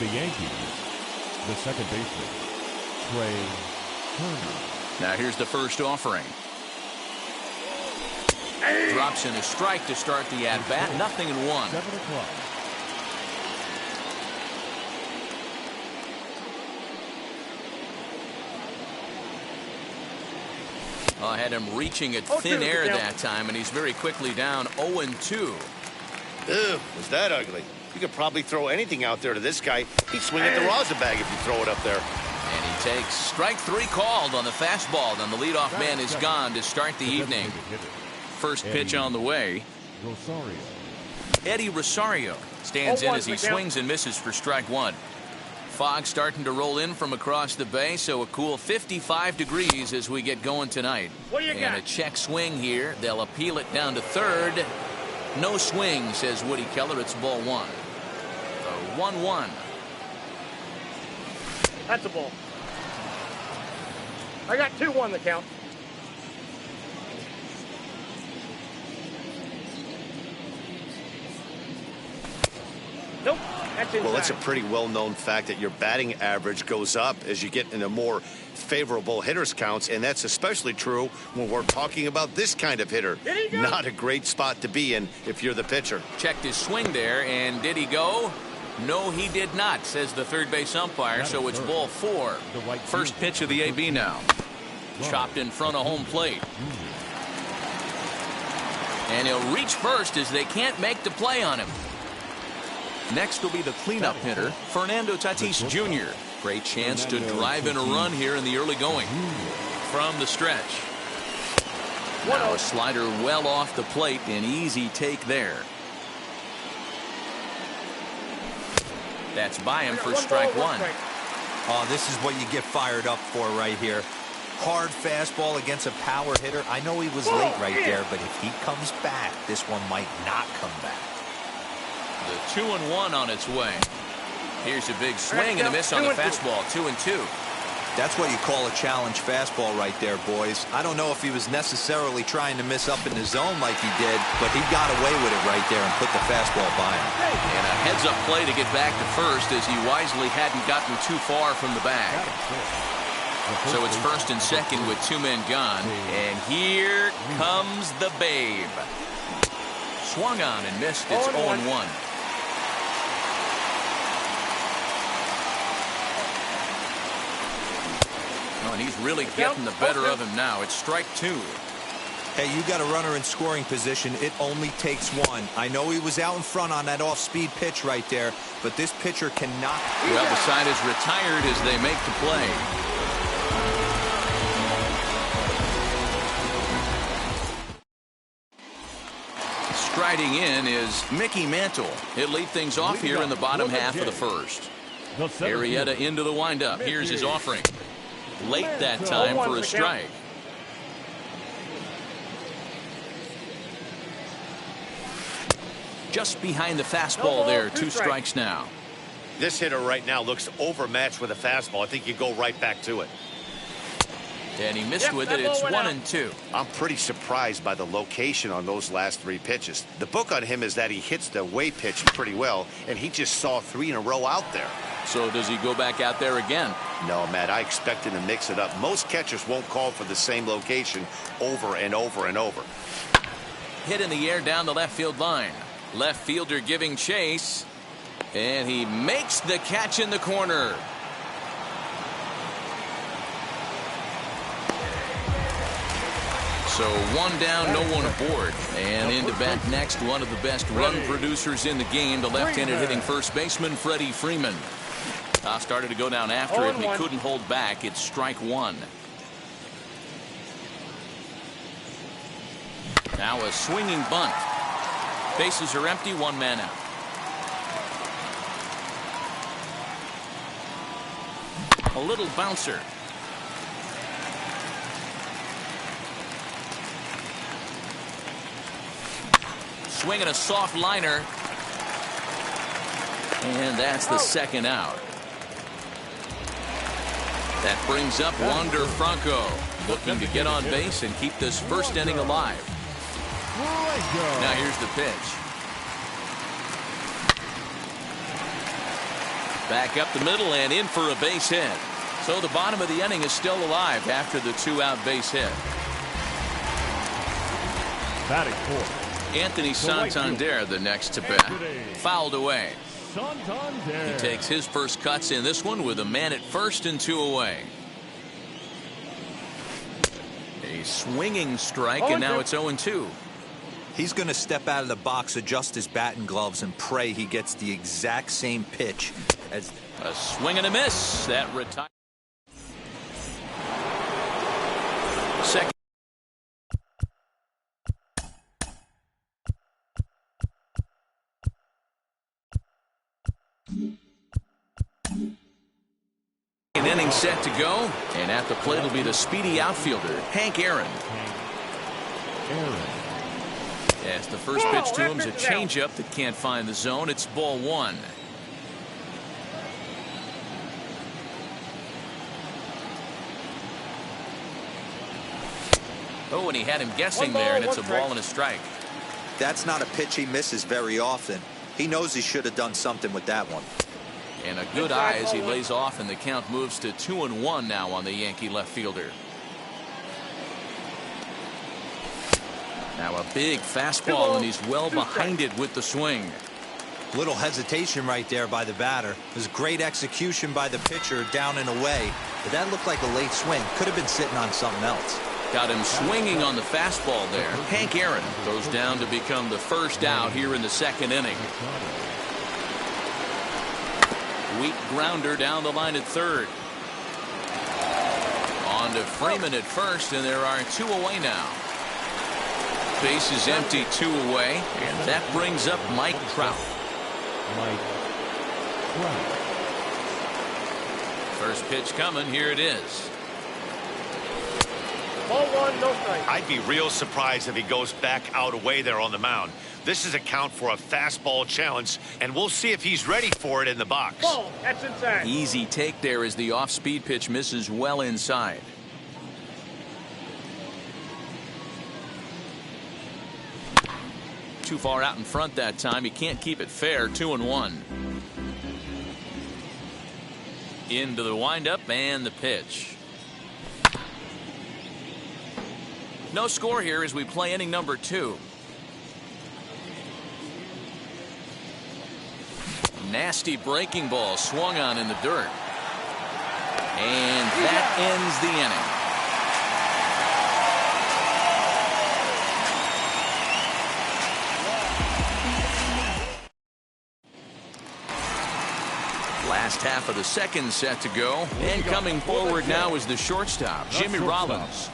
the Yankees, the second baseman, Trey Turner. Now here's the first offering. Drops in a strike to start the at-bat. 0-1. 7 o'clock. I had him reaching at thin air that time, and he's very quickly down 0-2. Ew, was that ugly? You could probably throw anything out there to this guy. He'd swing at the rosin bag if you throw it up there. And he takes strike 3 called on the fastball. Then the leadoff man is gone to start the evening. First pitch on the way. Rosario. Eddie Rosario stands in as he swings and misses for strike 1. Fog starting to roll in from across the bay, so a cool 55 degrees as we get going tonight. And a check swing here. They'll appeal it down to third. No swing, says Woody Keller. It's ball 1. The 1-1. That's a ball. I got 2-1 the count. Nope. That's inside. Well, it's a pretty well-known fact that your batting average goes up as you get into more favorable hitters counts, and that's especially true when we're talking about this kind of hitter. Not a great spot to be in if you're the pitcher. Checked his swing there, and did he go? No, he did not, says the third base umpire, so it's ball 4. First pitch of the AB now. Chopped in front of home plate. And he'll reach first as they can't make the play on him. Next will be the cleanup hitter, Fernando Tatis Jr. Great chance to drive in a run here in the early going. From the stretch. Now a slider well off the plate, an easy take there. That's by him for strike 1. Oh, this is what you get fired up for right here. Hard fastball against a power hitter. I know he was late right there, but if he comes back, this one might not come back. The 2-1 on its way. Here's a big swing and a miss on the fastball. 2-2. That's what you call a challenge fastball right there, boys. I don't know if he was necessarily trying to miss up in the zone like he did, but he got away with it right there and put the fastball by him. And a heads-up play to get back to first as he wisely hadn't gotten too far from the bag. So it's first and second with 2 men gone. And here comes the Babe. Swung on and missed. It's 0-1. Oh, and he's really getting the better of him now. It's strike 2. Hey, you got a runner in scoring position. It only takes 1. I know he was out in front on that off-speed pitch right there, but this pitcher cannot. Well, the side is retired as they make the play. Striding in is Mickey Mantle. He'll lead things off here in the bottom half of the first. Arrieta into the windup. Here's his offering. Late that time for a strike. Just behind the fastball there. 2 strikes now. This hitter right now looks overmatched with a fastball. I think you go right back to it. And he missed with it. It's 1-2. I'm pretty surprised by the location on those last 3 pitches. The book on him is that he hits the away pitch pretty well, and he just saw 3 in a row out there. So does he go back out there again? No, Matt, I expect him to mix it up. Most catchers won't call for the same location over and over and over. Hit in the air down the left field line. Left fielder giving chase. And he makes the catch in the corner. So 1 down, no one aboard. And into bat next, one of the best run producers in the game, the left-handed hitting first baseman, Freddie Freeman. Started to go down after it, and he couldn't hold back. It's strike 1. Now a swinging bunt. Bases are empty, 1 man out. A little bouncer. Swinging a soft liner. And that's the second out. That brings up Wander Franco, looking to get on base and keep this first inning alive. Now here's the pitch. Back up the middle and in for a base hit. So the bottom of the inning is still alive after the 2-out base hit. Batting fourth, Anthony Santander, the next to bat. Fouled away. Santander. He takes his first cuts in this one with a man at first and 2 away. A swinging strike, and now it's 0-2. He's going to step out of the box, adjust his batting gloves, and pray he gets the exact same pitch as... A swing and a miss. That retires. Second. An inning set to go, and at the plate will be the speedy outfielder, Hank Aaron. Yes, the first pitch to him is a changeup that can't find the zone. It's ball 1. Oh, and he had him guessing there, and it's a ball and a strike. That's not a pitch he misses very often. He knows he should have done something with that one. And a good eye as he lays off, and the count moves to 2-1 now on the Yankee left fielder. Now a big fastball, and he's well behind it with the swing. Little hesitation right there by the batter. It was great execution by the pitcher down and away, but that looked like a late swing. Could have been sitting on something else. Got him swinging on the fastball there. Hank Aaron goes down to become the first out here in the second inning. Weak grounder down the line at third. On to Freeman at first, and there are 2 away now. Base is empty, 2 away, and that brings up Mike Trout. First pitch coming, here it is. Ball 1, no strike. I'd be real surprised if he goes back out away there on the mound. This is a count for a fastball challenge, and we'll see if he's ready for it in the box. Ball, that's inside. Easy take there as the off-speed pitch misses well inside. Too far out in front that time. He can't keep it fair. 2-1. Into the windup and the pitch. No score here as we play inning number 2. Nasty breaking ball swung on in the dirt. And that ends the inning. Last half of the second set to go. And coming forward now is the shortstop, Jimmy Rollins.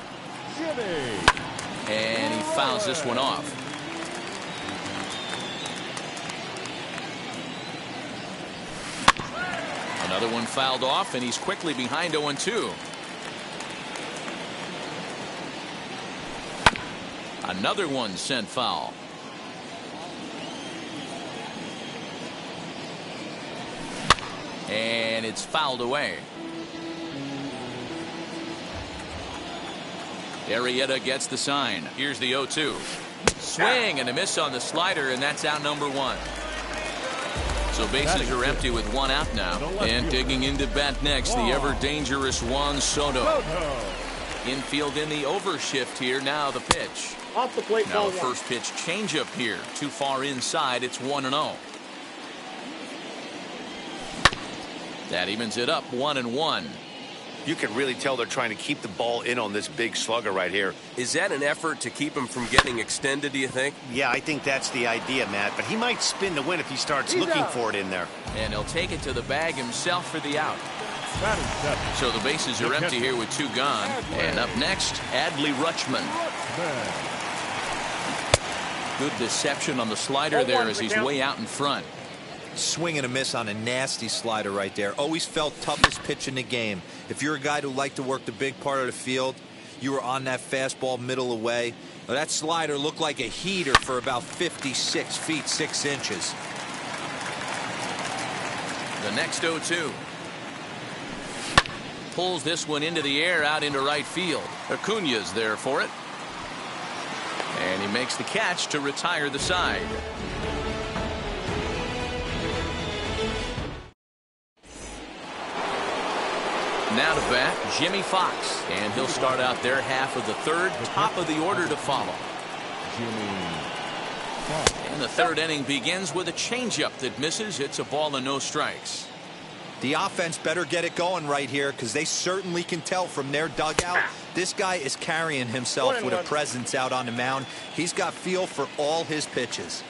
And he fouls this one off. Another one fouled off, and he's quickly behind 0-2. Another one sent foul. And it's fouled away. Arrieta gets the sign. Here's the 0-2. Swing and a miss on the slider, and that's out number 1. So bases are empty with 1 out now. And digging into bat next, the ever-dangerous Juan Soto. Infield in the overshift here. Now the pitch. Off the plate, now ball a first pitch changeup here. Too far inside. It's 1-0. That evens it up 1-1. You can really tell they're trying to keep the ball in on this big slugger right here. Is that an effort to keep him from getting extended, do you think? Yeah, I think that's the idea, Matt. But he might spin to win if he starts looking for it in there. And he'll take it to the bag himself for the out. So the bases are empty here with 2 gone. And up next, Adley Rutschman. Good deception on the slider there as he's way out in front. Swing and a miss on a nasty slider right there. Always felt toughest pitch in the game. If you're a guy who liked to work the big part of the field, you were on that fastball middle away. Well, that slider looked like a heater for about 56 feet 6 inches. The next 0-2. Pulls this one into the air out into right field. Acuna's there for it. And he makes the catch to retire the side. Now to bat, Jimmy Fox. And he'll start out their half of the third. Top of the order to follow. And the third inning begins with a changeup that misses. It's a ball and no strikes. The offense better get it going right here, because they certainly can tell from their dugout this guy is carrying himself with a presence out on the mound. He's got feel for all his pitches.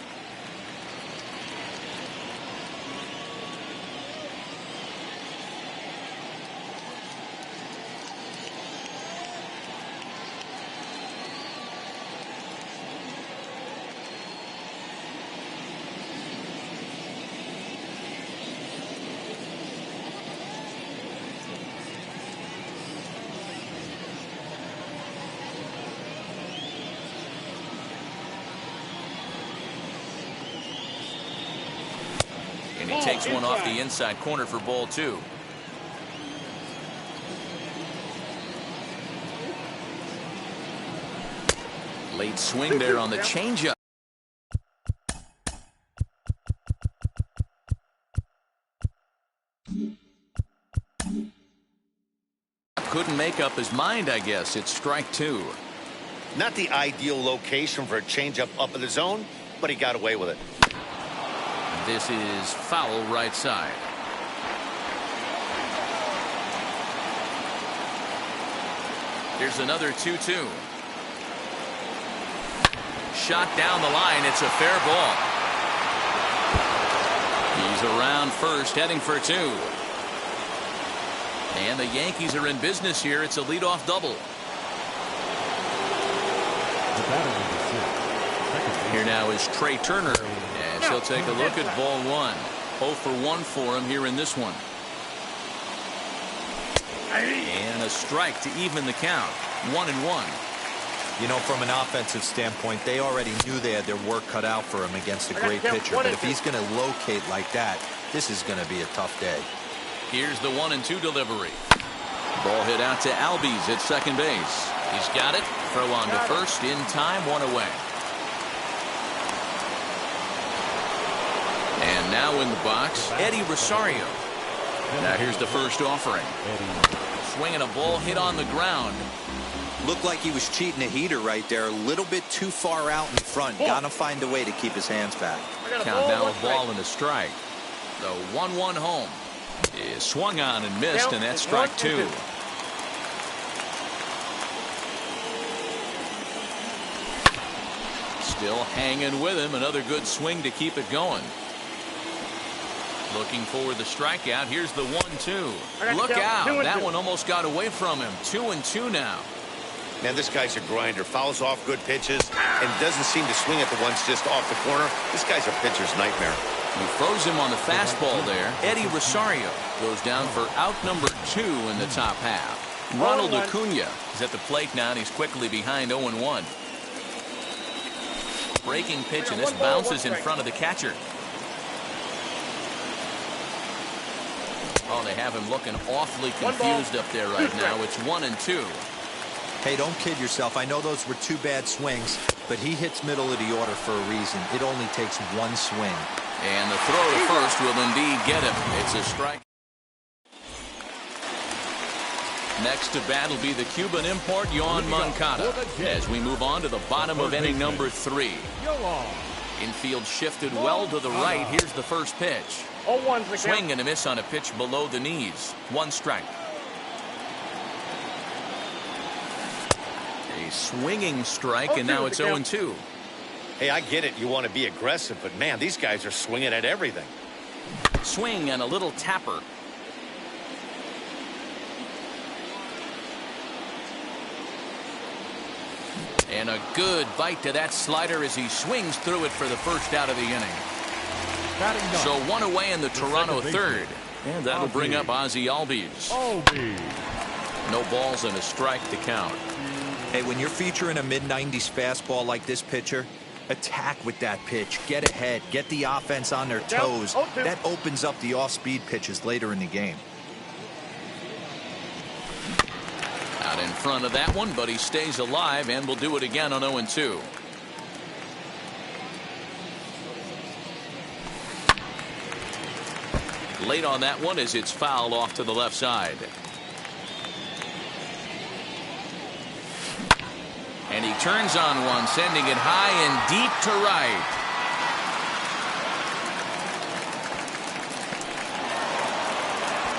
And he takes one off the inside corner for ball 2. Late swing there on the changeup. Couldn't make up his mind, I guess. It's strike 2. Not the ideal location for a changeup up in the zone, but he got away with it. This is foul right side. Here's another 2-2. Shot down the line. It's a fair ball. He's around first, heading for 2. And the Yankees are in business here. It's a leadoff double. Here now is Trey Turner. And he'll take a look at ball 1. 0 for 1 for him here in this one. And a strike to even the count. 1-1. You know, from an offensive standpoint, they already knew they had their work cut out for him against a great pitcher. But if he's going to locate like that, this is going to be a tough day. Here's the 1-2 delivery. Ball hit out to Albies at second base. He's got it. Throw on to first in time. 1 away. And now in the box, Eddie Rosario. Now here's the first offering. Swinging a ball hit on the ground. Looked like he was cheating a heater right there. A little bit too far out in front. Gotta find a way to keep his hands back. Count now a ball and a strike. The 1-1 home is swung on and missed, and that's strike 2. Still hanging with him. Another good swing to keep it going. Looking for the strikeout. Here's the 1-2. Look out. That one almost got away from him. 2-2 now. Man, this guy's a grinder. Fouls off good pitches and doesn't seem to swing at the ones just off the corner. This guy's a pitcher's nightmare. He froze him on the fastball there. Eddie Rosario goes down for out number 2 in the top half. Ronald Acuna is at the plate now, and he's quickly behind 0-1. Breaking pitch, and this bounces in front of the catcher. Oh, they have him looking awfully confused up there right now. It's 1-2. Hey, don't kid yourself. I know those were 2 bad swings, but he hits middle of the order for a reason. It only takes 1 swing. And the throw to first will indeed get him. It's a strike. Next to bat will be the Cuban import, Yoan Moncada, as we move on to the bottom of inning number 3. Infield shifted well to the right. Here's the first pitch. Swing and a miss on a pitch below the knees. 1 strike. A swinging strike, and now it's 0-2. Hey, I get it. You want to be aggressive, but man, these guys are swinging at everything. Swing and a little tapper. And a good bite to that slider as he swings through it for the first out of the inning. So 1 away in the Toronto third. And that'll bring up Ozzie Albies. No balls and a strike to count. Hey, when you're featuring a mid-90s fastball like this pitcher, attack with that pitch. Get ahead. Get the offense on their toes. That opens up the off-speed pitches later in the game. Out in front of that one, but he stays alive and will do it again on 0-2. Late on that one as it's fouled off to the left side. And he turns on one, sending it high and deep to right.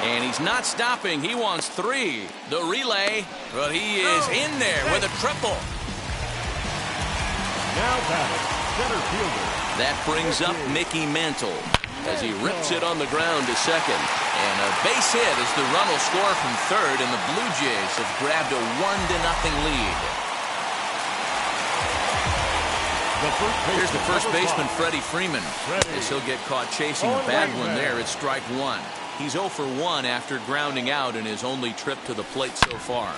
And he's not stopping. He wants 3. The relay, but he is in there with a triple. Now batting, center fielder. That brings up Mickey Mantle as he rips it on the ground to second. And a base hit as the run will score from third, and the Blue Jays have grabbed a 1-0 lead. Here's the first baseman, Freddie Freeman, as he'll get caught chasing a bad one there at strike 1. He's 0 for 1 after grounding out in his only trip to the plate so far.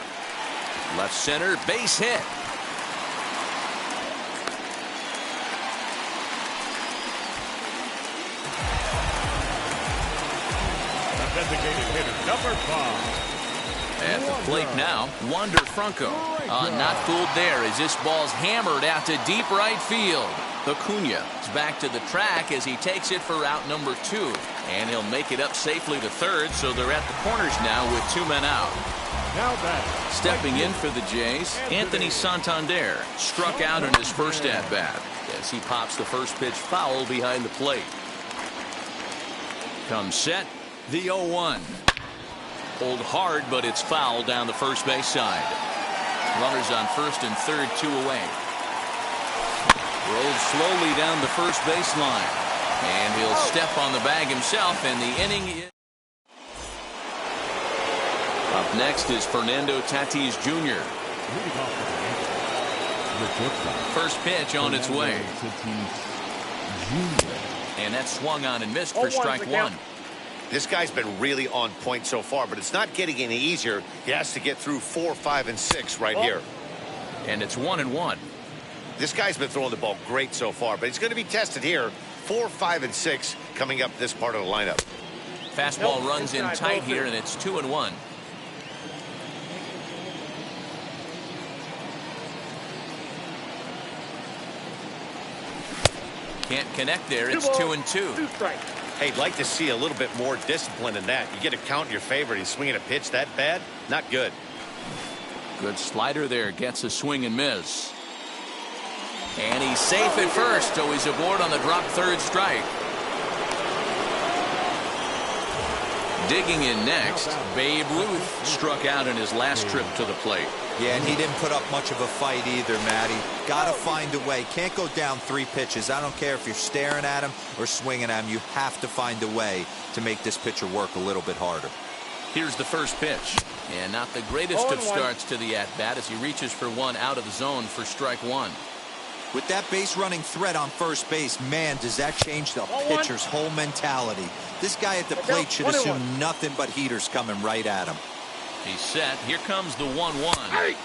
Left center, base hit. Designated hitter, number 5. At the plate now, Wander Franco. Not fooled there as this ball's hammered out to deep right field. Acuna is back to the track as he takes it for route number 2. And he'll make it up safely to third, so they're at the corners now with 2 men out. Now batting. Stepping in for the Jays, Anthony Santander struck out in his first at-bat as he pops the first pitch foul behind the plate. Comes set. The 0-1. Hold hard, but it's foul down the first base side. Runners on first and third, 2 away. Rolls slowly down the first baseline. And he'll step on the bag himself, and the inning is... Up next is Fernando Tatis Jr. First pitch on its way. And that's swung on and missed for strike 1. This guy's been really on point so far, but it's not getting any easier. He has to get through 4, 5, and 6 right here. And it's 1-1. This guy's been throwing the ball great so far, but he's going to be tested here. 4, 5, and 6 coming up this part of the lineup. Fastball runs in tight here, and it's 2-1. Can't connect there. It's 2-2. Hey, I'd like to see a little bit more discipline in that. You get a count in your favor, and he's swinging a pitch that bad? Not good. Good slider there. Gets a swing and miss. And he's safe at first, so he's aboard on the drop third strike. Digging in next, Babe Ruth struck out in his last trip to the plate. Yeah, and he didn't put up much of a fight either, Matty. Got to find a way. Can't go down 3 pitches. I don't care if you're staring at him or swinging at him. You have to find a way to make this pitcher work a little bit harder. Here's the first pitch. And not the greatest of starts to the at-bat as he reaches for one out of the zone for strike 1. With that base running threat on first base, man, does that change the pitcher's whole mentality. This guy at the plate should assume nothing but heaters coming right at him. He's set. Here comes the 1-1.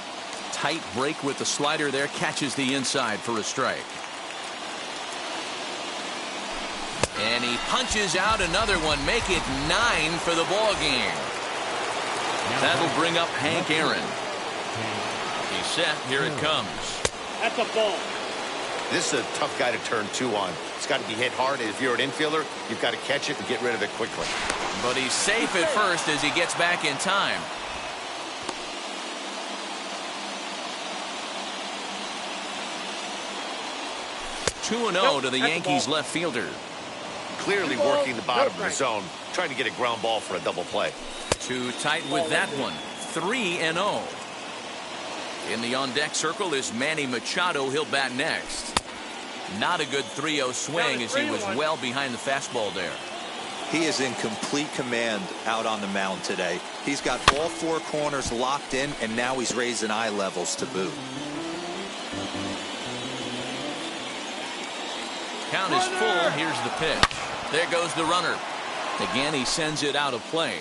Tight break with the slider there. Catches the inside for a strike. And he punches out another one. Make it 9 for the ball game. That'll bring up Hank Aaron. He's set. Here it comes. That's a ball. This is a tough guy to turn 2 on. It's got to be hit hard, and if you're an infielder, you've got to catch it and get rid of it quickly. But he's safe at first as he gets back in time. (2-0) to the Yankees left fielder. Clearly working the bottom of the zone, trying to get a ground ball for a double play. Too tight with that one. 3-0. In the on-deck circle is Manny Machado. He'll bat next. Not a good 3-0 swing as he was well behind the fastball there. He is in complete command out on the mound today. He's got all 4 corners locked in, and now he's raising eye levels to boot. Count is full. Here's the pitch. There goes the runner. Again, he sends it out of play.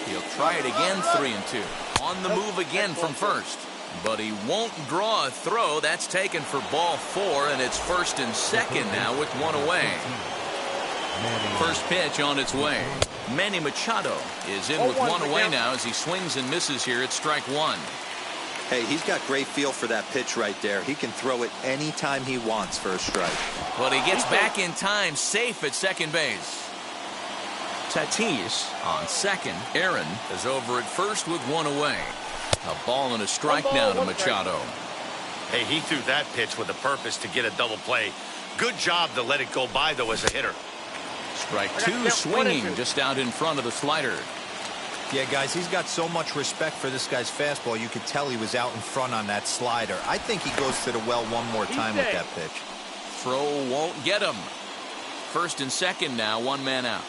He'll try it again, 3-2. On the move again from first. But he won't draw a throw. That's taken for ball 4, and it's first and second now with 1 away. First pitch on its way. Manny Machado is in with 1 away now as he swings and misses here at strike 1. Hey, he's got great feel for that pitch right there. He can throw it anytime he wants for a strike. But he gets back in time, safe at second base. Tatis on second. Aaron is over at first with one away. A ball and a strike now to Machado. Hey, he threw that pitch with a purpose to get a double play. Good job to let it go by, though, as a hitter. Strike two, swinging just out in front of the slider. Yeah, guys, he's got so much respect for this guy's fastball. You could tell he was out in front on that slider. I think he goes to the well one more time with that pitch. Throw won't get him. First and second now, one man out.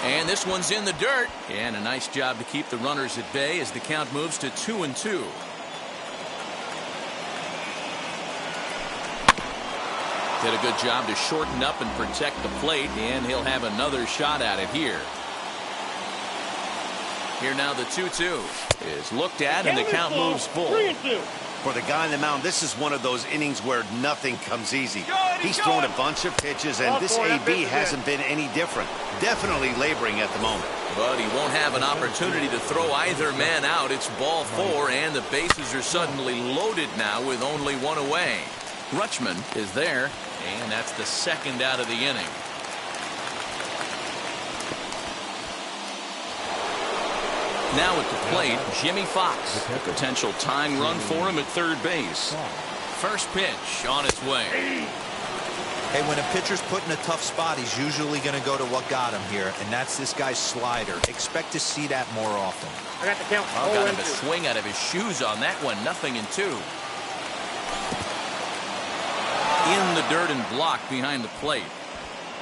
And this one's in the dirt. And a nice job to keep the runners at bay as the count moves to 2-2. Did a good job to shorten up and protect the plate, and he'll have another shot at it here. Here now the 2-2 is looked at, and the count moves full. 3-2. For the guy on the mound, this is one of those innings where nothing comes easy. He's thrown a bunch of pitches, and this AB hasn't been any different. Definitely laboring at the moment. But he won't have an opportunity to throw either man out. It's ball four, and the bases are suddenly loaded now with only one away. Rutschman is there, and that's the second out of the inning. Now at the plate, Jimmy Fox. A potential tying run for him at third base. First pitch on its way. Hey, when a pitcher's put in a tough spot, he's usually going to go to what got him here, and that's this guy's slider. Expect to see that more often. I got the count. Got him a swing out of his shoes on that one. 0-2. In the dirt and blocked behind the plate.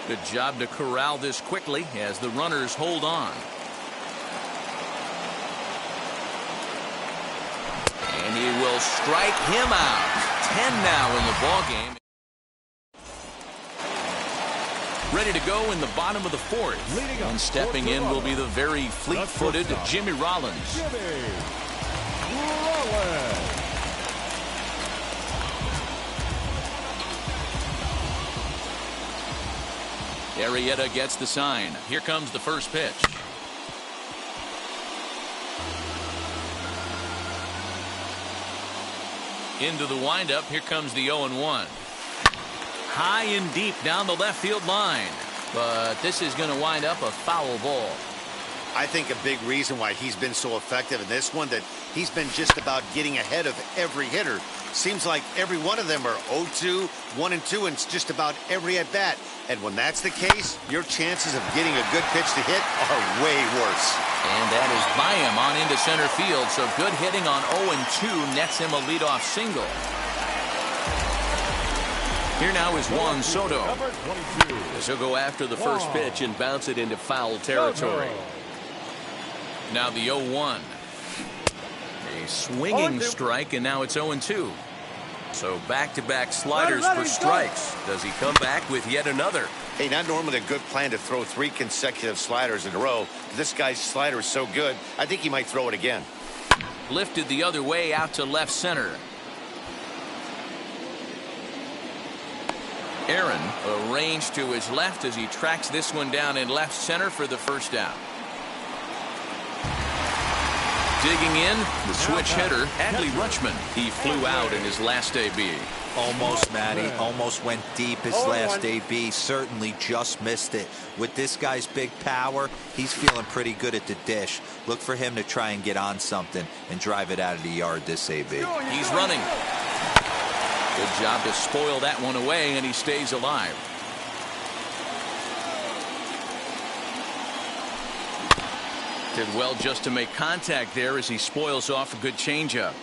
Good job to corral this quickly as the runners hold on. And he will strike him out. 10 now in the ball game. Ready to go in the bottom of the fourth. And stepping in will be the very fleet-footed Jimmy Rollins. Arrieta gets the sign. Here comes the first pitch. Into the windup. Here comes the 0-1. High and deep down the left field line. But this is going to wind up a foul ball. I think a big reason why he's been so effective in this one, that he's been just about getting ahead of every hitter. Seems like every one of them are 0-2, 1-2, and it's just about every at bat. And when that's the case, your chances of getting a good pitch to hit are way worse. And that is by him on into center field. So good hitting on 0-2 nets him a leadoff single. Here now is Juan Soto. As he'll go after the first pitch and bounce it into foul territory. Now the 0-1. A swinging strike, and now it's 0-2. So back-to-back sliders for strikes. Does he come back with yet another? Hey, not normally a good plan to throw 3 consecutive sliders in a row. This guy's slider is so good, I think he might throw it again. Lifted the other way out to left center. Aaron arranged to his left as he tracks this one down in left center for the first out. Digging in, the switch hitter, Adley Rutschman. He flew out in his last AB. Almost, Matty. Almost went deep his last AB. Certainly just missed it. With this guy's big power, he's feeling pretty good at the dish. Look for him to try and get on something and drive it out of the yard this AB. He's running. Good job to spoil that one away, and he stays alive. Did well just to make contact there as he spoils off a good changeup.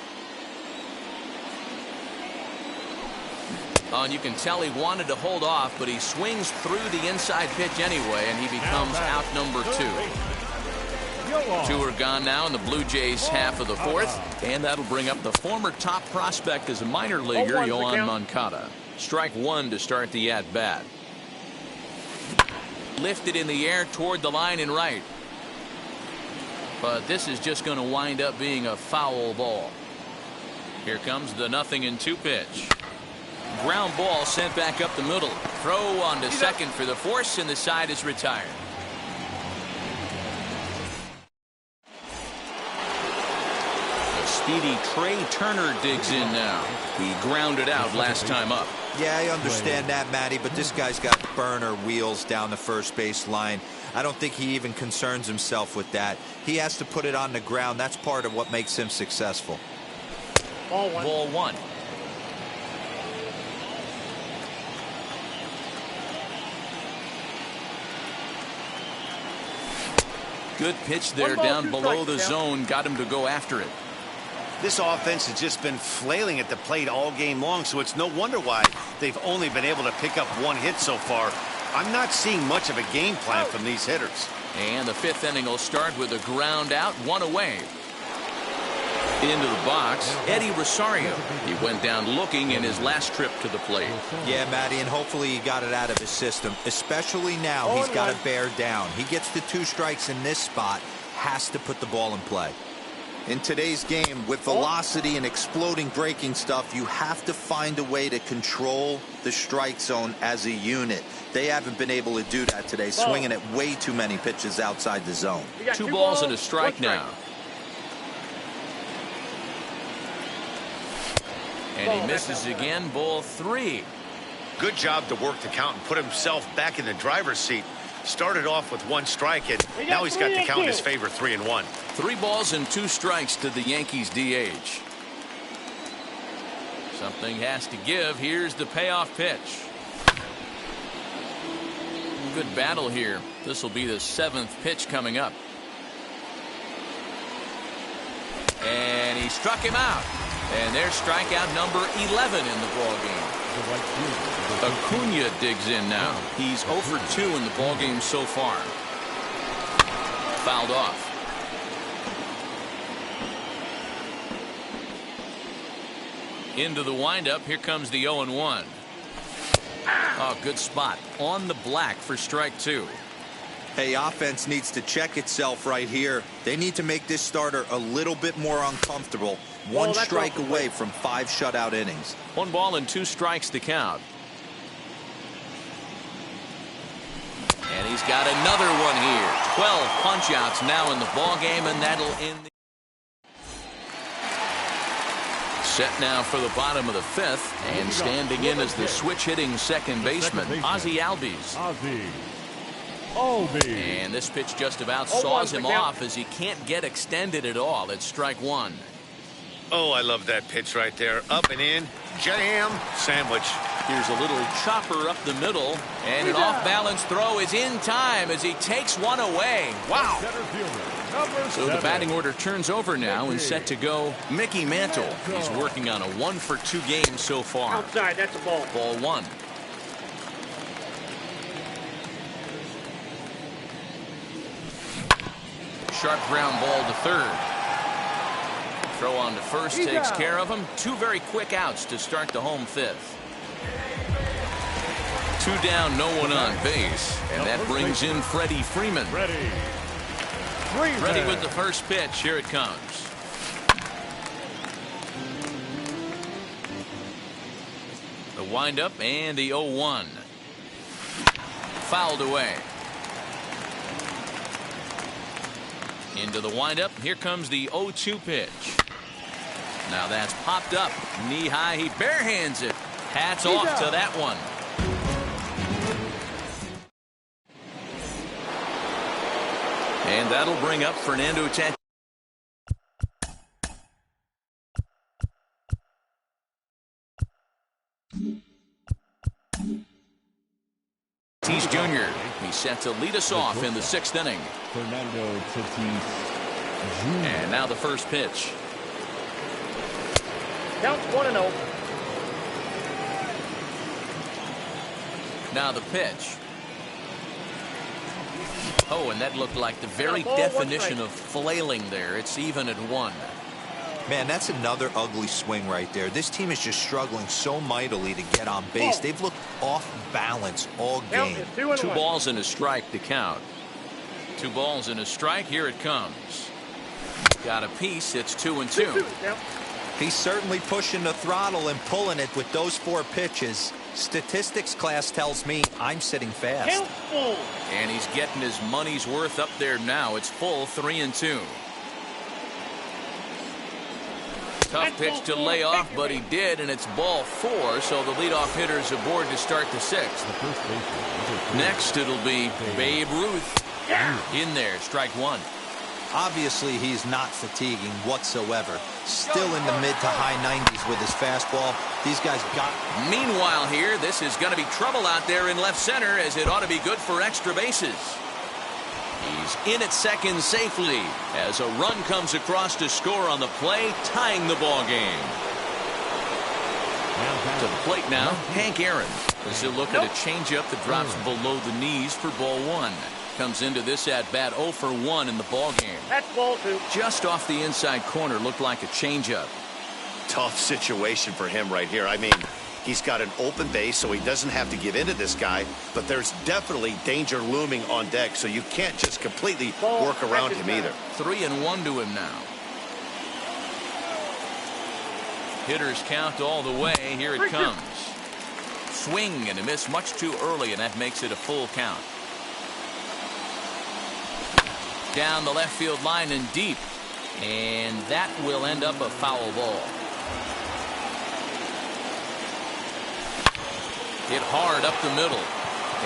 Oh, and you can tell he wanted to hold off, but he swings through the inside pitch anyway, and he becomes out number 2. 2 are gone now in the Blue Jays half of the fourth, and that'll bring up the former top prospect as a minor leaguer, Yoán Moncada. Strike 1 to start the at-bat. Lifted in the air toward the line and right. But this is just going to wind up being a foul ball. Here comes the 0-2 pitch. Ground ball sent back up the middle. Throw on to second for the force, and the side is retired. The speedy Trey Turner digs in now. He grounded out last time up. Yeah, I understand that, Matty, but this guy's got burner wheels down the first base line. I don't think he even concerns himself with that. He has to put it on the ground. That's part of what makes him successful. Ball one. Ball one. Good pitch there down below the zone. Got him to go after it. This offense has just been flailing at the plate all game long, so it's no wonder why they've only been able to pick up one hit so far. I'm not seeing much of a game plan from these hitters. And the fifth inning will start with a ground out, one away. Into the box, Eddie Rosario. He went down looking in his last trip to the plate. Yeah, Matty, and hopefully he got it out of his system, especially now he's got to bear down. He gets the 2 strikes in this spot, has to put the ball in play. In today's game, with velocity and exploding breaking stuff, you have to find a way to control the strike zone as a unit. They haven't been able to do that today, swinging at way too many pitches outside the zone. 2 balls and a strike now. And he misses again, ball 3. Good job to work the count and put himself back in the driver's seat. Started off with 1 strike, and now he's got the count in his favor, 3-1. 3 balls and 2 strikes to the Yankees DH. Something has to give. Here's the payoff pitch. Good battle here. This will be the 7th pitch coming up. And he struck him out. And there's strikeout number 11 in the ballgame. Acuna digs in now. He's 0 for 2 in the ballgame so far. Fouled off. Into the windup. Here comes the 0-1. Oh, good spot on the black for strike 2. Hey, offense needs to check itself right here. They need to make this starter a little bit more uncomfortable. 1 strike away from 5 shutout innings. 1 ball and 2 strikes to count. And he's got another one here. 12 punch-outs now in the ball game, and that'll end. Set now for the bottom of the 5th, and standing in as the switch-hitting second baseman, Ozzie Albies. And this pitch just about saws him off as he can't get extended at all. It's strike 1. Oh, I love that pitch right there. Up and in. Jam sandwich. Here's a little chopper up the middle, and an off-balance throw is in time as he takes one away. Wow. So the batting order turns over now and set to go Mickey Mantle. He's working on a 1 for 2 game so far. Outside, that's a ball. Ball 1. Sharp ground ball to third. Throw on to first takes care of him. 2 very quick outs to start the home 5th. 2 down, no one on base. And that brings in Freddie Freeman. Ready with the first pitch. Here it comes. The windup and the 0-1. Fouled away. Into the windup. Here comes the 0-2 pitch. Now that's popped up. Knee high. He barehands it. Hats off to that one. And that'll bring up Fernando Tatis Jr. He's set to lead us off in the 6th inning. Fernando Tatis Jr. And now the first pitch. Counts 1-0. Now the pitch. Oh, and that looked like the very definition of flailing there. It's even at 1. Man, that's another ugly swing right there. This team is just struggling so mightily to get on base. They've looked off balance all game. 2 balls and a strike to count. 2 balls and a strike. Here it comes. Got a piece. It's 2-2. He's certainly pushing the throttle and pulling it with those 4 pitches. Statistics class tells me I'm sitting fast. And he's getting his money's worth up there now. It's full 3-2. Tough pitch to lay off, but he did, and it's ball 4, so the leadoff hitter's aboard to start the 6th. Next, it'll be Babe Ruth. In there, strike 1. Obviously, he's not fatiguing whatsoever. Still in the mid to high 90s with his fastball. These guys got... Meanwhile here, this is going to be trouble out there in left center, as it ought to be good for extra bases. He's in at second safely as a run comes across to score on the play, tying the ball game. To the plate now, Hank Aaron, as he'll look at a changeup that drops below the knees for ball 1. Comes into this at bat 0 for 1 in the ball game. That's ball 2. Just off the inside corner, looked like a changeup. Tough situation for him right here. I mean, he's got an open base, so he doesn't have to give in to this guy, but there's definitely danger looming on deck, so you can't just completely work around him either. 3-1 to him now. Hitters count all the way. Here it comes. Swing and a miss much too early, and that makes it a full count. Down the left field line and deep, and that will end up a foul ball. Hit hard up the middle,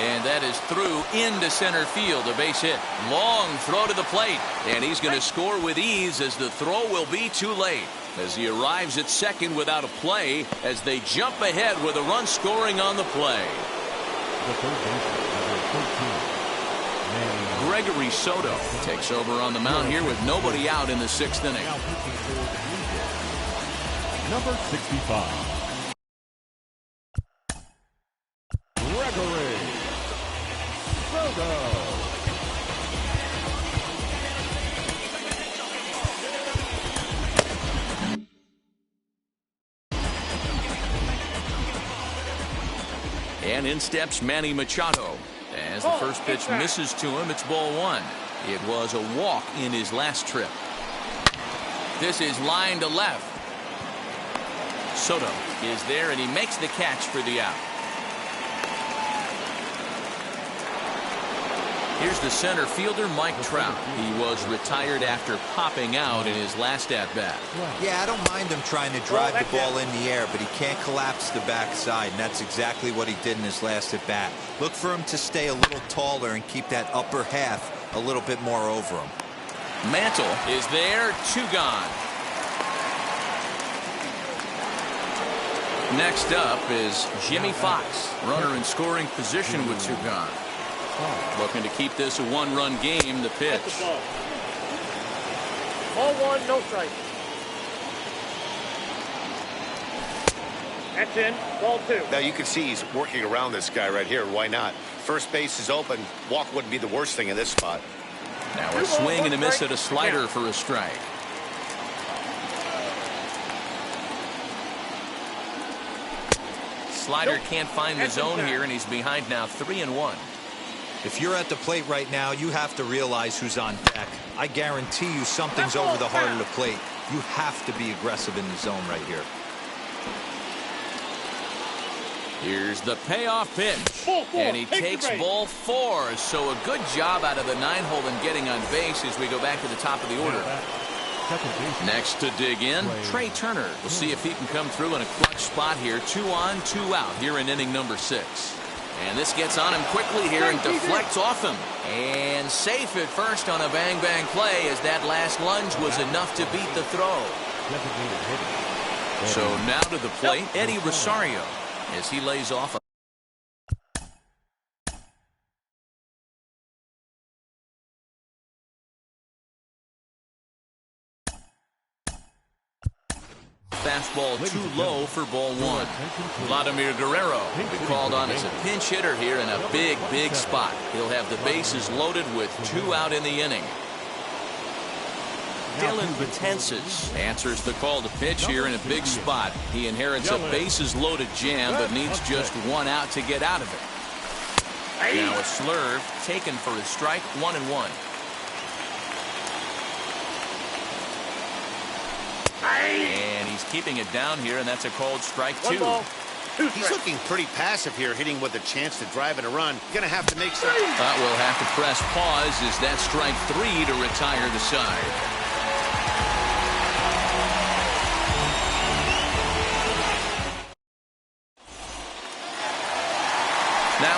and that is through into center field. A base hit. Long throw to the plate, and he's going to score with ease, as the throw will be too late, as he arrives at second without a play, as they jump ahead with a run scoring on the play. The third baseman, number 13. Gregory Soto takes over on the mound here with nobody out in the 6th inning. Now pitching for the Blue Jays, number 65. Gregory Soto. And in steps Manny Machado. As the first pitch misses to him, it's ball 1. It was a walk in his last trip. This is line to left. Soto is there, and he makes the catch for the out. Here's the center fielder, Mike Trout. He was retired after popping out in his last at-bat. Yeah, I don't mind him trying to drive the ball in the air, but he can't collapse the backside, and that's exactly what he did in his last at-bat. Look for him to stay a little taller and keep that upper half a little bit more over him. Mantle is there, 2 gone. Next up is Jimmy Fox, runner in scoring position with 2 gone. Looking to keep this a 1-run game. The pitch. Ball 1, no strike. That's in. Ball 2. Now you can see he's working around this guy right here. Why not? First base is open. Walk wouldn't be the worst thing in this spot. Now a swing and a miss at a slider for a strike. Slider can't find the zone here, and he's behind now 3-1. If you're at the plate right now, you have to realize who's on deck. I guarantee you something's over the heart of the plate. You have to be aggressive in the zone right here. Here's the payoff pitch, and he takes ball 4. So a good job out of the 9-hole in getting on base as we go back to the top of the order. Next to dig in, Trey Turner. We'll see if he can come through in a clutch spot here. 2 on, 2 out here in inning number 6. And this gets on him quickly here and deflects off him. And safe at first on a bang-bang play, as that last lunge was enough to beat the throw. So now to the plate, Eddie Rosario, as he lays off. Fastball too low for ball 1. Vladimir Guerrero will be called on as a pinch hitter here in a big, big spot. He'll have the bases loaded with 2 out in the inning. Dylan Betances answers the call to pitch here in a big spot. He inherits a bases loaded jam, but needs just 1 out to get out of it. Now a slurve taken for a strike, 1-1. And he's keeping it down here, and that's a called strike 2. He's looking pretty passive here, hitting with a chance to drive and a run. Gonna have to make some. We'll have to press pause, as that strike 3 to retire the side.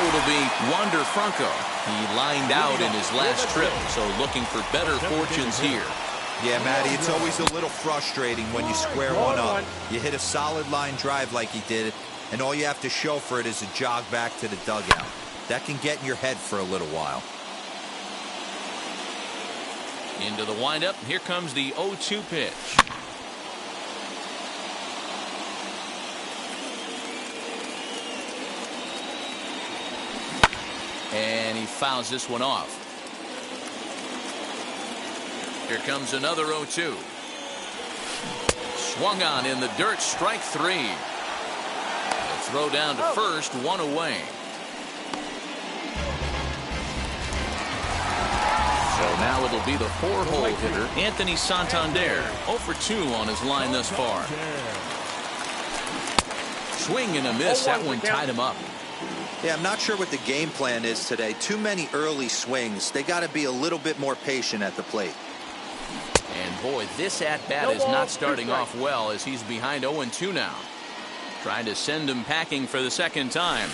it'll be Wander Franco. He lined out in his last trip, so looking for better fortunes here. Yeah, Matty, it's always a little frustrating when you square one up. You hit a solid line drive like he did, and all you have to show for it is a jog back to the dugout. That can get in your head for a little while. Into the windup. Here comes the 0-2 pitch. And he fouls this one off. Here comes another 0-2. Swung on in the dirt, strike three. The throw down to first, one away. So now it'll be the four-hole hitter, Anthony Santander. 0 for 2 on his line thus far. Swing and a miss. That one tied him up. Yeah, I'm not sure what the game plan is today. Too many early swings. They got to be a little bit more patient at the plate. And boy, this at-bat is not starting off well as he's behind 0-2 now. Trying to send him packing for the second time.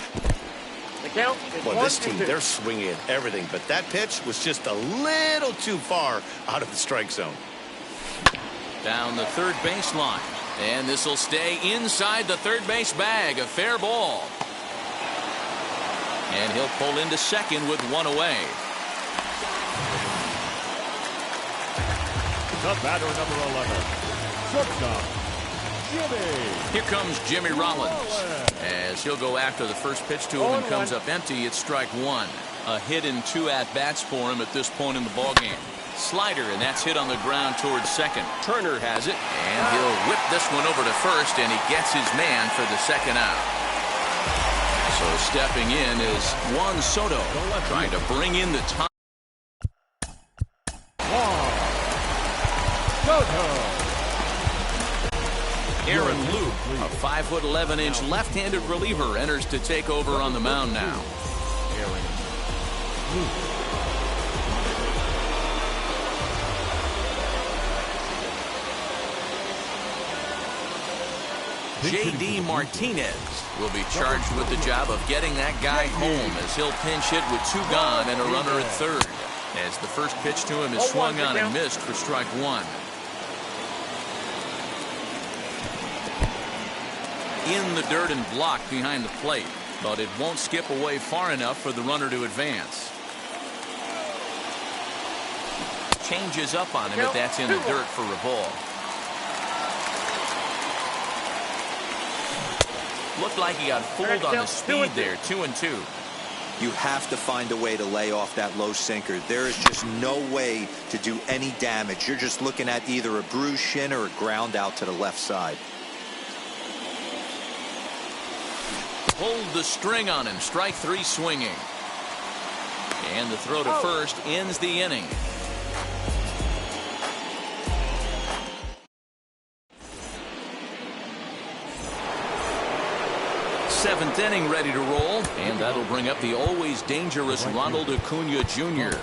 The count is Well, this team, 1-2. they're swinging at everything, but that pitch was just a little too far out of the strike zone. Down the third baseline. And this will stay inside the third base bag. A fair ball. And he'll pull into second with one away. The batter, number 11, shortstop, Jimmy. Here comes Jimmy Rollins. As he'll go after the first pitch to him and comes up empty. It's strike one. A hit in 2 at-bats for him at this point in the ballgame. Slider, and that's hit on the ground towards second. Turner has it, and he'll whip this one over to first, and he gets his man for the second out. So stepping in is Juan Soto, trying to bring in the top. Aaron Luke, a 5'11" left-handed reliever, enters to take over on the mound now. J.D. Martinez will be charged with the job of getting that guy home as he'll pinch hit with 2 gone and a runner at third. As the first pitch to him is swung on and missed for strike one. In the dirt and blocked behind the plate, but it won't skip away far enough for the runner to advance. Changes up on him, but that's in the dirt for a ball. Looked like he got fooled on the speed there. 2-2. You have to find a way to lay off that low sinker. There is just no way to do any damage. You're just looking at either a bruised shin or a ground out to the left side. Pulled the string on him. Strike three swinging. And the throw to first ends the inning. Seventh inning ready to roll, and that'll bring up the always dangerous Ronald Acuna Jr.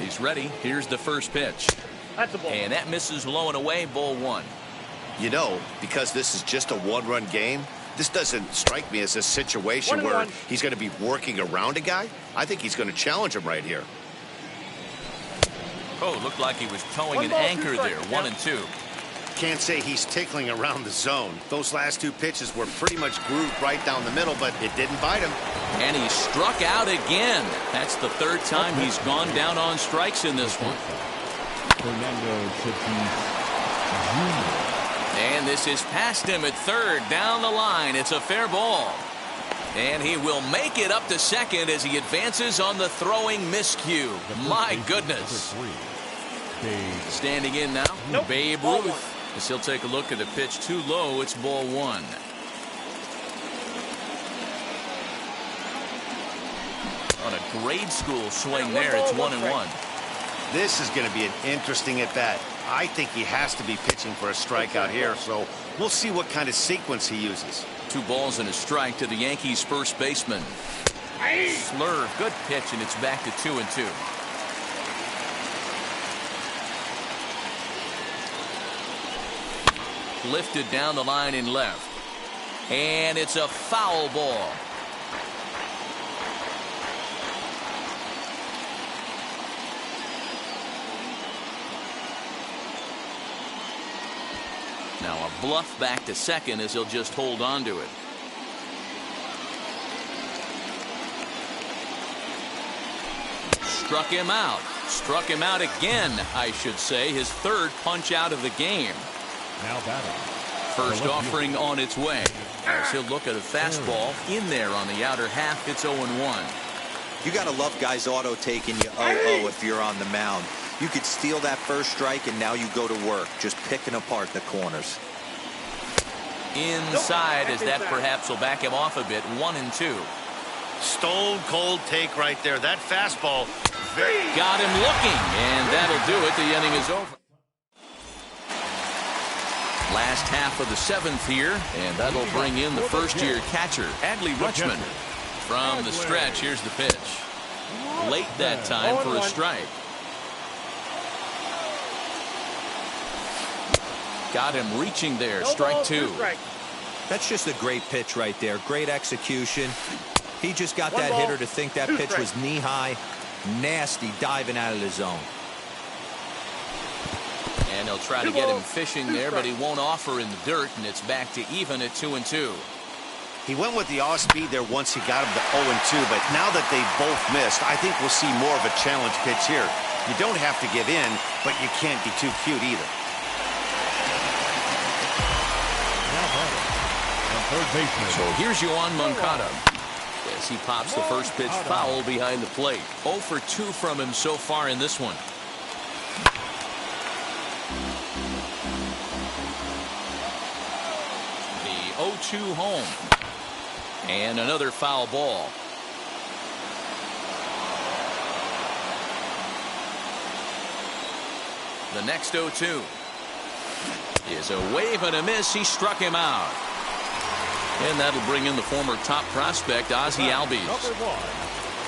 He's ready. Here's the first pitch. That's a ball. And that misses low and away, ball one. You know, because this is just a one-run game, this doesn't strike me as a situation where he's going to be working around a guy. I think he's going to challenge him right here. Oh, looked like he was towing an anchor there. 1-2. Can't say he's tickling around the zone. Those last 2 pitches were pretty much grooved right down the middle, but it didn't bite him. And he struck out again. That's the third time he's gone down on strikes in this one. And this is past him at third. Down the line. It's a fair ball. And he will make it up to second as he advances on the throwing miscue. My goodness. Standing in now, Babe Ruth. As he'll take a look at a pitch too low, it's ball one. On a grade school swing there, it's 1-1. This is going to be an interesting at-bat. I think he has to be pitching for a strikeout here, so we'll see what kind of sequence he uses. 2 balls and a strike to the Yankees' first baseman. Slurve, good pitch, and it's back to 2-2. lifted down the line in left. And it's a foul ball. Now a bluff back to second as he'll just hold on to it. Struck him out. Struck him out again, I should say. His third punch out of the game. Now batting. First offering on its way. As he'll look at a fastball in there on the outer half. It's 0-1. You got to love guys auto taking you 0-0 if you're on the mound. You could steal that first strike, and now you go to work, just picking apart the corners. Inside, as that perhaps will back him off a bit. 1-2. Stone cold take right there. That fastball. Got him looking, and that'll do it. The inning is over. Last half of the seventh here, and that'll bring in the first-year catcher, Adley Rutschman. From the stretch, here's the pitch. Late that time for a strike. Got him reaching there. Strike two. That's just a great pitch right there. Great execution. He just got that hitter to think that pitch was knee-high. Nasty diving out of the zone. And he'll try to get him fishing there, but he won't offer in the dirt, and it's back to even at 2-2. He went with the off speed there once he got him to 0-2, but now that they've both missed, I think we'll see more of a challenge pitch here. You don't have to give in, but you can't be too cute either. So here's Yoan Moncada as he pops the first pitch foul behind the plate. 0 for 2 from him so far in this one. The 0-2 home. And another foul ball. The next 0-2 is a wave and a miss. He struck him out. And that'll bring in the former top prospect, Ozzie Albies. Number 1,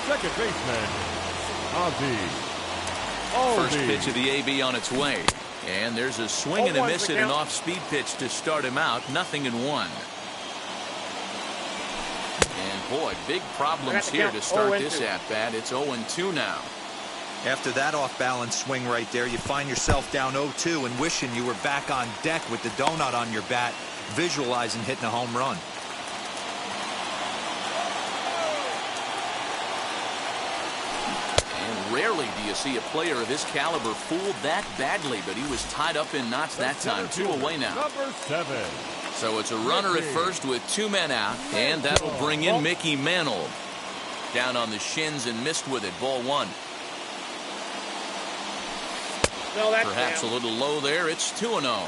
second baseman, Ozzie. First pitch of the AB on its way. And there's a swing and a miss at an off-speed pitch to start him out. 0-1. And boy, big problems here to start this at-bat. It's 0-2 now. After that off-balance swing right there, you find yourself down 0-2 and wishing you were back on deck with the donut on your bat, visualizing hitting a home run. Rarely do you see a player of his caliber fooled that badly, but he was tied up in knots that time. 2 away now. Number 7. So it's a runner at first with 2 men out, and that'll bring in Mickey Mantle. Down on the shins and missed with it. Ball 1. Perhaps a little low there. It's 2-0.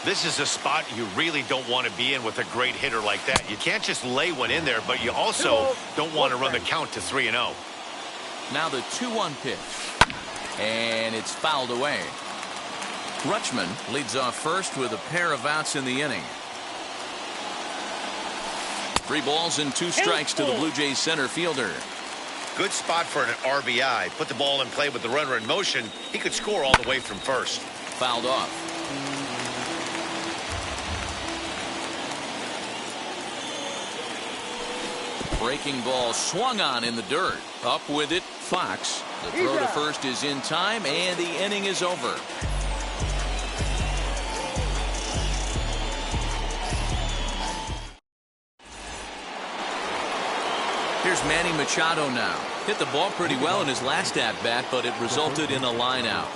This is a spot you really don't want to be in with a great hitter like that. You can't just lay one in there, but you also don't want to run the count to 3-0. Now the 2-1 pitch. And it's fouled away. Rutschman leads off first with a pair of outs in the inning. 3 balls and 2 strikes to the Blue Jays center fielder. Good spot for an RBI. Put the ball in play with the runner in motion. He could score all the way from first. Fouled off. Breaking ball swung on in the dirt. Up with it, Fox. The throw to first is in time, and the inning is over. Here's Manny Machado now. Hit the ball pretty well in his last at-bat, but it resulted in a line out.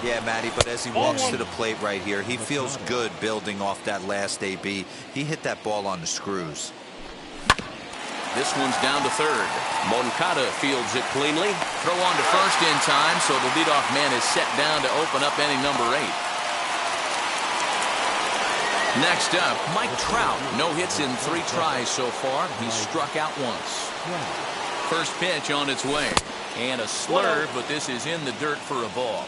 Yeah, Matty, but as he walks to the plate right here, he feels good building off that last AB. He hit that ball on the screws. This one's down to third. Moncada fields it cleanly. Throw on to first in time, so the leadoff man is set down to open up inning number 8. Next up, Mike Trout. No hits in 3 tries so far. He's struck out once. First pitch on its way. And a slurve, but this is in the dirt for a ball.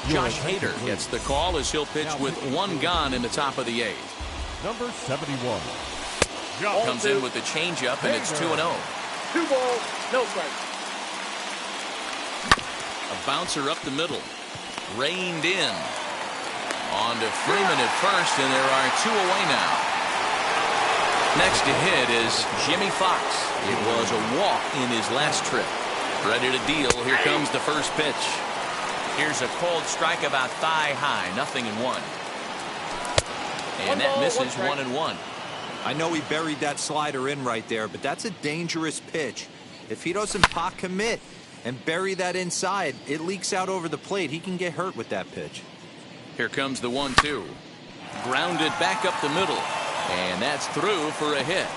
Josh Hader gets the call as he'll pitch with 1 gone in the top of the 8th. Number 71. Comes in with the changeup, and it's 2-0. 2 balls, no strikes. A bouncer up the middle. Reined in. On to Freeman at first, and there are 2 away now. Next to hit is Jimmy Fox. It was a walk in his last trip. Ready to deal. Here comes the first pitch. Here's a cold strike about thigh high. 0-1. And that misses 1-1. I know he buried that slider in right there, but that's a dangerous pitch. If he doesn't pot commit and bury that inside, it leaks out over the plate. He can get hurt with that pitch. Here comes the 1-2. Grounded back up the middle. And that's through for a hit.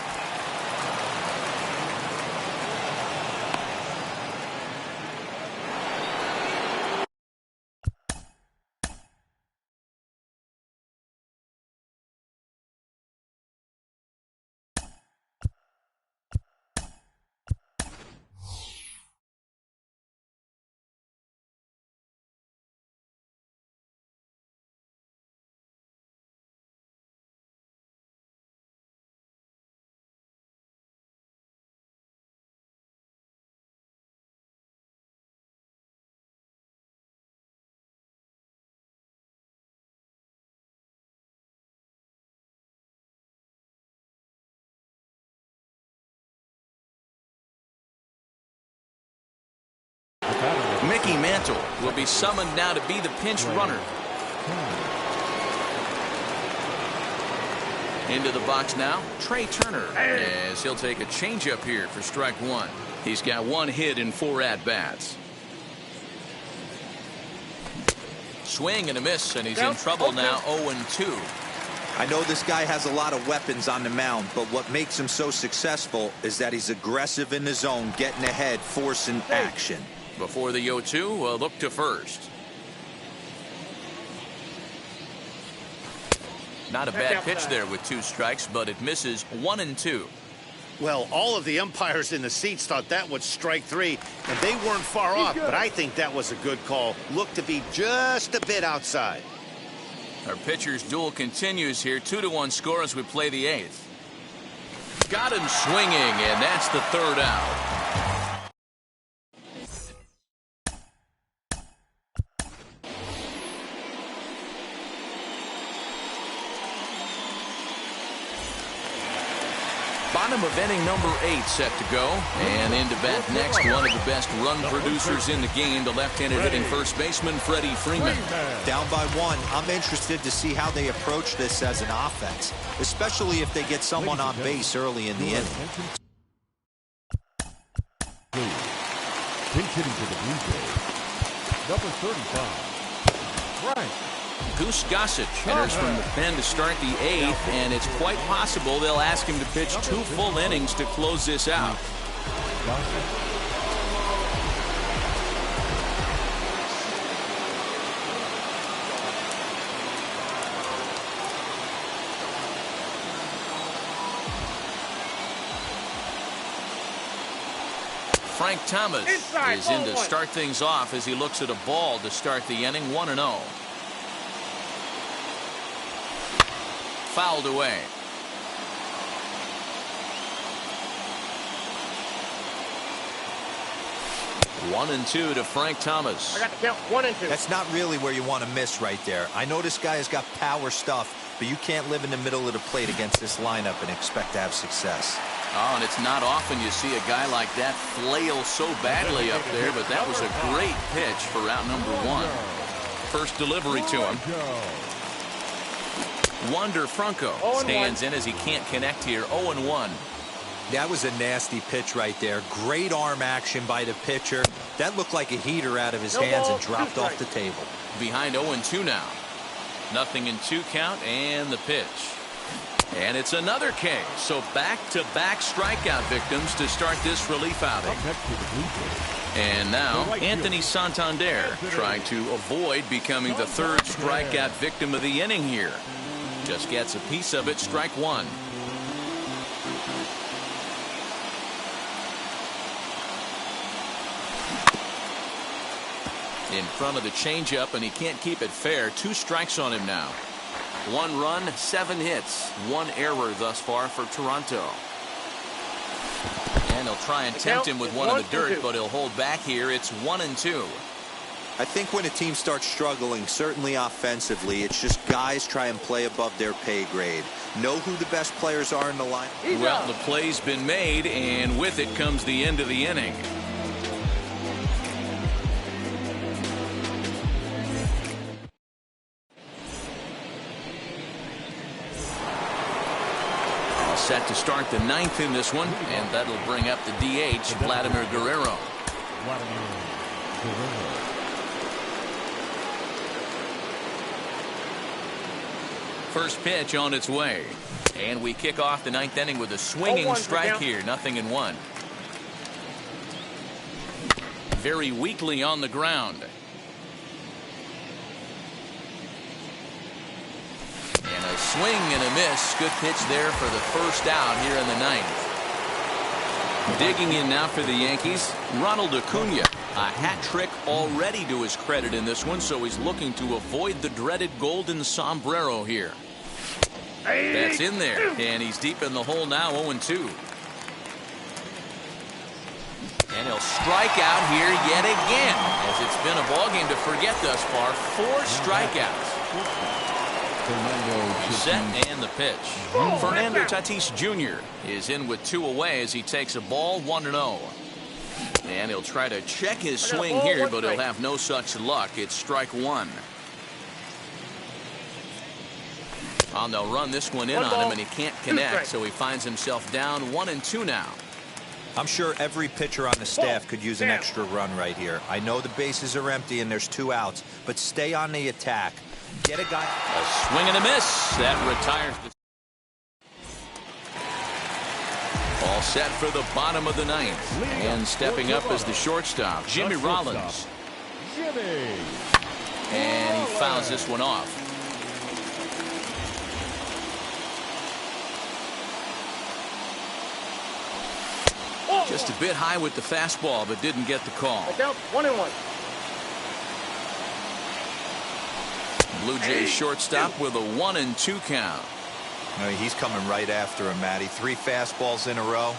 Mickey Mantle will be summoned now to be the pinch runner. Into the box now, Trey Turner, as he'll take a changeup here for strike 1. He's got 1 hit in 4 at-bats. Swing and a miss, and he's in trouble now, 0-2. I know this guy has a lot of weapons on the mound, but what makes him so successful is that he's aggressive in the zone, getting ahead, forcing action. Before the 0-2, a look to first. Not a bad pitch there with 2 strikes, but it misses 1-2. Well, all of the umpires in the seats thought that was strike 3, and they weren't far off, but I think that was a good call. Looked to be just a bit outside. Our pitcher's duel continues here. 2-1 score as we play the 8th. Got him swinging, and that's the 3rd out. Bottom of inning number 8 set to go. And into bat next, one of the best run producers in the game, the left-handed hitting first baseman, Freddie Freeman. Down by 1, I'm interested to see how they approach this as an offense, especially if they get someone on base early in the inning. Pinch hitting to the Blue Jays, number 35, Frank. Goose Gossage enters from the pen to start the 8th, and it's quite possible they'll ask him to pitch 2 full innings to close this out. Frank Thomas is in to start things off as he looks at a ball to start the inning. 1-0. Fouled away. 1-2 to Frank Thomas. I got the count. 1-2. That's not really where you want to miss right there. I know this guy has got power stuff, but you can't live in the middle of the plate against this lineup and expect to have success. Oh, and it's not often you see a guy like that flail so badly up there, but that was a great pitch for out number 1. First delivery to him. Wander Franco stands in as he can't connect here. 0-1. That was a nasty pitch right there. Great arm action by the pitcher. That looked like a heater out of his hands and dropped off the table. Behind 0-2 now. 0-2 count and the pitch. And it's another K. So back-to-back strikeout victims to start this relief outing. And now Anthony Santander trying to avoid becoming the 3rd strikeout victim of the inning here. Just gets a piece of it. Strike 1. In front of the changeup, and he can't keep it fair. 2 strikes on him now. 1 run, 7 hits, 1 error thus far for Toronto. And he'll try and tempt him with one in the dirt, but he'll hold back here. It's 1-2. I think when a team starts struggling, certainly offensively, it's just guys try and play above their pay grade. Know who the best players are in the line. Well, the play's been made, and with it comes the end of the inning. All set to start the 9th in this one, and that'll bring up the DH, Vladimir Guerrero. First pitch on its way. And we kick off the 9th inning with a swinging strike here. 0-1. Very weakly on the ground. And a swing and a miss. Good pitch there for the first out here in the 9th. Digging in now for the Yankees, Ronald Acuna. A hat trick already to his credit in this one, so he's looking to avoid the dreaded golden sombrero here. That's in there, and he's deep in the hole now, 0-2. And he'll strike out here yet again, as it's been a ballgame to forget thus far. 4 strikeouts. Set and the pitch. Fernando Tatis Jr. is in with 2 away as he takes a ball, 1-0. And he'll try to check his swing here, but he'll have no such luck. It's strike 1. And they'll run this one in on him, and he can't connect, so he finds himself down 1-2 now. I'm sure every pitcher on the staff could use an extra run right here. I know the bases are empty and there's 2 outs, but stay on the attack. Get a guy. A swing and a miss. That retires the. All set for the bottom of the 9th. And stepping up as the shortstop, Jimmy Rollins. And he fouls this one off. Just a bit high with the fastball, but didn't get the call. 1-1. Blue Jays shortstop with a 1-2 count. No, he's coming right after him, Matty. 3 fastballs in a row.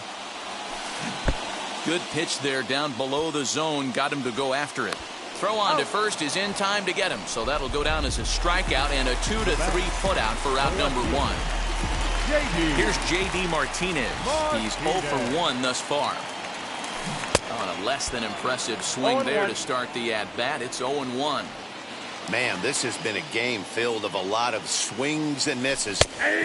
Good pitch there down below the zone. Got him to go after it. Throw on to first is in time to get him. So that'll go down as a strikeout and a 2-3 putout for out number 1. Here's J.D. Martinez. He's 0 for 1 thus far. On a less than impressive swing there to start the at-bat. It's 0-1. Man, this has been a game filled of a lot of swings and misses.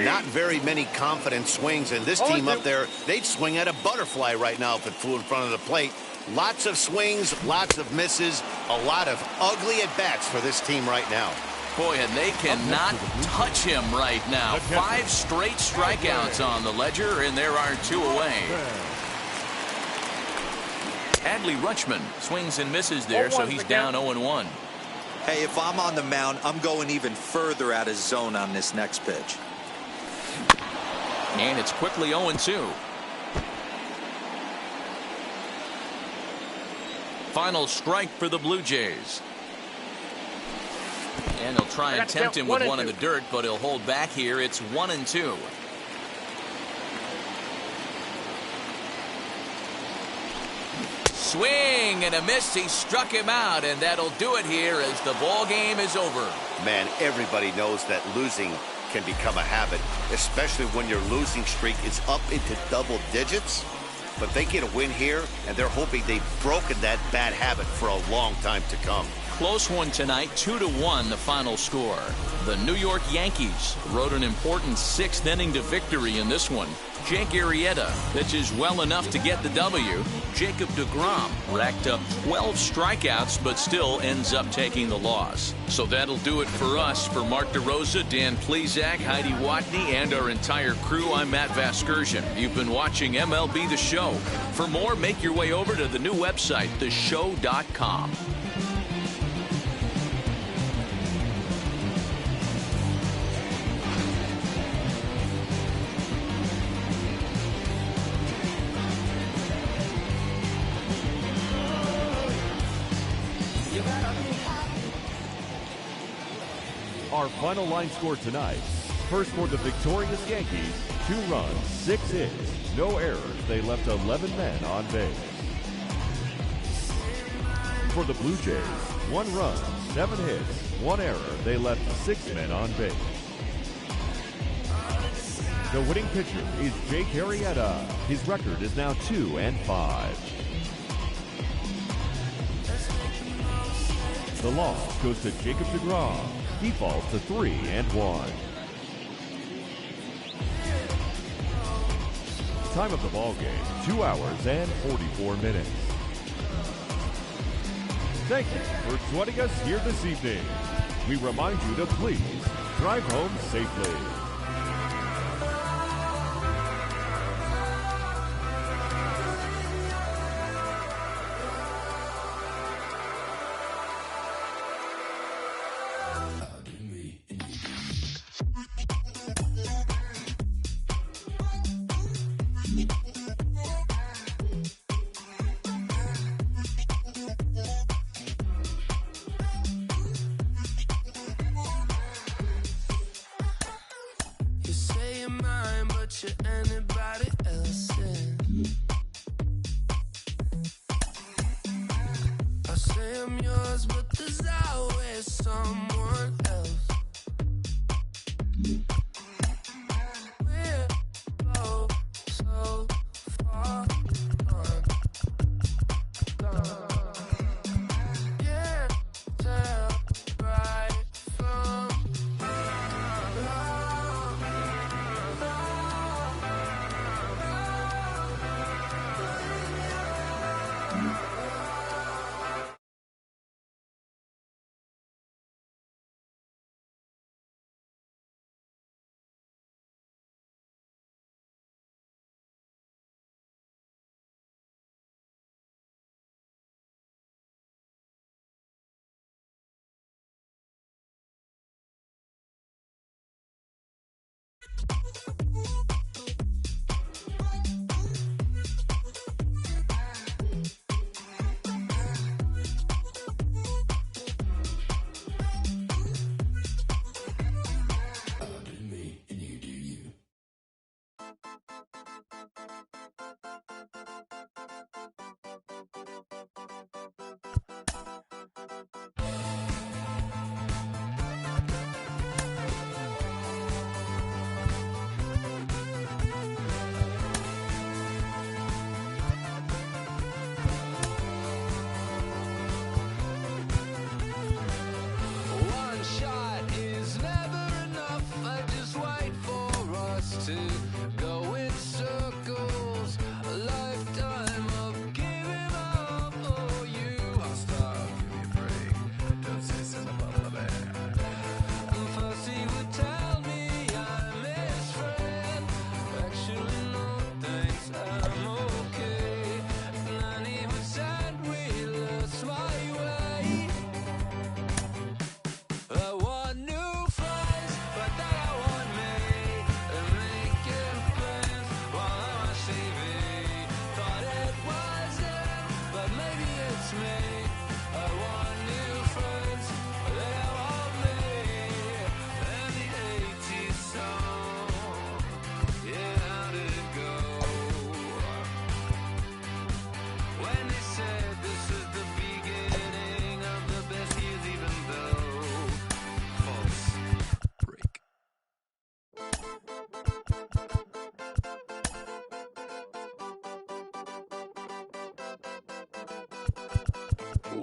Not very many confident swings, and this team up there, they'd swing at a butterfly right now if it flew in front of the plate. Lots of swings, lots of misses, a lot of ugly at-bats for this team right now. Boy, and they cannot touch him right now. 5 straight strikeouts on the ledger, and there are 2 away. Adley Rutschman swings and misses there, so he's down 0-1. Hey, if I'm on the mound, I'm going even further out of zone on this next pitch. And it's quickly 0-2. Final strike for the Blue Jays. And he'll try and tempt him with one in the dirt, but he'll hold back here. It's 1-2. Swing and a miss. He struck him out, and that'll do it here as the ball game is over. Man, everybody knows that losing can become a habit, especially when your losing streak is up into double digits. But they get a win here, and they're hoping they've broken that bad habit for a long time to come. Close one tonight, 2-1 the final score. The New York Yankees rode an important 6th inning to victory in this one. Jake Arrieta pitches well enough to get the W. Jacob deGrom racked up 12 strikeouts, but still ends up taking the loss. So that'll do it for us. For Mark DeRosa, Dan Plezak, Heidi Watney, and our entire crew, I'm Matt Vasgersian. You've been watching MLB The Show. For more, make your way over to the new website, theshow.com. Our final line score tonight. First for the victorious Yankees, 2 runs, 6 hits, no errors. They left 11 men on base. For the Blue Jays, 1 run, 7 hits, 1 error. They left 6 men on base. The winning pitcher is Jake Arrieta. His record is now 2-5. The loss goes to Jacob deGrom. He falls to 3-1. Time of the ball game, 2 hours and 44 minutes. Thank you for joining us here this evening. We remind you to please drive home safely.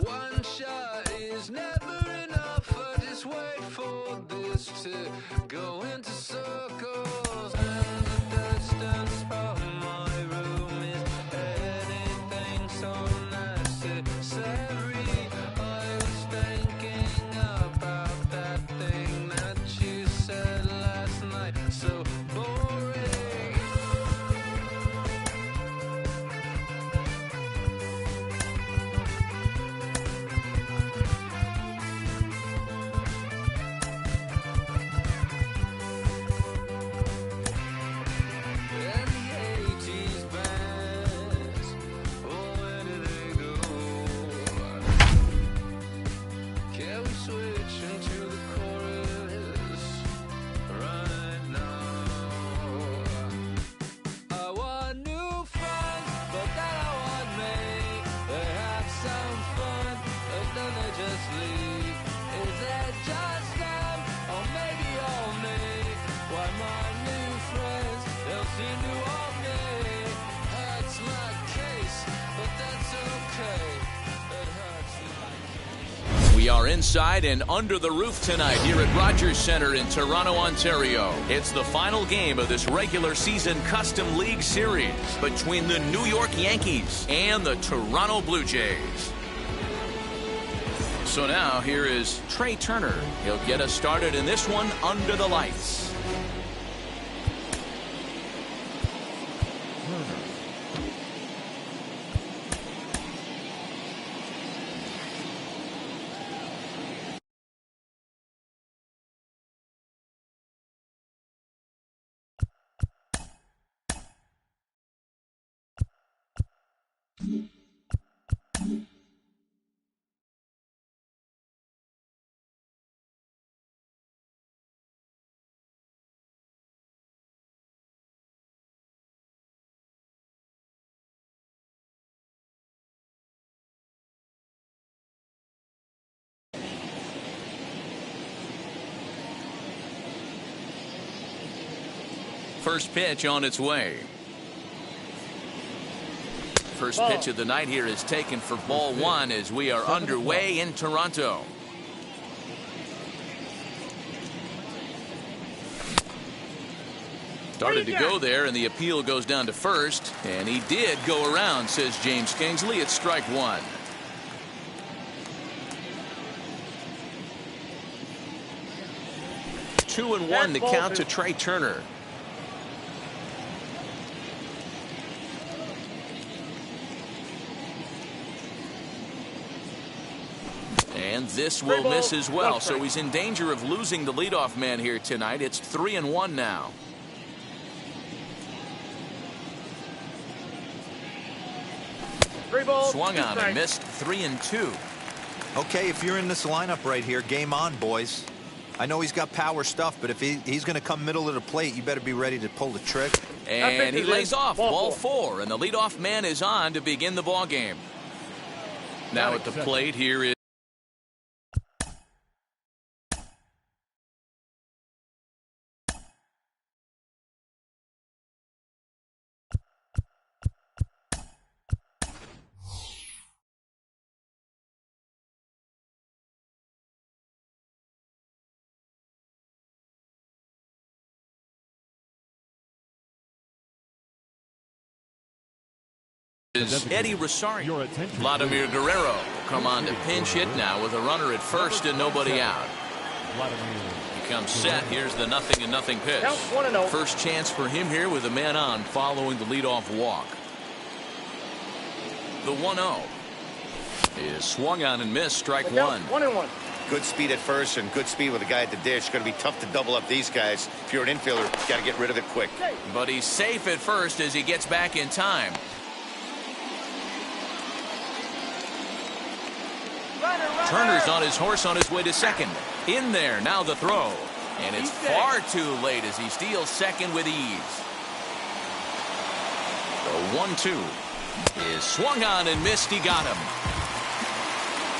One shot is never enough. I just wait for this to go into circles. And the distance from my room is anything so necessary. I was thinking about that thing that you said last night. So boring. are inside and under the roof tonight here at Rogers Centre in Toronto, Ontario. It's the final game of this regular season Custom League Series between the New York Yankees and the Toronto Blue Jays. So now here is Trey Turner. He'll get us started in this one under the lights. First pitch on its way. First pitch of the night here is taken for ball one as we are underway in Toronto. Started to go there, and the appeal goes down to first, and he did go around, says James Kingsley. It's strike one. Two and one to count to Trey Turner. And this will miss as well, so he's in danger of losing the leadoff man here tonight. It's 3-1 now. Swung on and missed. 3-2. Okay, if you're in this lineup right here, game on, boys. I know he's got power stuff, but if he's going to come middle of the plate, you better be ready to pull the trigger. And he lays off ball four, and the leadoff man is on to begin the ball game. Now at the plate here is Eddie Rosario. Vladimir Guerrero will come on to pinch hit now with a runner at first and nobody out. He comes set. Here's the 0-0 pitch. First chance for him here with a man on following the leadoff walk. The 1-0 is swung on and missed. Strike one. 1-1. Good speed at first and good speed with a guy at the dish. Going to be tough to double up these guys. If you're an infielder, got to get rid of it quick. But he's safe at first as he gets back in time. Turner's on his horse on his way to second. In there, now the throw. And it's far too late as he steals second with ease. The 1-2 is swung on and missed. He got him.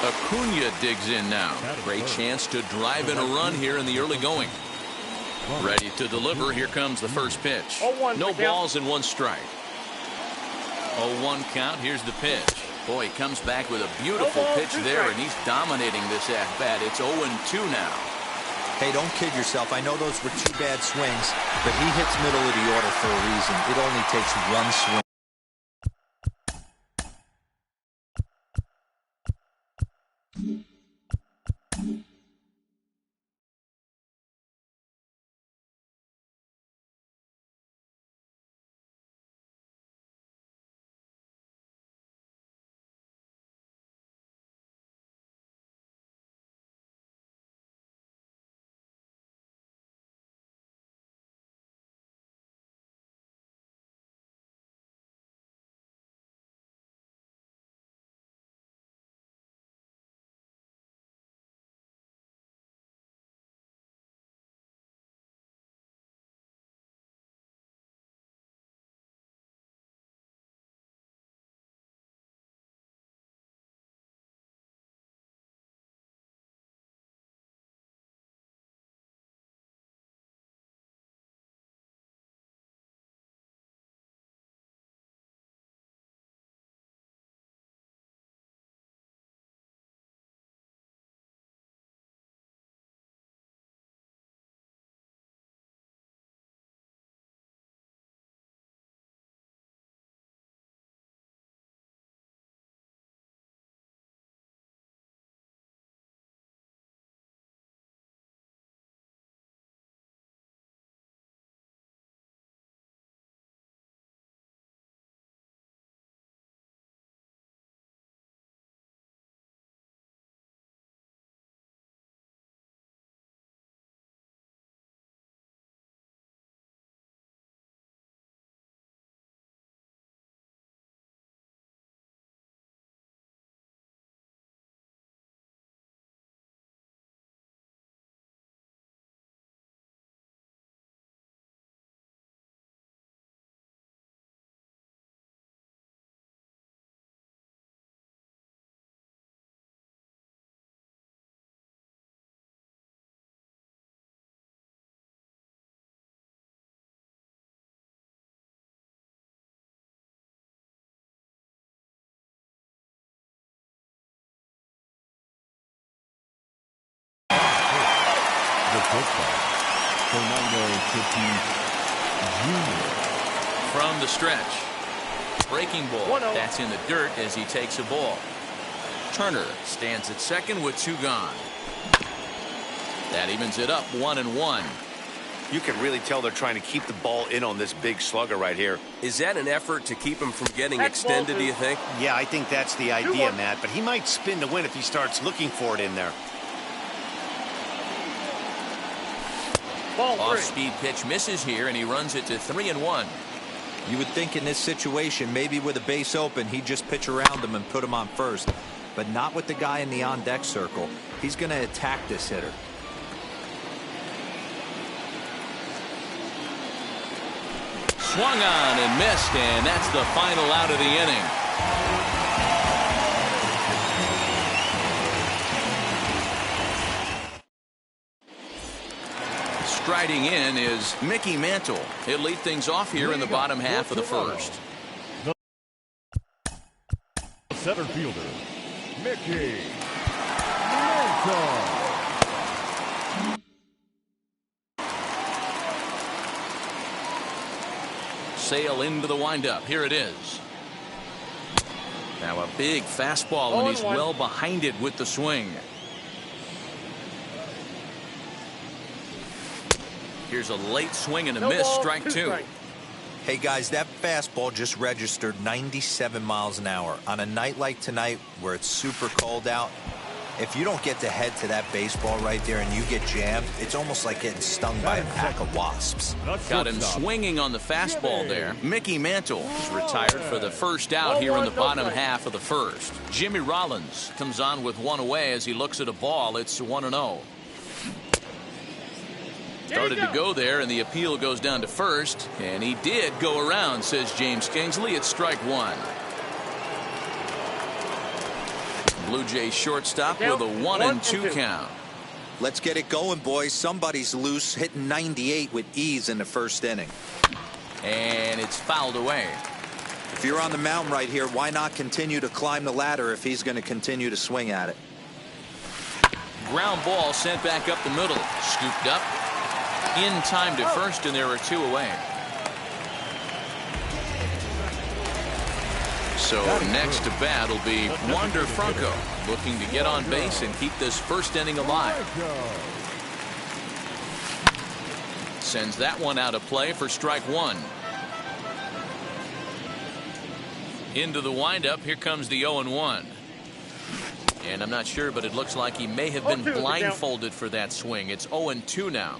Acuna digs in now. Great chance to drive in a run here in the early going. Ready to deliver. Here comes the first pitch. No balls and one strike. 0-1 count. Here's the pitch. Boy, he comes back with a beautiful pitch there, and he's dominating this at-bat. It's 0-2 now. Hey, don't kid yourself. I know those were two bad swings, but he hits middle of the order for a reason. It only takes one swing. From the stretch. Breaking ball. That's in the dirt as he takes a ball. Turner stands at second with 2 gone. That evens it up 1-1. You can really tell they're trying to keep the ball in on this big slugger right here. Is that an effort to keep him from getting extended, do you think? Yeah, I think that's the idea, Matt. But he might spin to win if he starts looking for it in there. Off-speed pitch misses here, and he runs it to 3-1. You would think in this situation, maybe with a base open, he'd just pitch around him and put him on first. But not with the guy in the on-deck circle. He's going to attack this hitter. Swung on and missed, and that's the final out of the inning. Striding in is Mickey Mantle. He'll lead things off here in the bottom half of the first. The center fielder, Mickey Mantle. Sail into the windup. Here it is. Now a big fastball, and he's well behind it with the swing. Here's a late swing and a miss. Strike 2. Hey guys, that fastball just registered 97 miles an hour. On a night like tonight where it's super cold out, if you don't get to head to that baseball right there and you get jammed, it's almost like getting stung by a pack of wasps. Got him swinging on the fastball there. Mickey Mantle is retired for the first out here in the bottom half of the first. Jimmy Rollins comes on with 1 away as he looks at a ball. It's 1-0. Started to go there, and the appeal goes down to first, and he did go around, says James Kingsley. It's strike 1. Blue Jays shortstop with a 1-2 count. Let's get it going, boys. Somebody's loose, hitting 98 with ease in the first inning. And it's fouled away. If you're on the mound right here, why not continue to climb the ladder if he's going to continue to swing at it? Ground ball sent back up the middle. Scooped up. In time to first, and there are 2 away. So next to bat will be Wander Franco, looking to get on base and keep this first inning alive. Sends that one out of play for strike 1. Into the windup. Here comes the 0-1. And I'm not sure, but it looks like he may have been blindfolded for that swing. It's 0-2 now.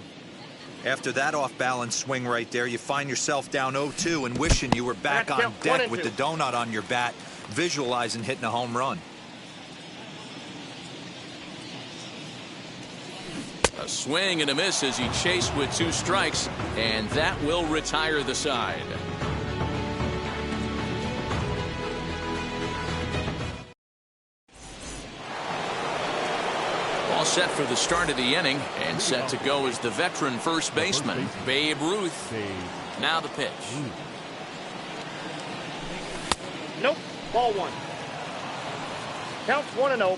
After that off-balance swing right there, you find yourself down 0-2 and wishing you were back on deck with the donut on your bat, visualizing hitting a home run. A swing and a miss as he chased with 2 strikes, and that will retire the side. All set for the start of the inning, and set to go is the veteran first baseman, Babe Ruth. Now the pitch. Nope. Ball 1. Counts 1-0.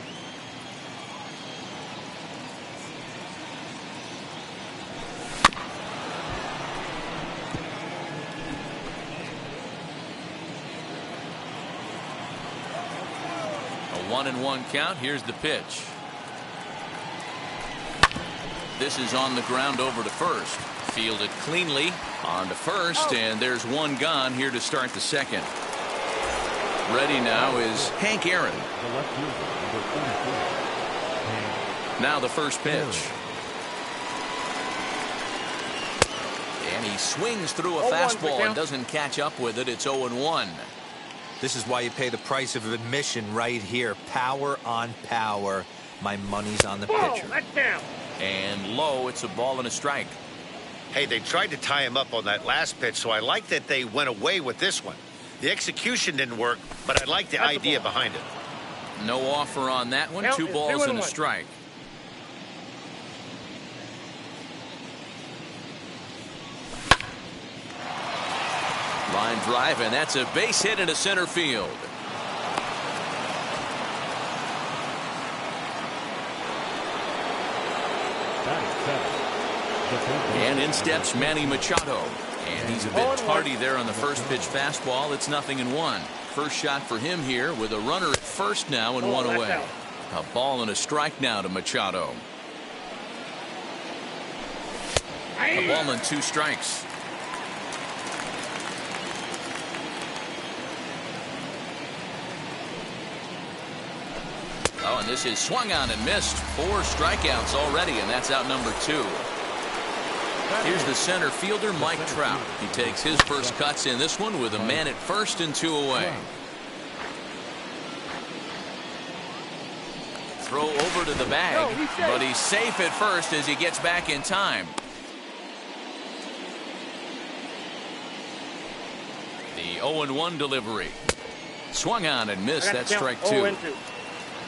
A 1-1 count. Here's the pitch. This is on the ground over to first. Fielded cleanly on to first, and there's 1 gone here to start the second. Ready now is Hank Aaron. Now the first pitch. And he swings through a fastball and doesn't catch up with it. It's 0-1. This is why you pay the price of admission right here. Power on power. My money's on the pitcher. That's down. And low, it's a ball and a strike. Hey, they tried to tie him up on that last pitch, so I like that they went away with this one. The execution didn't work, but I like the idea behind it. No offer on that one. 2 balls and a strike. Line drive, and that's a base hit into center field. And in steps Manny Machado. And he's a bit tardy there on the first pitch fastball. It's 0-1. First shot for him here with a runner at first now and one away. A ball and a strike now to Machado. A ball and 2 strikes. Oh, and this is swung on and missed. 4 strikeouts already, and that's out number 2. Here's the center fielder, Mike Trout. He takes his first cuts in this one with a man at first and 2 away. Throw over to the bag, but he's safe at first as he gets back in time. The 0-1 delivery. Swung on and missed. That's strike 2.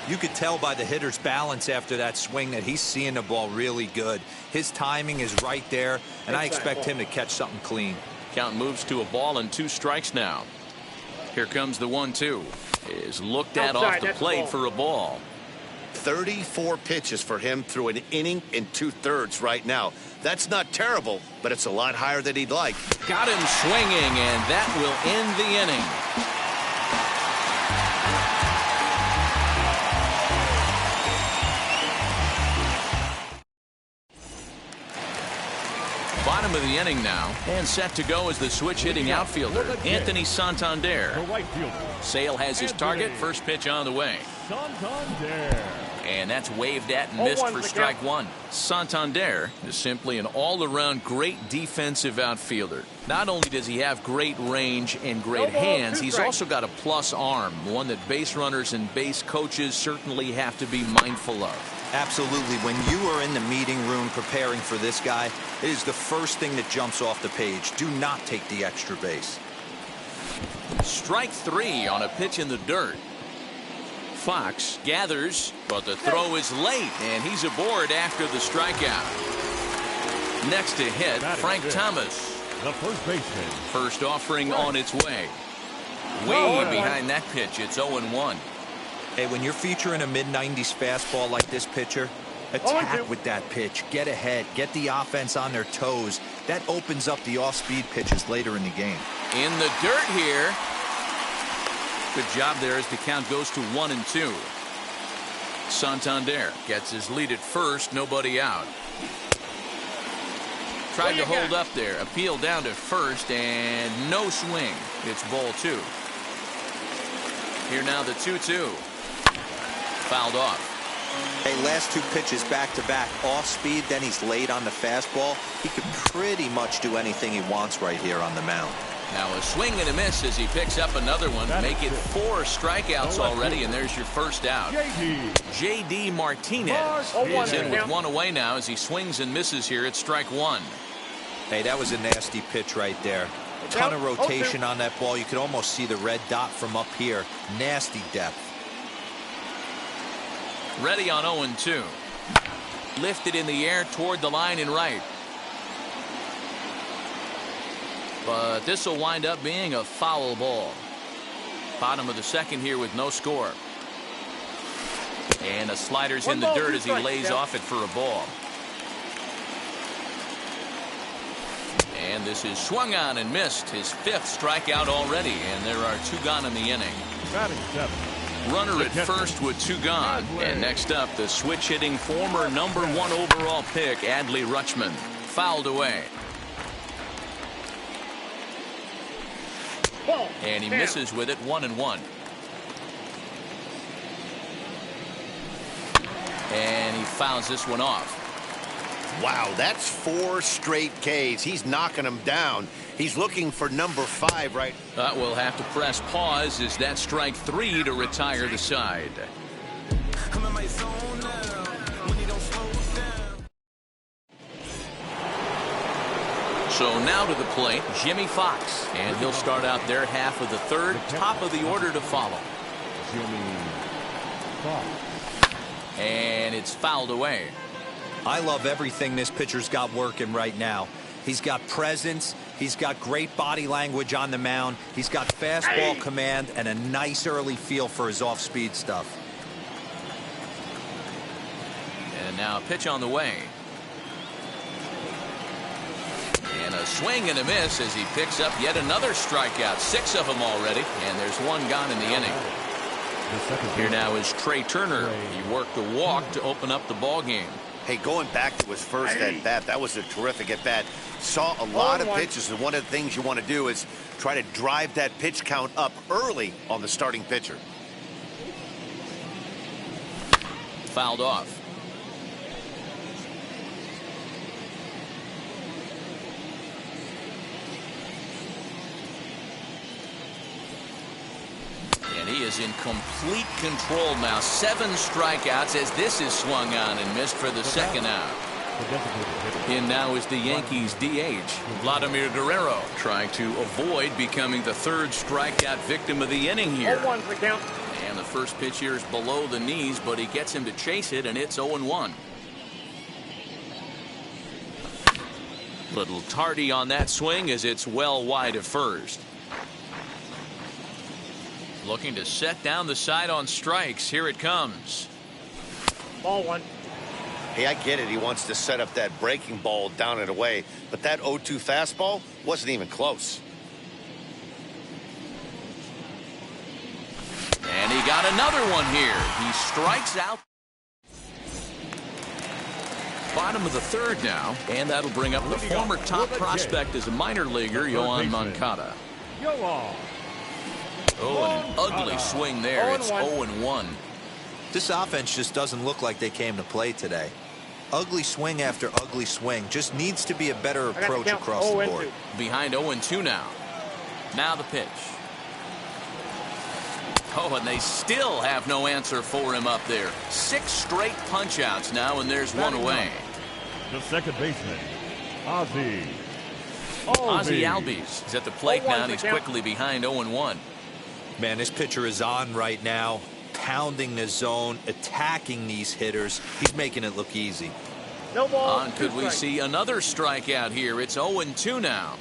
You could tell by the hitter's balance after that swing that he's seeing the ball really good. His timing is right there, and I expect him to catch something clean. Count moves to a ball and 2 strikes now. Here comes the 1-2. Is looked at off the plate for a ball. 34 pitches for him through an inning and 2/3 right now. That's not terrible, but it's a lot higher than he'd like. Got him swinging, and that will end the inning. Bottom of the inning now, and set to go as the switch-hitting outfielder, Anthony Santander. Sale has his target. First pitch on the way. And that's waved at and missed for strike 1. Santander is simply an all-around great defensive outfielder. Not only does he have great range and great hands, he's also got a plus arm, one that base runners and base coaches certainly have to be mindful of. Absolutely. When you are in the meeting room preparing for this guy, it is the first thing that jumps off the page. Do not take the extra base. Strike 3 on a pitch in the dirt. Fox gathers, but the throw is late, and he's aboard after the strikeout. Next to hit, Frank Thomas. The first baseman. First offering on its way. Way behind that pitch. It's 0-1. Hey, when you're featuring a mid-90s fastball like this pitcher, attack with that pitch. Get ahead. Get the offense on their toes. That opens up the off-speed pitches later in the game. In the dirt here. Good job there as the count goes to 1-2. Santander gets his lead at first. Nobody out. Tried to hold up there. Appeal down to first, and no swing. It's ball 2. Here now the 2-2. Fouled off. Hey, last 2 pitches back-to-back off speed, then he's late on the fastball. He could pretty much do anything he wants right here on the mound. Now a swing and a miss as he picks up another one. Make it 4 strikeouts already, and there's your first out. J.D. Martinez is in with 1 away now as he swings and misses here at strike 1. Hey, that was a nasty pitch right there. Ton of rotation on that ball. You could almost see the red dot from up here. Nasty depth. Ready on 0-2. Lifted in the air toward the line and right. But this will wind up being a foul ball. Bottom of the second here with no score. And a slider's in the dirt as he lays off it for a ball. And this is swung on and missed. His 5th strikeout already, and there are 2 gone in the inning. Batting 7. Runner at first with 2 gone. And next up, the switch-hitting former #1 overall pick, Adley Rutschman. Fouled away. And he misses with it, 1-1. And he fouls this one off. Wow, that's 4 straight Ks. He's knocking them down. He's looking for number 5 right. We'll have to press pause as that's strike 3 to retire the side. So now to the plate, Jimmy Fox. And he'll start out their half of the 3rd, top of the order to follow. Jimmy Fox. And it's fouled away. I love everything this pitcher's got working right now. He's got presence. He's got great body language on the mound. He's got fastball command and a nice early feel for his off-speed stuff. And now a pitch on the way. And a swing and a miss as he picks up yet another strikeout. 6 of them already, and there's 1 gone in the inning. Here now is Trey Turner. He worked the walk to open up the ball game. Hey, going back to his first at-bat, that was a terrific at-bat. Saw a lot of pitches, and one of the things you want to do is try to drive that pitch count up early on the starting pitcher. Fouled off. And he is in complete control now. 7 strikeouts as this is swung on and missed for the second out. In now is the Yankees DH, Vladimir Guerrero, trying to avoid becoming the 3rd strikeout victim of the inning here. 0-1's the count. And the first pitch here is below the knees, but he gets him to chase it, and it's 0-1. Little tardy on that swing as it's well wide of first. Looking to set down the side on strikes. Here it comes. Ball 1. Hey, I get it. He wants to set up that breaking ball down and away, but that 0-2 fastball wasn't even close. And he got another one here. He strikes out. Bottom of the 3rd now, and that'll bring up the former top prospect as a minor leaguer, Yoán Moncada. Oh, and an ugly swing there. It's 0-1. This offense just doesn't look like they came to play today. Ugly swing after ugly swing. Just needs to be a better approach across the board. Behind 0-2 now. Now the pitch. Oh, and they still have no answer for him up there. 6 straight punch-outs now, and there's 1 away. The second baseman, Ozzie Albies is at the plate now, and he's quickly behind 0-1. Man, this pitcher is on right now, pounding the zone, attacking these hitters. He's making it look easy. No ball. On, could we see another strikeout here? It's 0-2 now.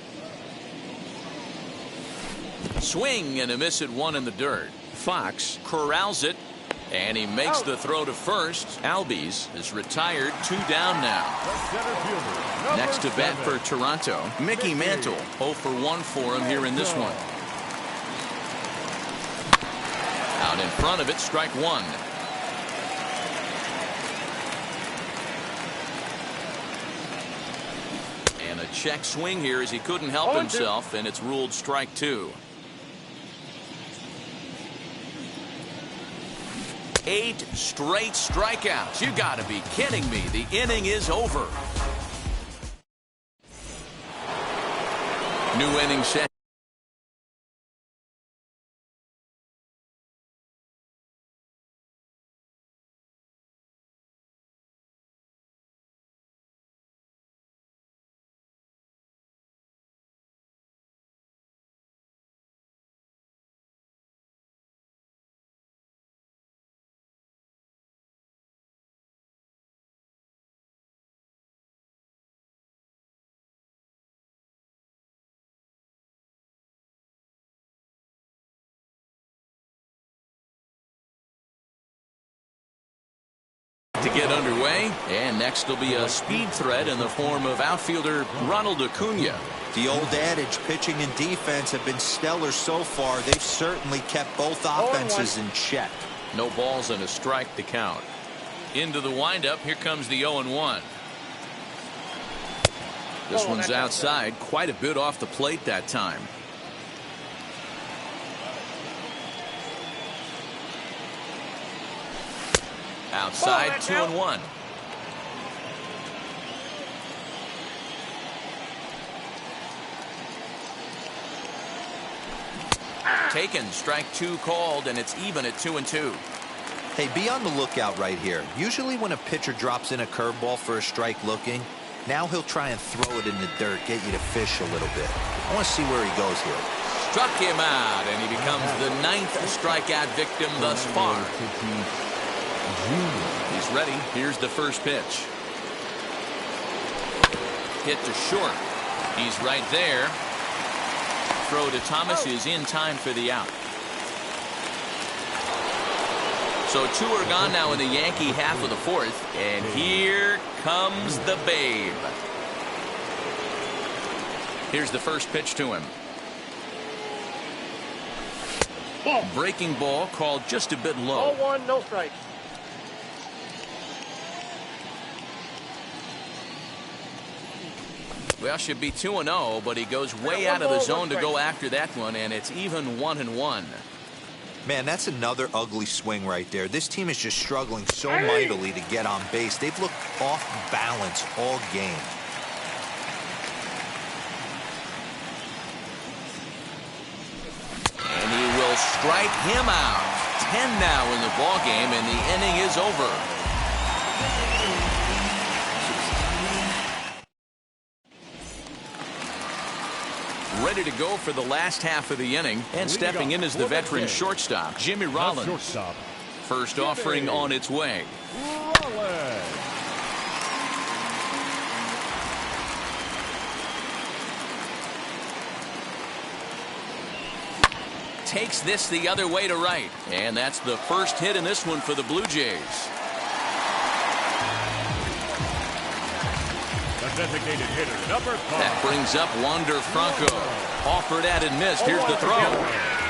Swing and a miss at 1 in the dirt. Fox corrals it, and he makes the throw to first. Albies is retired. 2 down now. Next to bat for Toronto, Mickey Mantle. 0 for 1 for him here in this one. Out in front of it, strike 1. And a check swing here as he couldn't help himself, and it's ruled strike 2. 8 straight strikeouts. You got to be kidding me. The inning is over. New inning set. To get underway, and next will be a speed threat in the form of outfielder Ronald Acuna. The old adage, pitching and defense have been stellar so far. They've certainly kept both offenses in check. No balls and a strike to count. Into the windup, here comes the 0-1. This one's outside, quite a bit off the plate that time. Outside, 2-1. Taken, strike 2 called, and it's even at 2-2. Hey, be on the lookout right here. Usually when a pitcher drops in a curveball for a strike looking, now he'll try and throw it in the dirt, get you to fish a little bit. I want to see where he goes here. Struck him out, and he becomes the 9th strikeout victim thus far. He's ready. Here's the first pitch. Hit to short. He's right there. Throw to Thomas is in time for the out. So 2 are gone now in the Yankee half of the 4th. And here comes the babe. Here's the first pitch to him. Ball. Breaking ball called just a bit low. 0-1, no strike. Well, should be 2-0, but he goes way out of the zone to go after that one, and it's even 1-1. Man, that's another ugly swing right there. This team is just struggling so mightily to get on base. They've looked off balance all game. And he will strike him out. 10 now in the ball game, and the inning is over. Ready to go for the last half of the inning, and stepping in is the veteran shortstop, Jimmy Rollins. First offering on its way. Takes this the other way to right, and that's the first hit in this one for the Blue Jays. Designated hitter, number 5. That brings up Wander Franco. Offered at and missed. Here's the throw.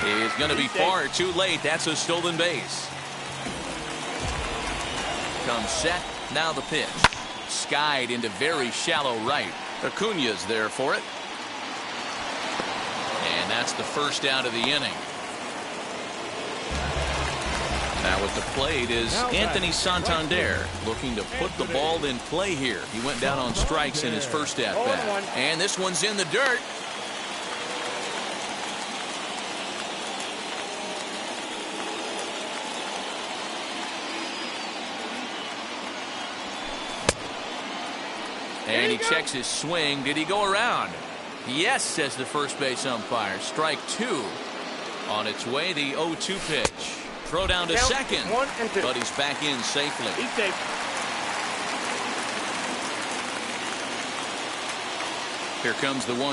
He's going to be far too late. That's a stolen base. Comes set. Now the pitch. Skied into very shallow right. Acuna's there for it. And that's the first out of the inning. Now at the plate is Anthony Santander, looking to put the ball in play here. He went down on strikes in his first at-bat. And this one's in the dirt. And he checks his swing. Did he go around? Yes, says the first base umpire. Strike 2. On its way, the 0-2 pitch. Throw down to second, but he's back in safely. He's safe. Here comes the 1-2. In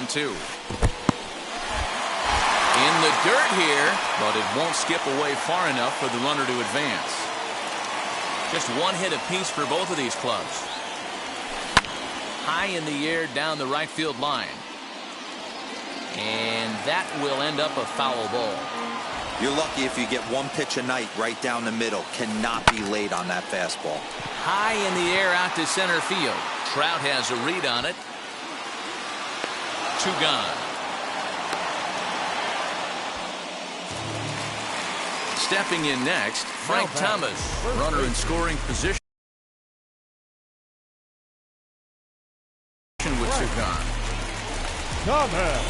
the dirt here, but it won't skip away far enough for the runner to advance. Just one hit apiece for both of these clubs. High in the air down the right field line. And that will end up a foul ball. You're lucky if you get one pitch a night right down the middle. Cannot be late on that fastball. High in the air out to center field. Trout has a read on it. 2 gone. Stepping in next, Frank Thomas, runner in scoring position with 2 gone. Thomas.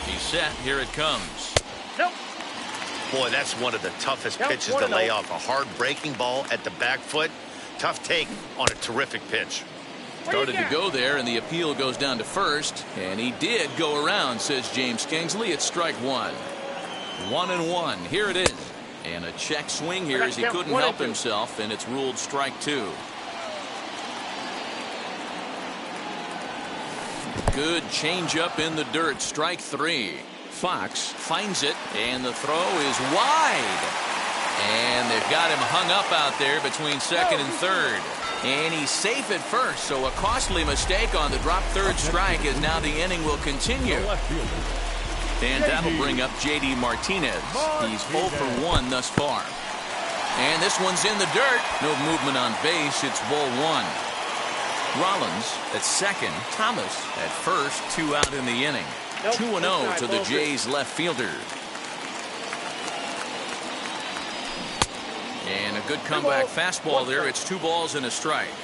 He's set. Here it comes. Nope. Boy, that's one of the toughest pitches to lay off. A hard breaking ball at the back foot. Tough take on a terrific pitch. Started to go there, and the appeal goes down to first. And he did go around, says James Kingsley. It's strike 1. 1-1. Here it is. And a check swing here as he couldn't help himself, and it's ruled strike 2. Good changeup in the dirt. Strike 3. Fox finds it, and the throw is wide. And they've got him hung up out there between second and third. And he's safe at first, so a costly mistake on the drop third strike as now the inning will continue. And that'll bring up J.D. Martinez. He's 0 for 1 thus far. And this one's in the dirt. No movement on base. It's ball 1. Rollins at second. Thomas at first. 2 out in the inning. 2-0 to the Jays left fielder. And a good comeback fastball there. It's 2 balls and a strike.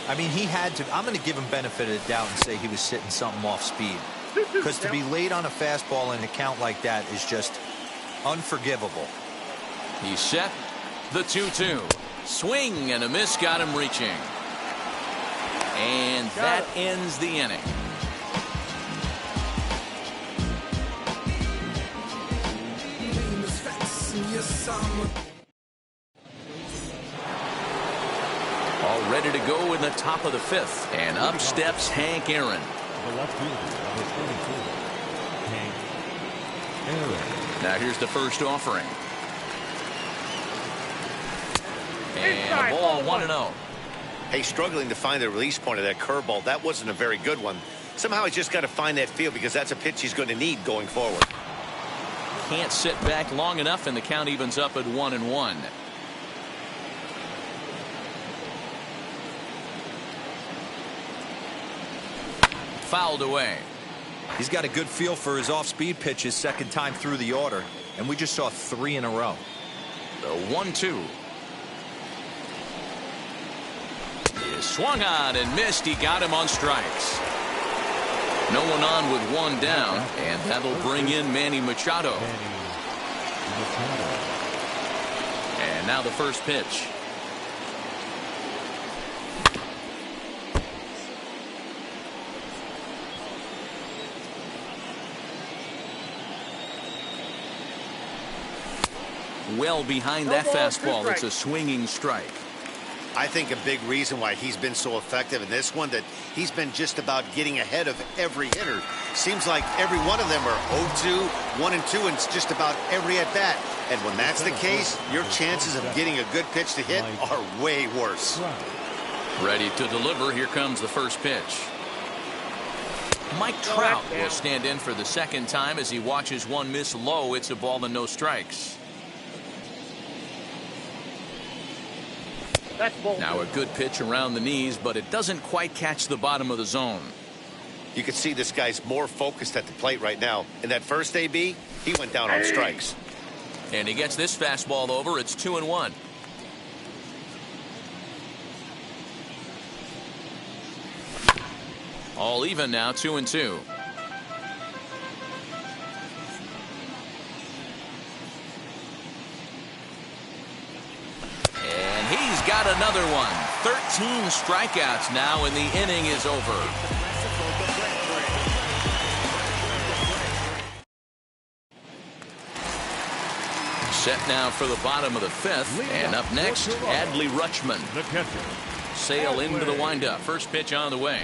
I mean, he had to. I'm going to give him benefit of the doubt and say he was sitting something off speed. Because to be late on a fastball in a count like that is just unforgivable. He's set. The 2-2. Swing and a miss got him reaching. And that ends the inning. All ready to go in the top of the 5th. And up steps Hank Aaron. The left fielder, number 24, Hank Aaron. Now here's the first offering. And a ball 1-0. Hey, struggling to find the release point of that curveball. That wasn't a very good one. Somehow he's just got to find that feel because that's a pitch he's going to need going forward. Can't sit back long enough, and the count evens up at 1-1. Fouled away. He's got a good feel for his off-speed pitches second time through the order, and we just saw 3 in a row. The 1-2. He swung on and missed. He got him on strikes. No one on with 1 down, and that'll bring in Manny Machado. And now the first pitch. Well behind that fastball. It's a swinging strike. I think a big reason why he's been so effective in this one that he's been just about getting ahead of every hitter. Seems like every one of them are 0-2, 1-2, and it's just about every at bat. And when that's the case, your chances of getting a good pitch to hit are way worse. Ready to deliver. Here comes the first pitch. Mike Trout will stand in for the second time as he watches one miss low. It's a ball and no strikes. Now a good pitch around the knees, but it doesn't quite catch the bottom of the zone. You can see this guy's more focused at the plate right now. In that first AB, he went down on strikes. And he gets this fastball over. It's 2-1. All even now, 2-2. Got another one. 13 strikeouts now, and the inning is over. Set now for the bottom of the 5th, and up next, Adley Rutschman. The catcher. Sail into the windup. First pitch on the way.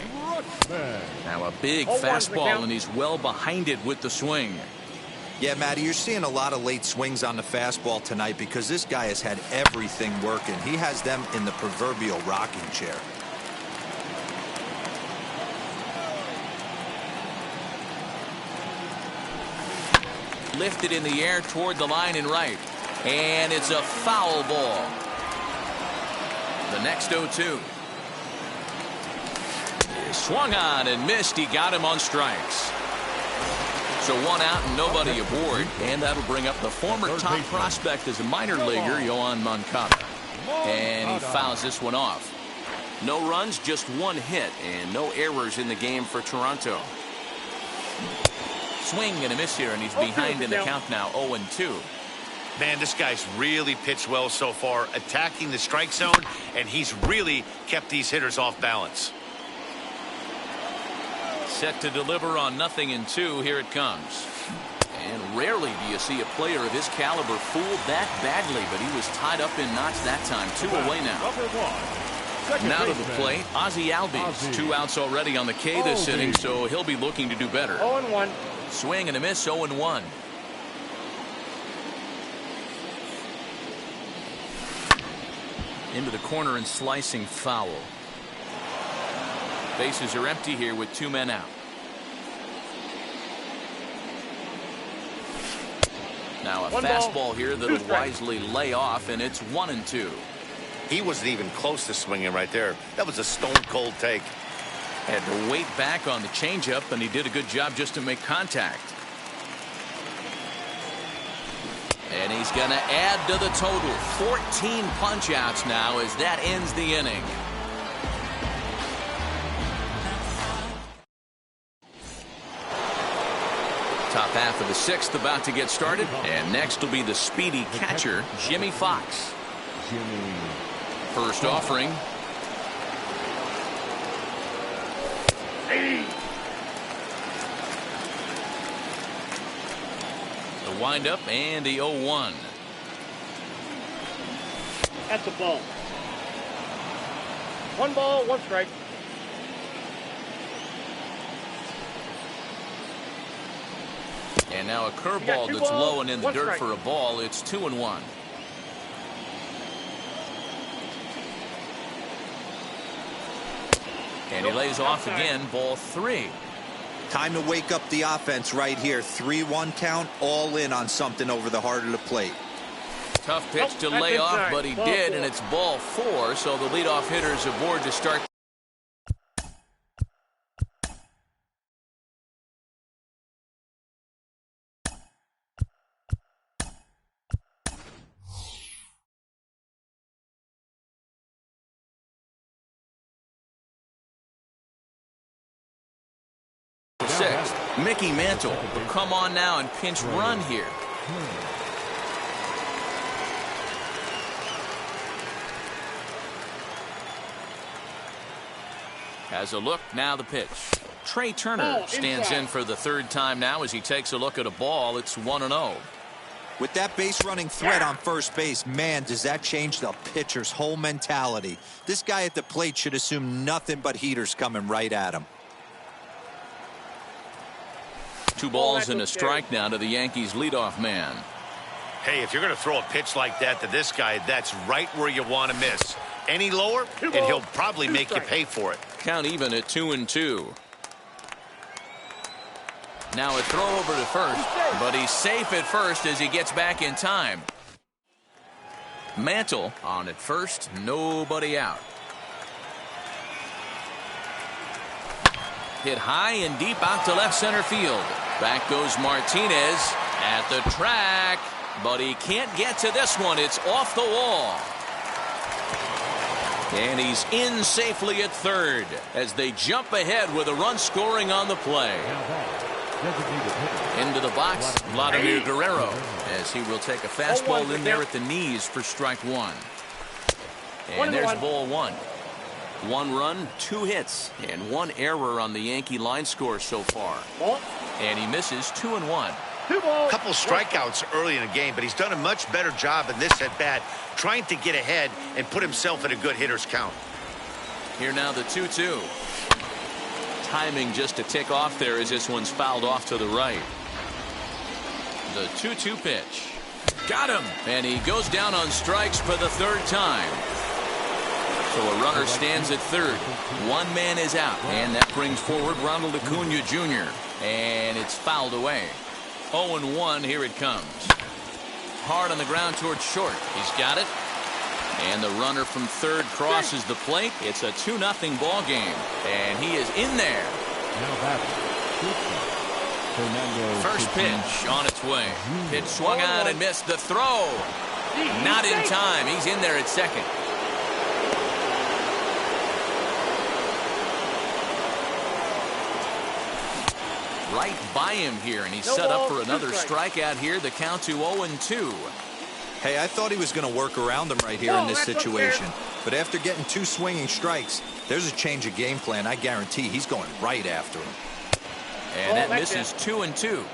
Now a big fastball, and he's well behind it with the swing. Yeah, Matty, you're seeing a lot of late swings on the fastball tonight because this guy has had everything working. He has them in the proverbial rocking chair. Lifted in the air toward the line and right. And it's a foul ball. The next 0-2. He swung on and missed. He got him on strikes. So 1 out and nobody aboard, and that'll bring up the former top prospect as a minor leaguer, Yohan Moncada. And he fouls this one off. No runs, just 1 hit, and no errors in the game for Toronto. Swing and a miss here, and he's behind in the count now, 0-2. Man, this guy's really pitched well so far, attacking the strike zone, and he's really kept these hitters off balance. Set to deliver on 0-2. Here it comes. And rarely do you see a player of his caliber fooled that badly, but he was tied up in knots that time. 2 away now. Now to the plate, Ozzie Albies. 2 outs already on the K this inning, so he'll be looking to do better. 0-1. Swing and a miss, 0-1. Into the corner and slicing foul. Bases are empty here with 2 men out. Now a fastball here that'll wisely lay off, and it's 1-2. He wasn't even close to swinging right there. That was a stone-cold take. Had to wait back on the changeup, and he did a good job just to make contact. And he's going to add to the total. 14 punch-outs now as that ends the inning. Top half of the 6th about to get started, and next will be the speedy catcher, Jimmy Fox. First offering. The windup and the 0-1. That's a ball. 1 ball, 1 strike. And now a curveball that's low and in the dirt for a ball. It's 2-1. And he lays off again, ball 3. Time to wake up the offense right here. 3-1 count, all in on something over the heart of the plate. Tough pitch to lay off, but he did, and it's ball 4, so the leadoff hitter's aboard to start. Sixth, Mickey Mantle will come on now and pinch run here. Has a look, now the pitch. Trey Turner stands in for the third time now as he takes a look at a ball. It's 1-0. With that base running threat on first base, man, does that change the pitcher's whole mentality. This guy at the plate should assume nothing but heaters coming right at him. 2 balls and a strike now to the Yankees leadoff man. Hey, if you're going to throw a pitch like that to this guy, that's right where you want to miss. Any lower, and he'll probably make you pay for it. Count even at 2-2. Now a throw over to first, but he's safe at first as he gets back in time. Mantle on at first, nobody out. Hit high and deep out to left center field. Back goes Martinez at the track, but he can't get to this one. It's off the wall. And he's in safely at third as they jump ahead with a run scoring on the play. Into the box, Vladimir Guerrero, as he will take a fastball in there at the knees for strike 1. And there's ball 1. 1 run, 2 hits, and 1 error on the Yankee line score so far. And he misses 2-1. Couple strikeouts early in the game, but he's done a much better job in this at bat, trying to get ahead and put himself in a good hitter's count. Here now the 2-2. Timing just to tick off there as this one's fouled off to the right. The 2-2 pitch. Got him! And he goes down on strikes for the 3rd time. So a runner stands at third. 1 man is out, and that brings forward Ronald Acuna Jr. And it's fouled away. 0-1, here it comes. Hard on the ground towards short. He's got it. And the runner from third crosses the plate. It's a 2-0 ball game. And he is in there. First pitch on its way. Pitch swung on and missed. The throw. Not in time. He's in there at second. Right by him here, and he's set up for another strikeout here. The count to 0-2. Hey, I thought he was going to work around him right here in this situation. But after getting 2 swinging strikes, there's a change of game plan. I guarantee he's going right after him. And that misses 2-2.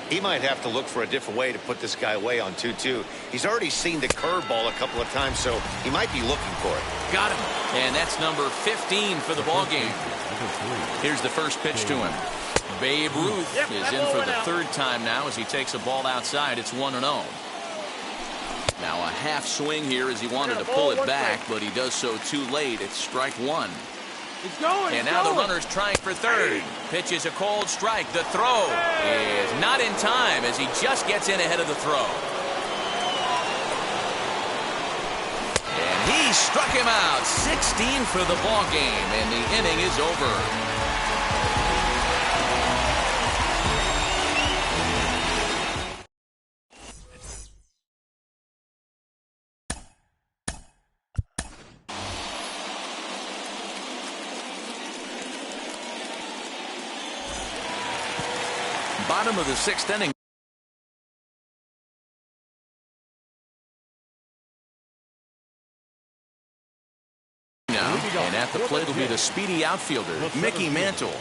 He might have to look for a different way to put this guy away on 2-2. He's already seen the curveball a couple of times, so he might be looking for it. Got him. And that's number 15 for the ball game. Here's the first pitch to him. Babe Ruth is in for the 3rd time now as he takes a ball outside. It's 1-0. Now a half swing here as he wanted to pull it back, but he does so too late. It's strike 1. And now the runner's trying for third. Pitch is a cold strike. The throw is not in time as he just gets in ahead of the throw. And he struck him out. 16 for the ball game, and the inning is over. Bottom of the 6th inning. Now, and at the plate will be the speedy outfielder, Mickey Mantle.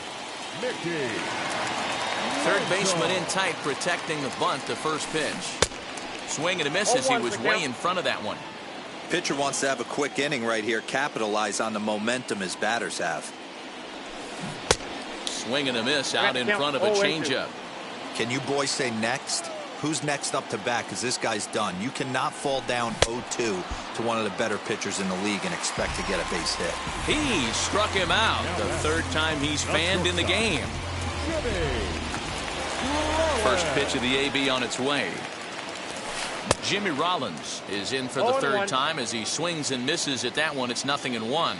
Third baseman in tight, protecting the bunt, the first pitch. Swing and a miss as he was way in front of that one. Pitcher wants to have a quick inning right here, capitalize on the momentum his batters have. Swing and a miss out in front of a changeup. Can you boys say next? Who's next up to bat? Because this guy's done. You cannot fall down 0-2 to one of the better pitchers in the league and expect to get a base hit. He struck him out. The 3rd time he's fanned in the game. First pitch of the AB on its way. Jimmy Rollins is in for the third time as he swings and misses at that one. It's 0-1.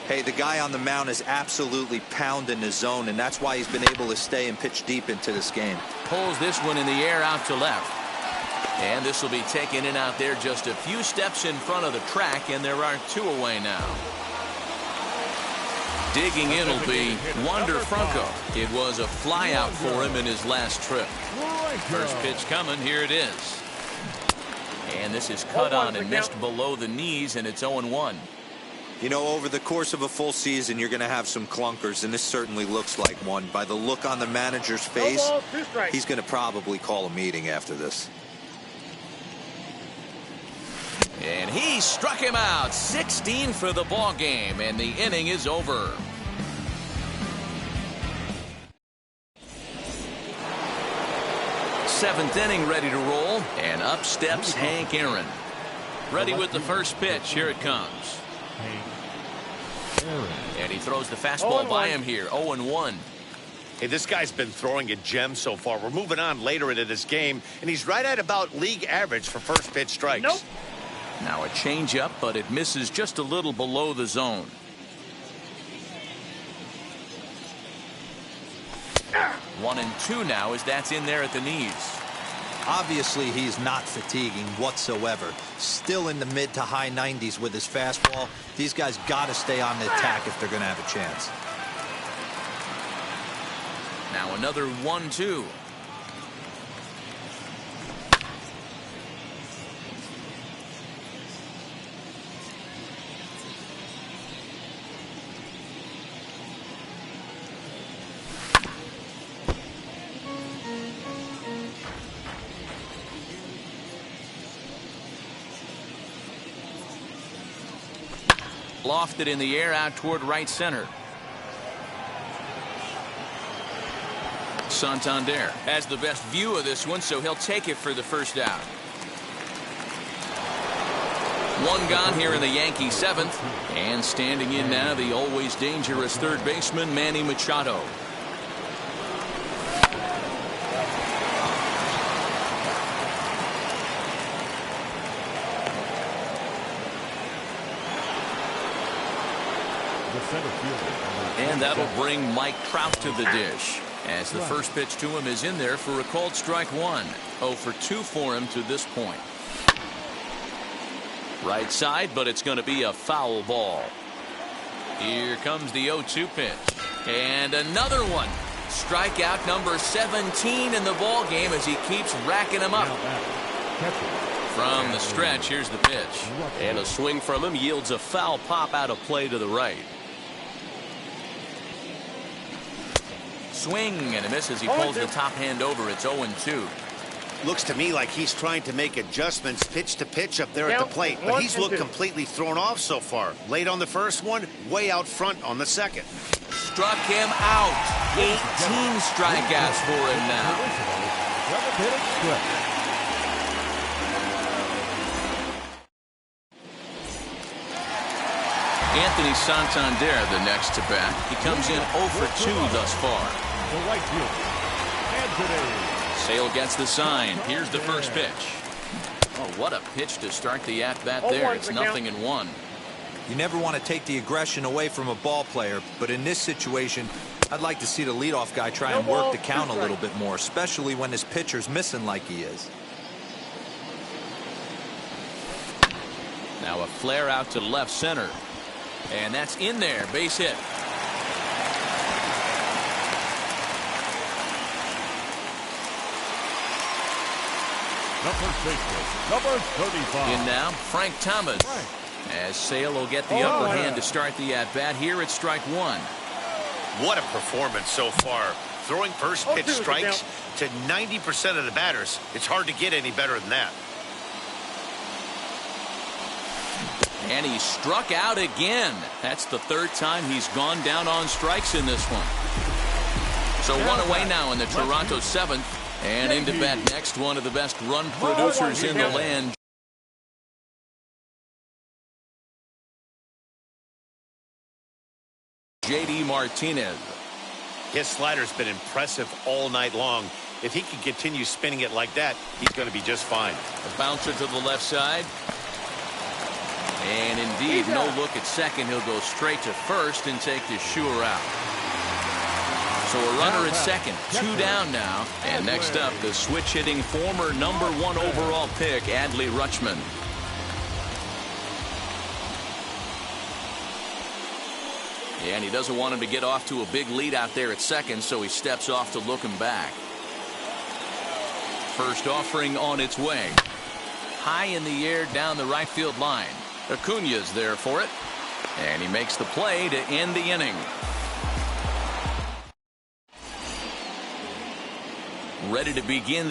Hey, the guy on the mound is absolutely pounding the zone, and that's why he's been able to stay and pitch deep into this game. Pulls this one in the air out to left. And this will be taken in out there just a few steps in front of the track, and there are 2 away now. Digging in will be Wander Franco. It was a flyout for him in his last trip. First pitch coming. Here it is. And this is cut on and missed below the knees, and it's 0-1. You know, over the course of a full season, you're going to have some clunkers, and this certainly looks like one. By the look on the manager's face, he's going to probably call a meeting after this. And he struck him out. 16 for the ball game, and the inning is over. Seventh inning ready to roll, and up steps Hank Aaron. Ready with the first pitch. Here it comes. And he throws the fastball by him here. 0-1. Hey, this guy's been throwing a gem so far. We're moving on later into this game, and he's right at about league average for first pitch strikes. Nope. Now a changeup, but it misses just a little below the zone. One and two now as that's in there at the knees. Obviously, he's not fatiguing whatsoever. Still in the mid to high 90s with his fastball. These guys got to stay on the attack if they're going to have a chance. Now another 1-2. Lofted in the air out toward right center. Santander has the best view of this one, so he'll take it for the first out. One gone here in the Yankee seventh. And standing in now, the always dangerous third baseman, Manny Machado. And that'll bring Mike Trout to the dish, as the first pitch to him is in there for a called strike one. 0 for 2 for him to this point. Right side, but it's going to be a foul ball. Here comes the 0-2 pitch. And another one. Strikeout number 17 in the ball game as he keeps racking them up. From the stretch, here's the pitch. And a swing from him yields a foul pop out of play to the right. Swing and a miss as he pulls the top hand over. It's 0-2. Looks to me like he's trying to make adjustments pitch to pitch up there at the plate, but he's looked completely thrown off so far. Late on the first one, way out front on the second. Struck him out. 18 strikeouts for him now. Anthony Santander the next to bat. He comes in 0 for 2 thus far. Sale gets the sign. Here's the first pitch. Oh, what a pitch to start the at-bat there. It's 0-1. You never want to take the aggression away from a ball player, but in this situation, I'd like to see the leadoff guy try and work the count a little bit more, especially when his pitcher's missing like he is. Now a flare out to left center. And that's in there. Base hit. Number 35. In now, Frank Thomas. As Sale will get the upper hand to start the at-bat here at strike one. What a performance so far. Throwing first pitch strikes to 90% of the batters. It's hard to get any better than that. And he struck out again. That's the third time he's gone down on strikes in this one. So one away now in the Toronto seventh. And into bat next, one of the best run producers in the land. J.D. Martinez. His slider's been impressive all night long. If he can continue spinning it like that, he's going to be just fine. A bouncer to the left side. And indeed, no look at second. He'll go straight to first and take the sure out. So a runner at second, 2 down now. And next up, the switch-hitting former #1 overall pick, Adley Rutschman. Yeah, and he doesn't want him to get off to a big lead out there at second, so he steps off to look him back. First offering on its way. High in the air down the right field line. Acuna's there for it. And he makes the play to end the inning. Ready to begin.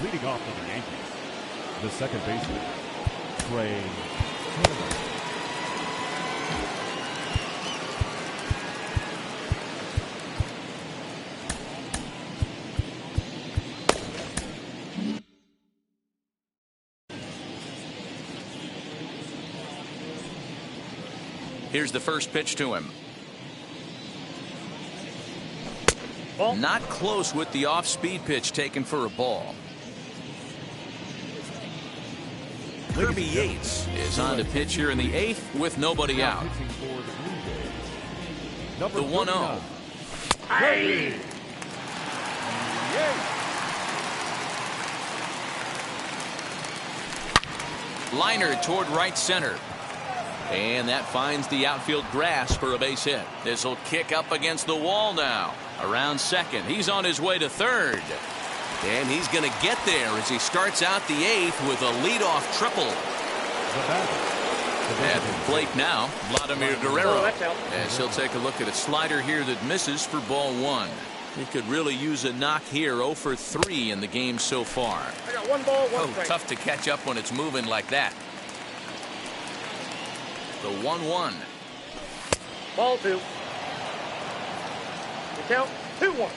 Leading off for the Yankees, the second baseman, Trey Turner. Here's the first pitch to him. Ball. Not close with the off-speed pitch taken for a ball. Kirby Yates is on to pitch here in the 8th with nobody out. The 1-0. Hey. Liner toward right center. And that finds the outfield grass for a base hit. This will kick up against the wall now. Around second. He's on his way to third. And he's going to get there as he starts out the 8th with a leadoff triple. At the plate now, Vladimir Guerrero. As he'll take a look at a slider here that misses for ball 1. He could really use a knock here. 0 for 3 in the game so far. I got 1 ball, 1 strike. Tough to catch up when it's moving like that. The 1-1. Ball 2. The count 2-1.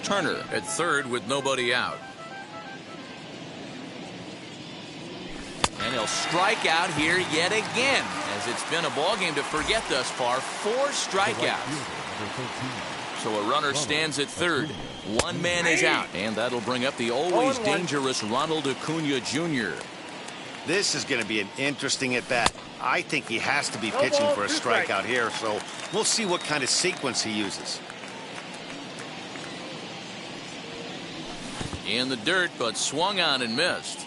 Turner at third with nobody out. And he'll strike out here yet again, as it's been a ball game to forget thus far. 4 strikeouts. So a runner stands at third. 1 man is out, and that'll bring up the always dangerous Ronald Acuna Jr. This is going to be an interesting at-bat. I think he has to be pitching for a strikeout here, so we'll see what kind of sequence he uses. In the dirt, but swung on and missed.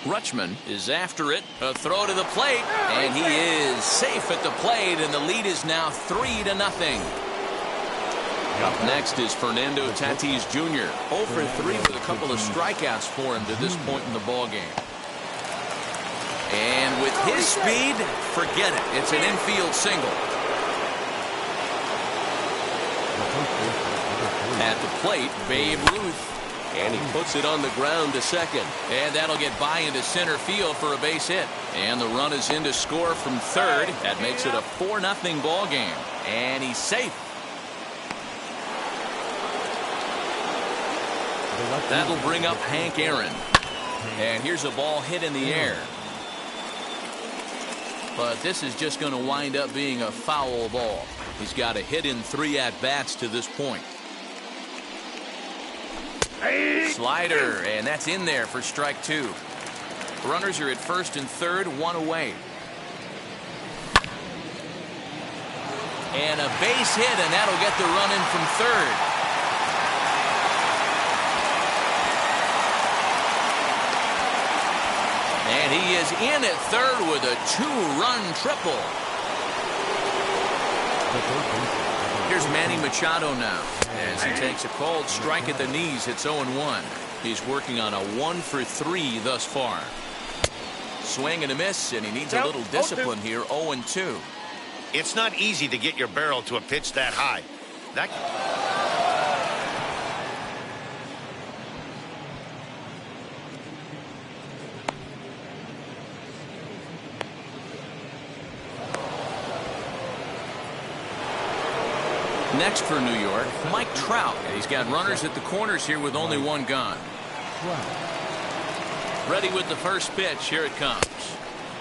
Rutschman is after it. A throw to the plate, and he is safe at the plate, and the lead is now 3-0. Up next is Fernando Tatis Jr. 0 for 3 with a couple of strikeouts for him to this point in the ballgame. And with his speed, forget it. It's an infield single. At the plate, Babe Ruth. And he puts it on the ground to second. And that'll get by into center field for a base hit. And the run is in to score from third. That makes it a 4-0 ball game. And he's safe. That'll bring up Hank Aaron. And here's a ball hit in the air. But this is just going to wind up being a foul ball. He's got a hit in 3 at-bats to this point. Slider, and that's in there for strike 2. Runners are at first and third, 1 away. And a base hit, and that'll get the run in from third. And he is in at third with a 2-run triple. Here's Manny Machado now as he takes a cold strike at the knees. It's 0-1. He's working on a 1 for 3 thus far. Swing and a miss, and he needs a little discipline here. 0-2. It's not easy to get your barrel to a pitch that high. Next for New York, Mike Trout. He's got runners at the corners here with only 1 gone. Ready with the first pitch. Here it comes.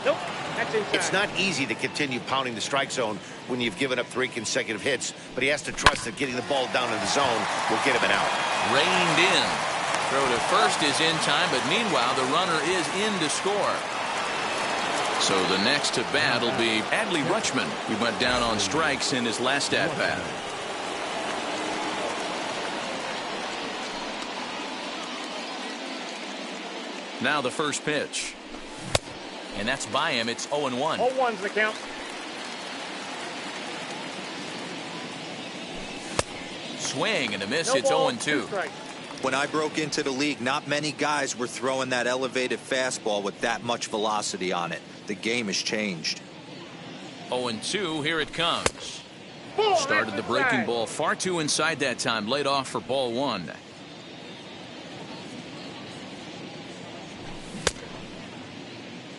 Nope. That's inside. It's not easy to continue pounding the strike zone when you've given up 3 consecutive hits, but he has to trust that getting the ball down in the zone will get him an out. Reined in. Throw to first is in time, but meanwhile, the runner is in to score. So the next to bat will be Adley Rutschman. He went down on strikes in his last at-bat. Now the first pitch. And that's by him. It's 0-1. 0-1's the count. Swing and a miss. No It's ball, 0-2. 2 strikes. When I broke into the league, not many guys were throwing that elevated fastball with that much velocity on it. The game has changed. 0-2. Here it comes. Ball, Started that's the breaking inside. ball far too inside that time. Laid off for ball 1.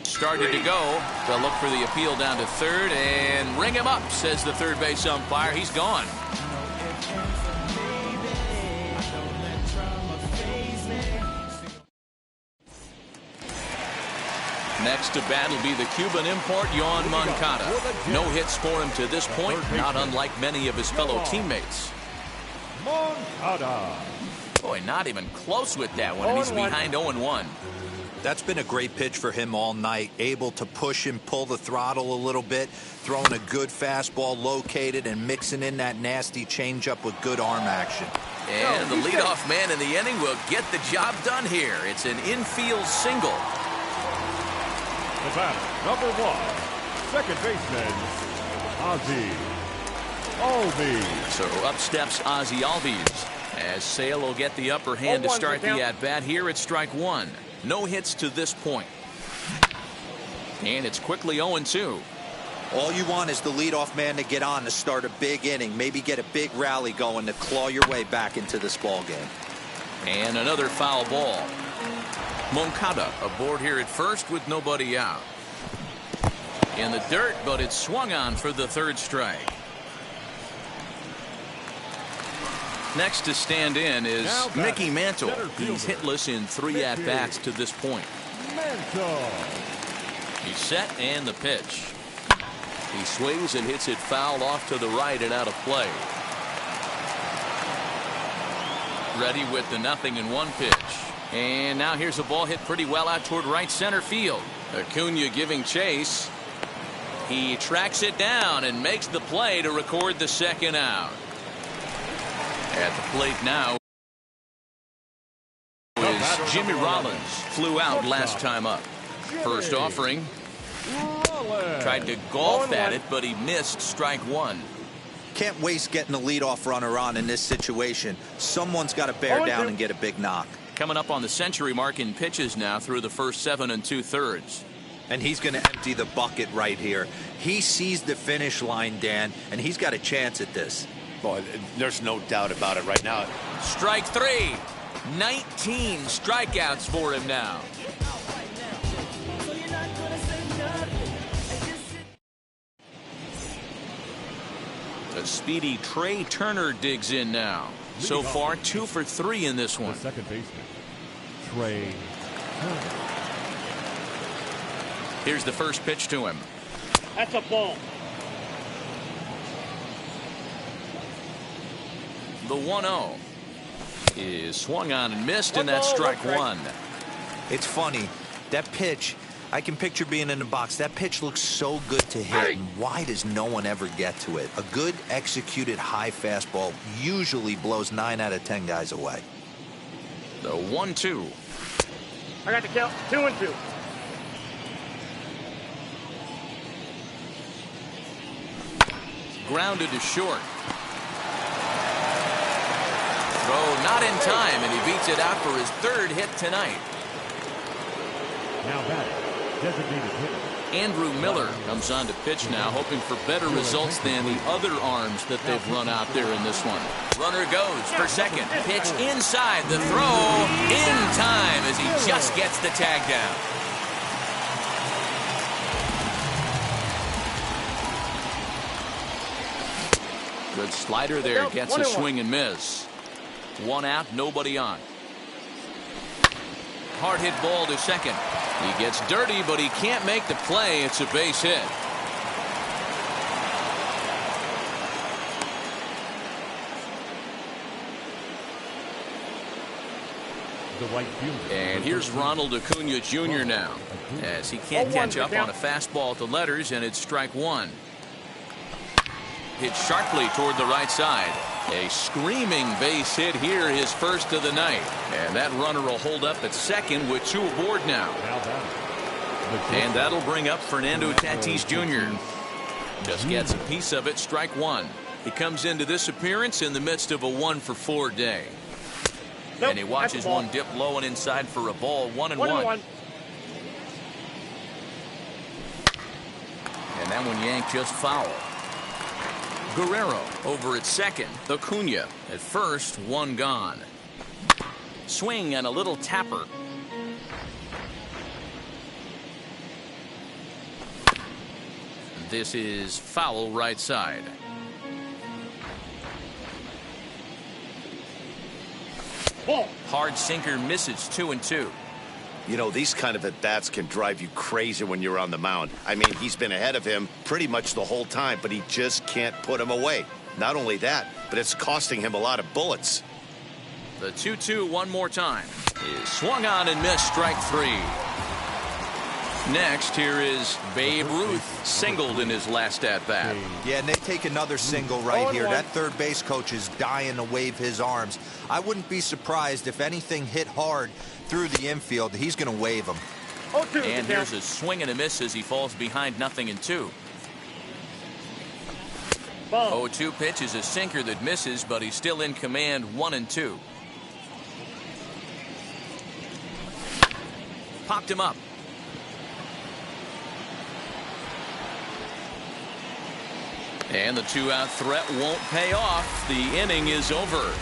Started to go. They'll look for the appeal down to third and ring him up, says the third base umpire. He's gone. Next to bat will be the Cuban import, Yoan Moncada. No hits for him to this point, not unlike many of his fellow teammates. Moncada. Boy, not even close with that one, and he's 0-1. behind 0-1. That's been a great pitch for him all night. Able to push and pull the throttle a little bit, throwing a good fastball located and mixing in that nasty changeup with good arm action. And the leadoff man in the inning will get the job done here. It's an infield single. The batter, number 1, second baseman, Ozzie Albies. So up steps Ozzie Albies as Sale will get the upper hand to 0-1's start the the count. at-bat here at strike 1. No hits to this point. And it's quickly 0-2. All you want is the leadoff man to get on to start a big inning, maybe get a big rally going to claw your way back into this ball game. And another foul ball. Moncada aboard here at first with nobody out. In the dirt, but it's swung on for the third strike. Next to stand in is Mickey Mantle. He's hitless in 3 at-bats to this point. Mantle. He's set and the pitch. He swings and hits it foul off to the right and out of play. Ready with the 0-1 pitch. And now here's a ball hit pretty well out toward right center field. Acuna giving chase. He tracks it down and makes the play to record the second out. At the plate now is Jimmy Rollins. Flew out last time up. First offering. Tried to golf at it, but he missed strike 1. Can't waste getting a leadoff runner on in this situation. Someone's got to bear down and get a big knock. Coming up on the century mark in pitches now through the first 7 2/3. And he's going to empty the bucket right here. He sees the finish line, Dan, and he's got a chance at this. Boy, there's no doubt about it right now. Strike 3. 19 strikeouts for him now. The speedy Trey Turner digs in now. So far, 2 for 3 in this one. The second baseman, Trey Turner. Here's the first pitch to him. That's a ball. The 1-0 is swung on and missed, and that's strike 1. It's funny. That pitch, I can picture being in the box. That pitch looks so good to hit. And why does no one ever get to it? A good executed high fastball usually blows 9 out of 10 guys away. The 1-2. I got the count. 2-2. Grounded to short. Throw not in time, and he beats it out for his 3rd hit tonight. Now batting, designated hitter. Andrew Miller comes on to pitch now, hoping for better results than the other arms that they've run out there in this one. Runner goes for second. Pitch inside. The throw in time as he just gets the tag down. Good slider there. Gets a swing and miss. 1 out, nobody on. Hard hit ball to second. He gets dirty, but he can't make the play. It's a base hit. And here's Ronald Acuna Jr. now, as he can't catch up on a fastball at the letters, and it's strike one. Hit sharply toward the right side. A screaming base hit here, his first of the night. And that runner will hold up at second with two aboard now. And that'll bring up Fernando Tatis Jr. Just gets a piece of it, strike one. He comes into this appearance in the midst of a 1-for-4 day. Nope, and he watches one dip low and inside for a ball, 1-1. And that one yanked just foul. Guerrero over at second. Acuna at first, one gone. Swing and a little tapper. This is foul right side. Hard sinker misses, 2-2. You know, these kind of at-bats can drive you crazy when you're on the mound. I mean, he's been ahead of him pretty much the whole time, but he just can't put him away. Not only that, but it's costing him a lot of bullets. The 2-2 one more time is swung on and missed, strike three. Next, here is Babe Ruth, singled in his last at-bat. Yeah, and they take another single right here. That third base coach is dying to wave his arms. I wouldn't be surprised if anything hit hard through the infield. He's going to wave them. And here's a swing and a miss as he falls behind 0-2. 0-2 pitch is a sinker that misses, but he's still in command, 1-2. Popped him up. And the two-out threat won't pay off. The inning is over.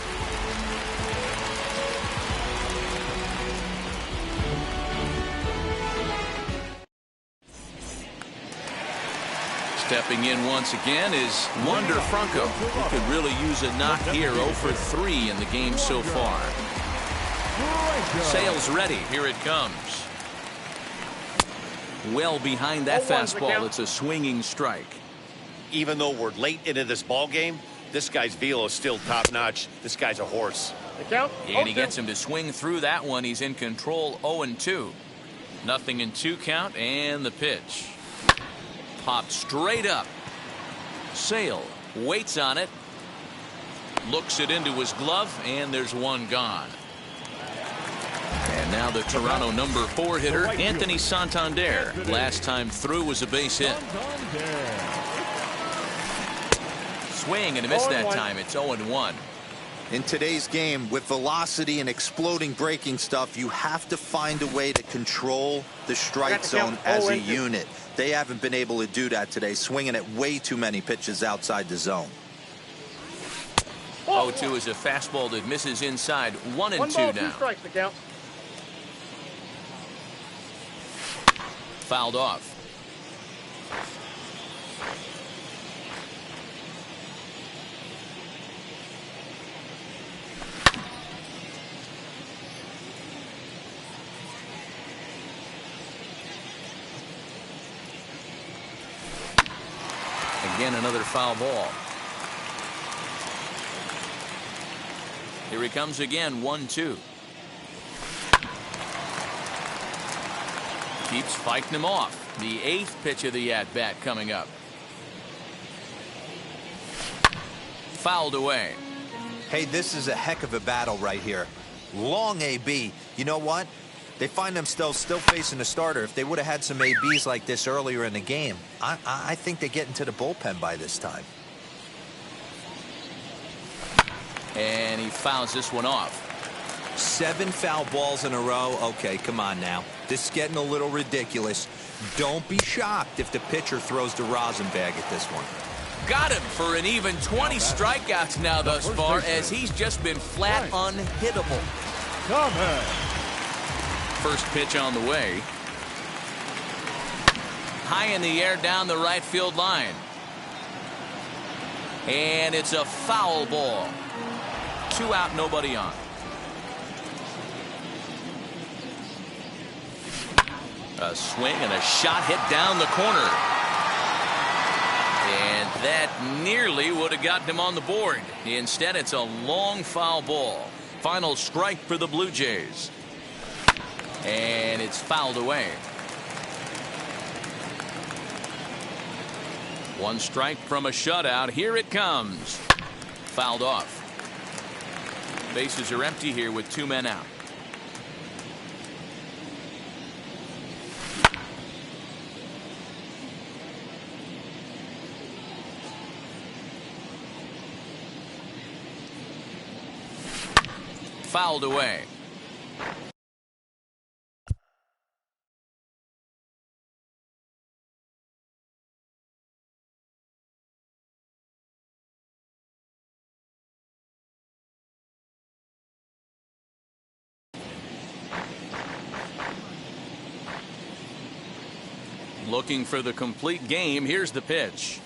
Stepping in once again is Wander Franco, who could really use a knock here. 0 for 3 in the game so far. Sale's ready. Here it comes. Well behind that fastball. It's a swinging strike. Even though we're late into this ball game, this guy's velo is still top-notch. This guy's a horse. And he gets him to swing through that one. He's in control, 0-2. 0-2 count, and the pitch. Popped straight up. Sale waits on it. Looks it into his glove, and there's one gone. And now the Toronto number 4 hitter, Anthony Santander. Last time through was a base hit. Swing and a miss that time. It's 0-1. In today's game, with velocity and exploding breaking stuff, you have to find a way to control the strike zone as a unit. They haven't been able to do that today, swinging at way too many pitches outside the zone. 0-2 is a fastball that misses inside. 1-2 now. Fouled off. Again, another foul ball. Here he comes again, 1-2. Keeps fighting him off. The 8th pitch of the at-bat coming up. Fouled away. Hey, this is a heck of a battle right here. Long AB. You know what? They find themselves still facing a starter. If they would have had some ABs like this earlier in the game, I think they get into the bullpen by this time. And he fouls this one off. 7 foul balls in a row. Okay, come on now. This is getting a little ridiculous. Don't be shocked if the pitcher throws the rosin bag at this one. Got him for an even 20 strikeouts now thus far, as he's just been flat unhittable. Come on. First pitch on the way. High in the air down the right field line. And it's a foul ball. 2 out, nobody on. A swing and a shot hit down the corner. And that nearly would have gotten him on the board. Instead, it's a long foul ball. Final strike for the Blue Jays. And it's fouled away. One strike from a shutout. Here it comes. Fouled off. Bases are empty here with 2 men out. Fouled away. Looking for the complete game. Here's the pitch.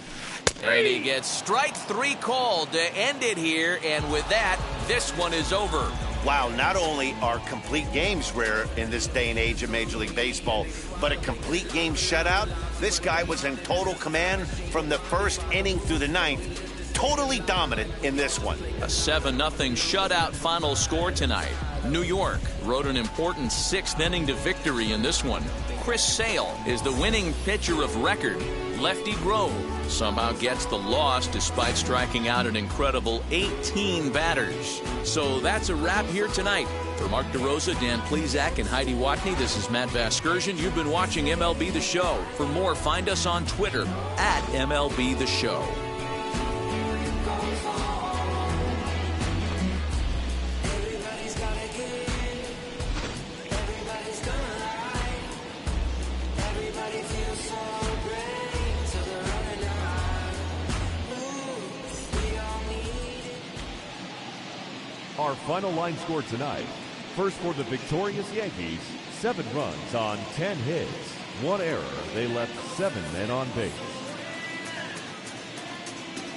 And he gets strike 3 called to end it here. And with that, this one is over. Wow, not only are complete games rare in this day and age of Major League Baseball, but a complete game shutout. This guy was in total command from the first inning through the 9th. Totally dominant in this one. A 7-0 shutout final score tonight. New York rode an important 6th inning to victory in this one. Chris Sale is the winning pitcher of record. Lefty Grove somehow gets the loss despite striking out an incredible 18 batters. So that's a wrap here tonight. For Mark DeRosa, Dan Plezak, and Heidi Watney, this is Matt Vasgersian. You've been watching MLB The Show. For more, find us on Twitter at MLB The Show. Our final line score tonight. First for the victorious Yankees, 7 runs on 10 hits. 1 error. They left 7 men on base.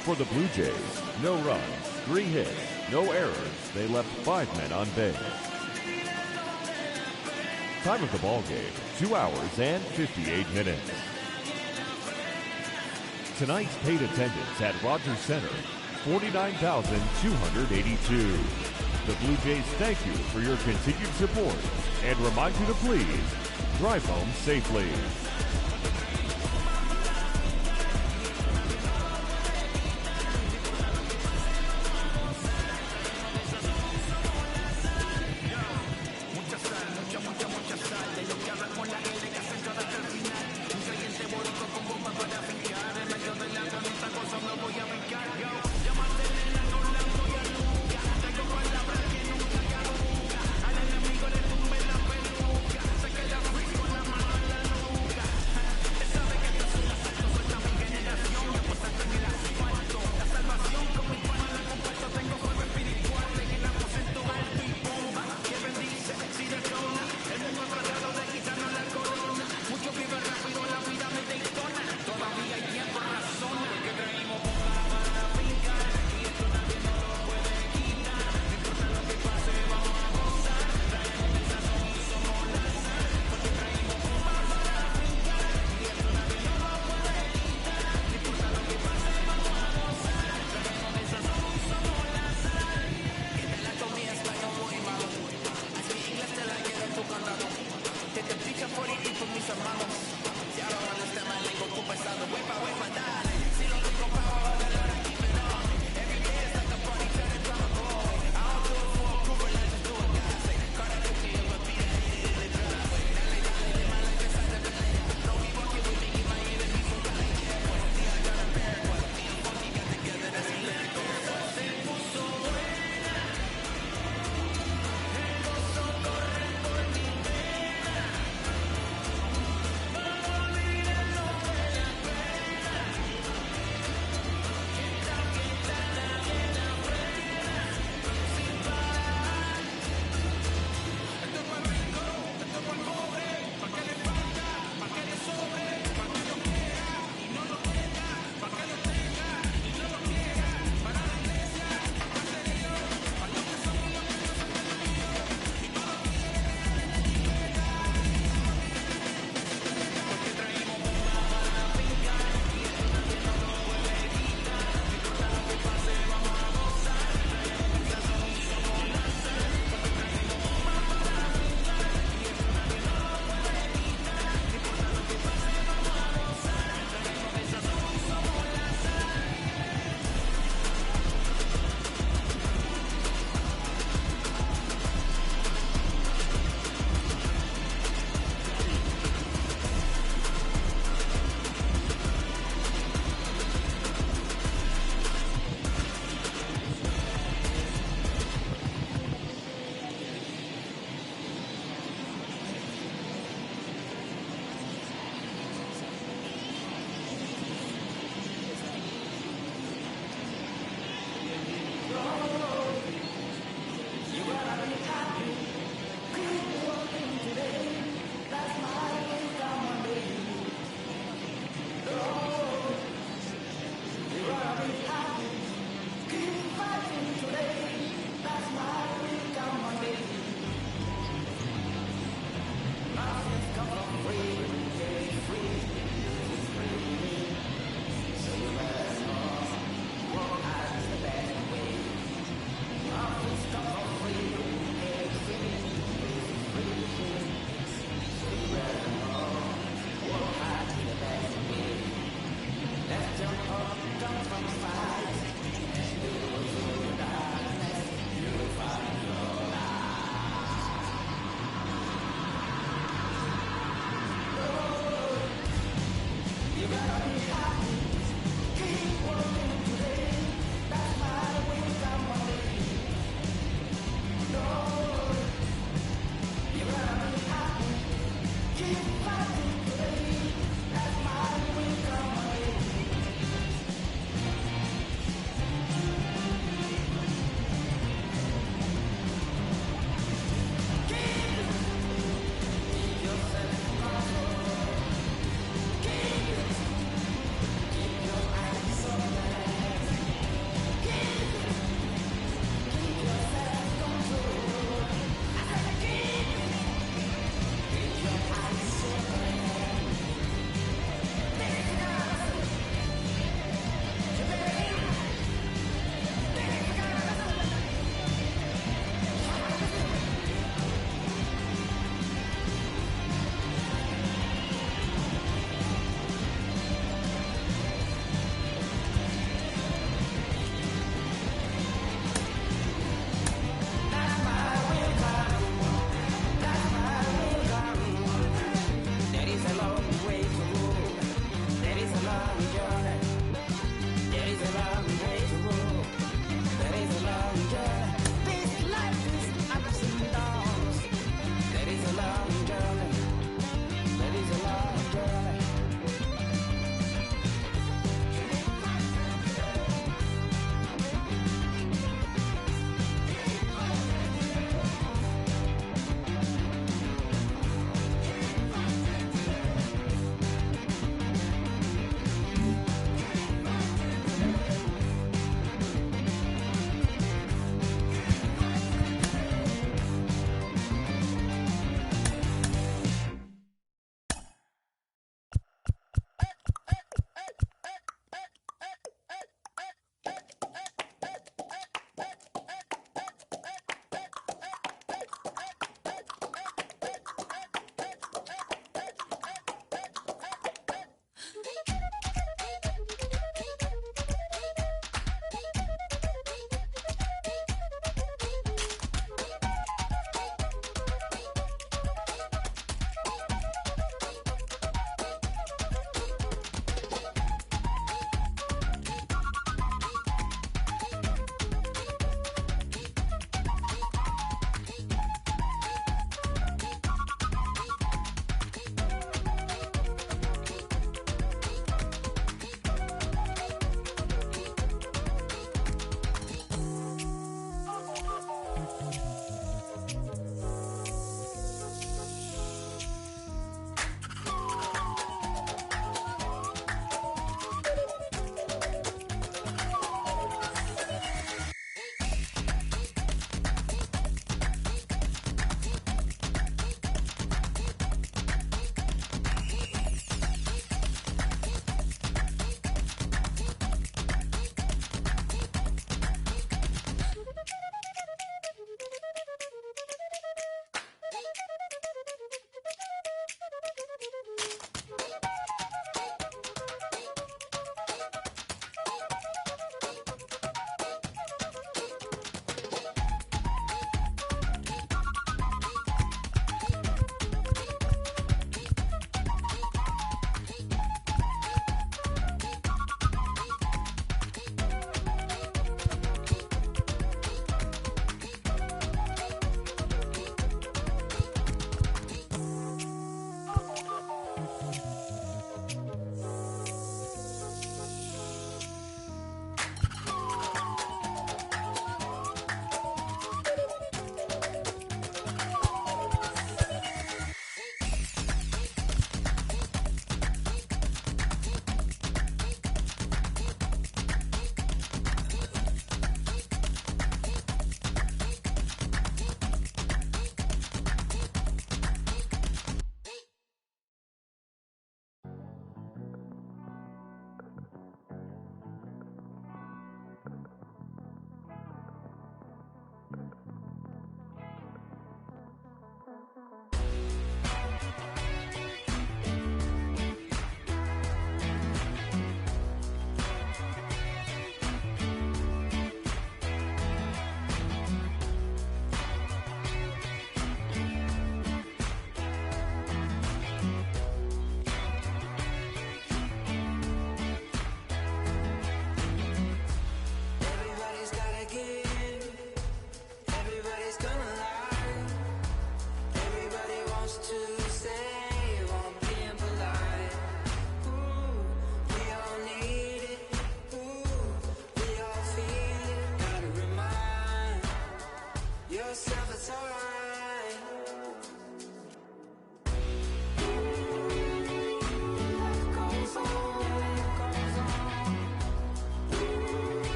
For the Blue Jays, no runs, 3 hits, no errors. They left 5 men on base. Time of the ball game, 2 hours and 58 minutes. Tonight's paid attendance at Rogers Center, 49,282. The Blue Jays thank you for your continued support and remind you to please drive home safely.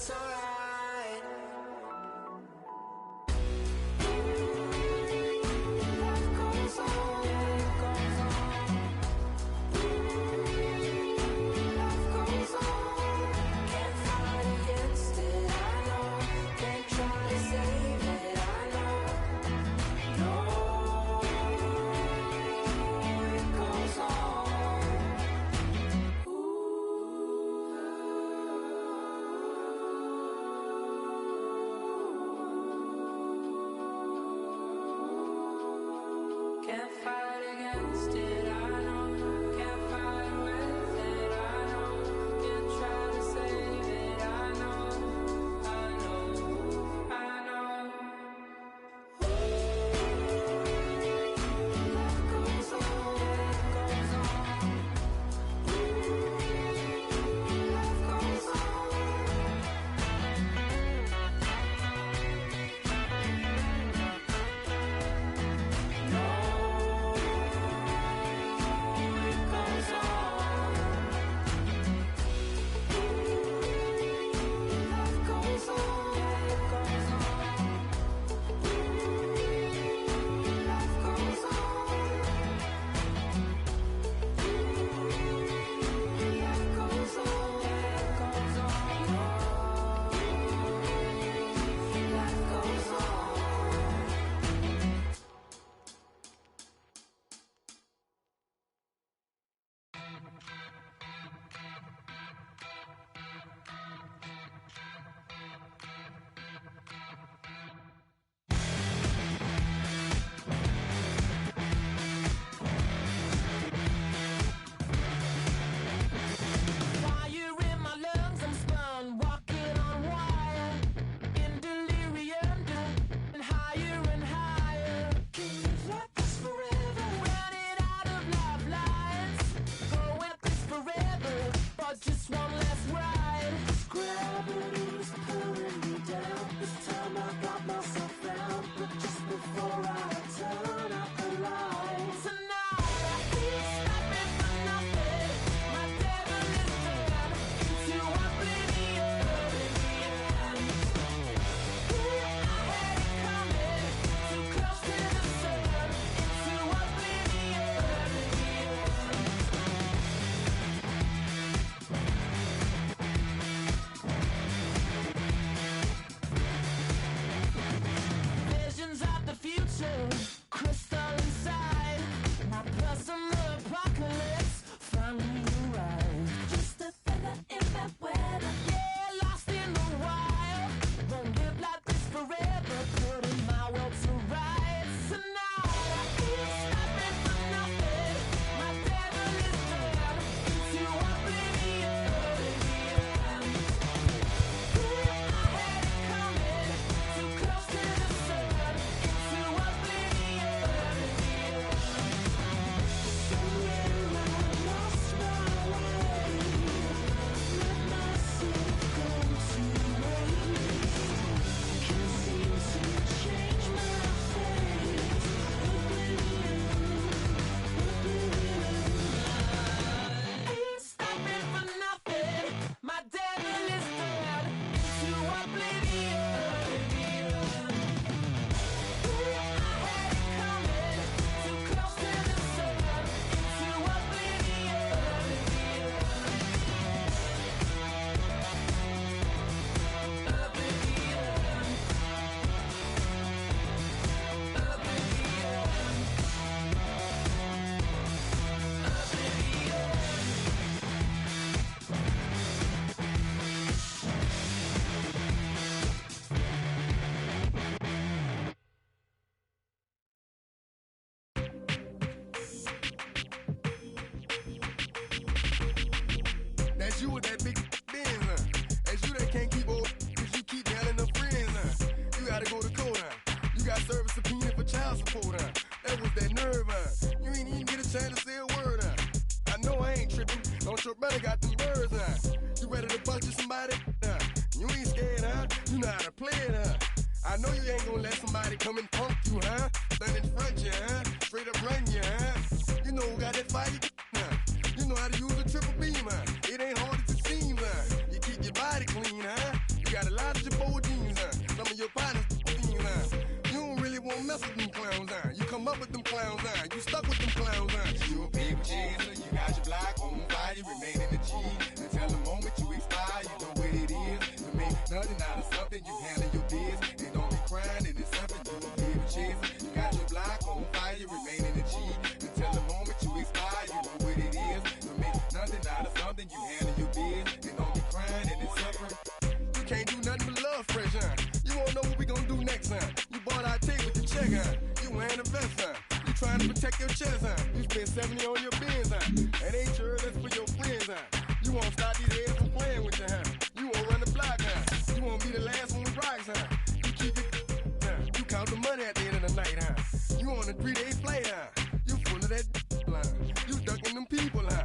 it's alright. Life goes on, life goes on. Life goes on. Can't fight against it, I know. Can't try to save it, I know. No, it goes on. Can't fight against it, I know. Can't fight with it, I know. Can't try to save it, I know. I know, I know. Life goes on, life goes on. Life goes on. Fire in my lungs, I'm spun, walking on wire, in delirium, and higher and higher. Can live like this forever, running out of lifelines, go at this forever, but just one last ride. Gravity's pulling me down, this time I got myself found, but just before I turn out the lights, tonight I ain't stopping for nothing. My devil is dead into oblivion. I had it coming, too close to the sun, into oblivion. Visions of the future, crystal inside. My personal apocalypse finally arrived. Just a feather in that weather. Yeah, lost in the wild. Won't live like this forever. Putting my world to rights. Tonight I ain't stopping for nothing. My devil is dead into oblivion. I had it coming, too close to the sun, into oblivion. Somewhere I lost my way, let myself go to waste. Can't seem to change my fate. Ain't stopping for nothing. My devil is dead into oblivion. I had it coming, too close to the sun, into oblivion. That's you with that big Benz, huh? That's you that can't keep old, cause you keep yelling them friends, huh? You gotta go to court, huh? You got service subpoena for child support, huh? That was that nerve, huh? You ain't even get a chance to say a word, huh? I know I ain't tripping, don't your brother got them birds, huh? You ready to bust you somebody, huh? You ain't scared, huh? You know how to play it, huh? I know you ain't gonna let somebody come and punk you, huh? Stand in front you, huh? Straight up run you, huh? You know who got that fire, huh? You know how to use a triple beam, huh? It ain't hard as it seems, huh? You keep your body clean, huh? You got out of something, you handle your biz. And don't be crying, and it's something you will be able to chase. You got your block on fire, you remain in the G. Until the moment you expire, you know what it is. To make nothing out of something, you handle your biz. And don't be crying, and it's suffering. You can't do nothing but love fresh, huh? You won't know what we gonna do next, huh? You bought our tape with your check, huh? You wearing a vest, huh? You trying to protect your chest, huh? You spend 70 on your bins, huh? And ain't sure that's for your friends, huh? You won't stop these heads from playing with you, huh? You won't run the block, huh? You won't be the last one with rocks, huh? You keep it, huh? You count the money at the end of the night, huh? You on a 3-day flight, huh? You full of that line. You ducking them people, huh?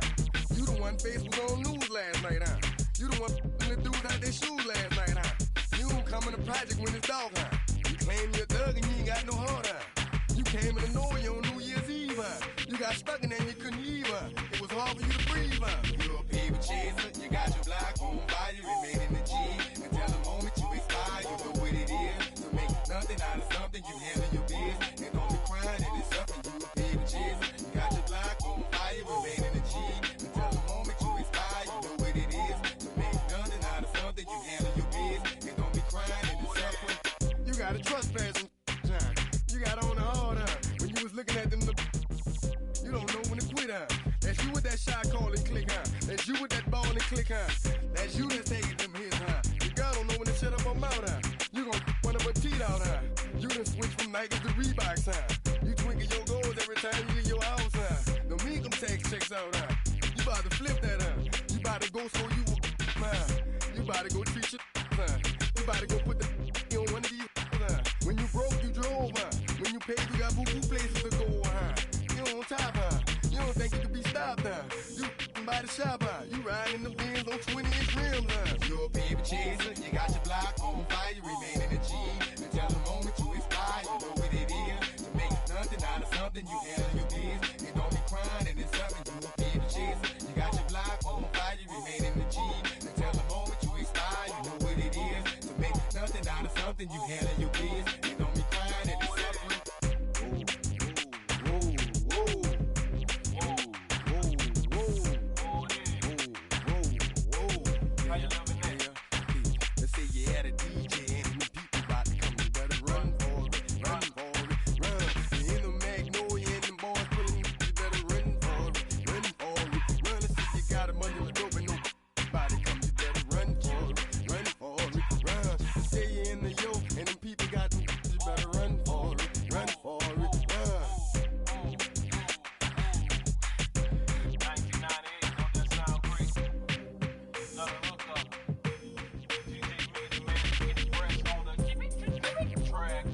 You the one face was on news last night, huh? You the one the dudes out their shoes last night, huh? You don't come in the project when it's dark, huh? You claim you're a thug and you ain't got no heart, huh? You came in the Norway on New Year's Eve, huh? You got stuck in there and you couldn't leave, huh? It was hard for you to breathe, huh? You're a paper chaser, you got your block on fire, you remain in the G. Until the moment you expire, you know what it is. To make nothing out of something, you handle your biz. And don't be crying, it is something you a paper chaser. You got your block on fire, you remain in the G. Until the moment you expire, you know what it is. To make nothing out of something, you handle your biz. And don't be crying, it is suffering. You got a trespass. You got on the hard, huh? When you was looking at them, you don't know when to quit, huh? That's you with that shot call and click, huh? That's you with that ball and click, huh? That's you that's taking them hits, huh? Your girl don't know when to shut up her mouth, huh? You gon' one of her teeth out, huh? You done switch from Nikes to Reeboks, huh? You twinkle your goals every time you leave your house, huh? Don't mean come tax checks out, huh? You about to flip that, huh? You about to go so you will, huh? You about to go treat your, huh? You about to go put the on one of these, huh? When you broke, you drove, huh? When you paid, you got boo-boo places to go, huh? You on top, huh? You don't think you can be stopped, huh? You by the shop, huh? You riding in the Benz on 20-inch rims, huh? You're a baby chaser, you got your block on fire, you remain in the G. Until the moment you expire, you know what it is. To make nothing out of something, you handle your biz. And don't be crying, and it's something you a baby chaser. You got your block on fire, you remain in the G. Until the moment you expire, you know what it is. To make nothing out of something, you handle your biz. And don't be crying, and it's suffering. Let's say you had a DJ and them people about to come, you better run for it, run for it, run. You in the Magnolia and them boys pulling you better run for it, run for it, run. Let's say you got a money with dope and nobody come, you better run for it, run for it, run. Let's say you in the yo and them people got them, you better run for it, run for it, run. 1998, don't that sound great? Another hookup. DJ Music Man, get the press on the give me track.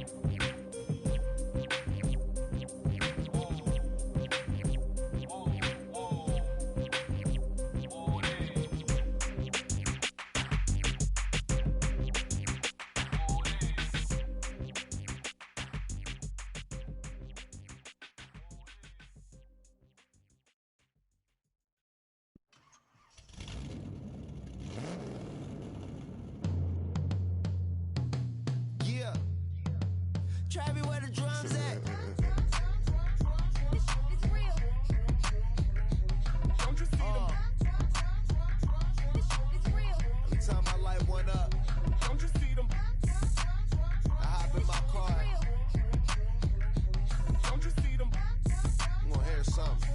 Yeah. Travis, where the drums at? Don't you see them? Every time I light one up, Don't you see them? I hop in my car. Don't you see them? I'm gonna hear something.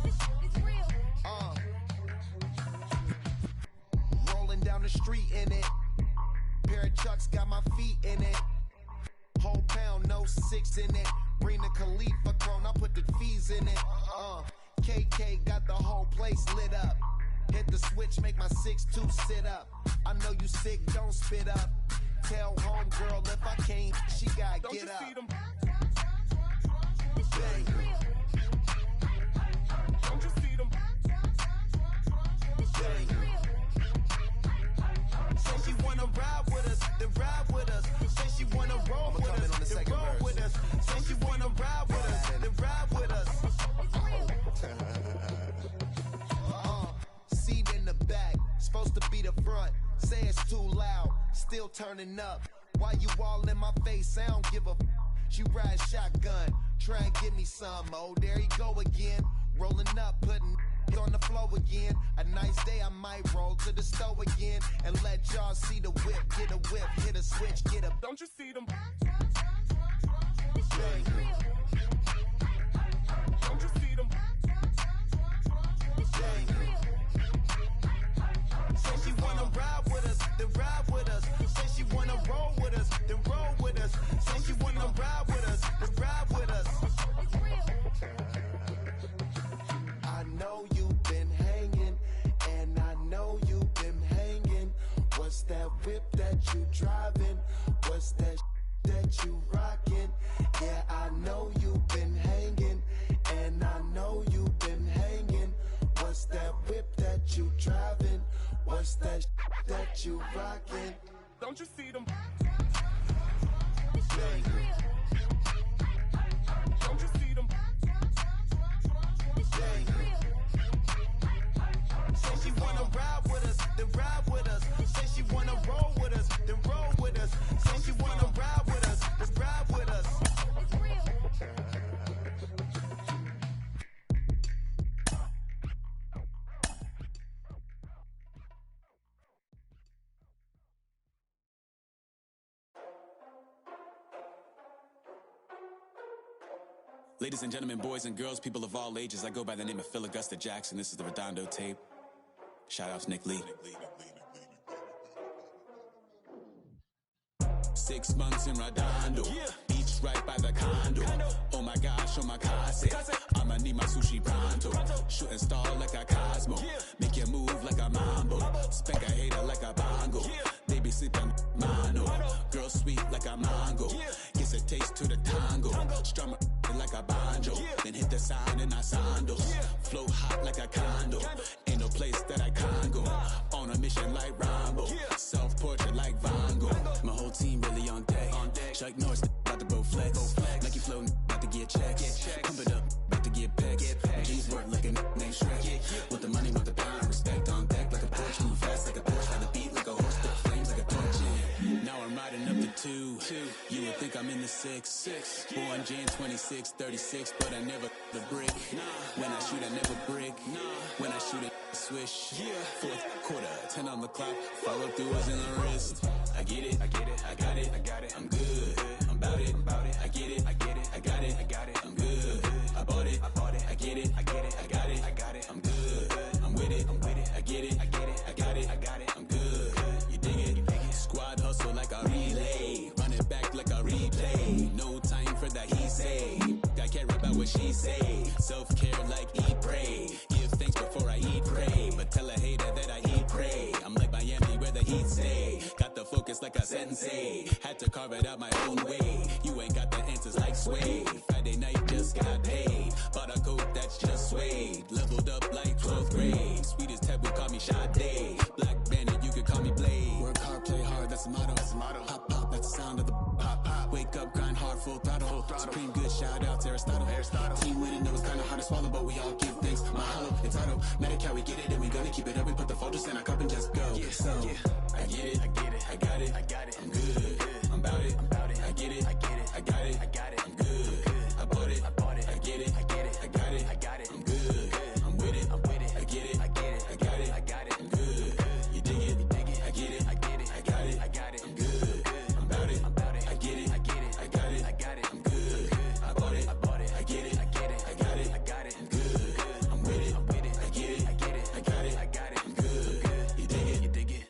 Rolling down the street in it. Pair of Chucks got my feet in it. Whole pound, no 6 in it. Bring the Khalifa cone, I put the fees in it. KK got the whole place lit up. Hit the switch, make my 6'2" sit up. I know you sick, don't spit up. Tell homegirl if I can't, she gotta Don't get you up. see them? Bang. Don't you see them? Bang. Say she wanna ride with us, then ride with us. Say she wanna roll with us, then roll with us. Say she wanna ride with us, then ride with us. Seat in the back, supposed to be the front. Say it's too loud, still turning up. Why you all in my face? I don't give a f. She ride shotgun, try and give me some. Oh, there he go again, rolling up, putting on the flow again. A nice day, I might roll to the store again and let y'all see the whip. Get a whip, hit a switch, get a. Don't you see them? Don't you see them? Say she wanna ride with us, then ride with us. Say she wanna roll with us, then roll with us. Say she wanna ride with us, then ride with us. I know you've been hanging, and I know you've been hanging. What's that whip that you driving? What's that that you rocking? Yeah, I know you've been hanging, and I know you've been hanging. What's that whip that you driving? What's that that you rocking? Don't you see them? Don't you see them? Say she wanna ride with us, then ride with us. Say she wanna roll with us, then roll with us. Say she wanna ride with us, then ride with us. Ladies and gentlemen, boys and girls, people of all ages, I go by the name of Phil Augusta Jackson. This is the Redondo tape. Shout out to Nick Lee. 6 months in Redondo, beach right by the condo. Oh my gosh, oh my casa, I'ma need my sushi pronto. Shooting star like a Cosmo, make you move like a mambo. Spank a hater like a bongo. Baby sleeping mano, girl sweet like a mango. Gets a taste to the tango, strum like a banjo. Then hit the sound in our sandals. Flow hot like a condo, ain't no place that I can't go. On a mission like Rambo, self-portrait like Van Gogh. My whole team really on deck. Chuck Norris about to bow flex. Nike flow about to get checks. Pump it up, about to get pecks. My G's work like a name Shrek. With the money, with the pound, respect on deck like a Porsche. Move fast like a Porsche, by the beat like a horse. Spit flames like a torch. Now I'm riding up the 2. You would think I'm in the 6. Born Jan 26, 36, but I never the brick. When I shoot, I never brick. When I shoot it, I swish. Fourth quarter, 10 on the clock. Follow through is in the wrist. I get it, I got it, I'm good, I'm about it, I get it, I got it, I'm good, I bought it, I get it, I got it, I'm good, I'm with it, I get it, I got it, I'm good, you dig it, squad hustle like a relay, run it back like a replay, no time for that he say, I care about what she say, self-care like eat, pray, give thanks before I eat, pray, but tell a hater that I eat, pray, I'm like Miami where the heat stay, got the focus like a sensei, had to carve it out my own way, you ain't got the answers like Sway, Friday night just got paid, bought a coat that's just suede, leveled up like 12th grade, sweetest taboo call me Sade, Black Bandit you could call me Blade, work hard play hard that's the motto, pop pop that's the sound of the pop pop, wake up grind hard full throttle, supreme good shout out to Aristotle, team winning it was kinda hard to swallow but we all give thanks, mahalo, it's auto, Medi-Cal we get it and we gonna keep it up, we put the Folgers in our cup and just go, so, I get it, I got it, I'm good, I'm about it, I get it, I got it, I'm good, I bought it, I get it, I got it, I'm good, I'm with it, I get it, I got it, I'm good, you dig it, I get it, I got it, I'm good, I'm about it, I get it, I got it, I'm good, I bought it, I get it, I got it, I'm good, I'm with it, I get it, I got it, I'm good, you dig it.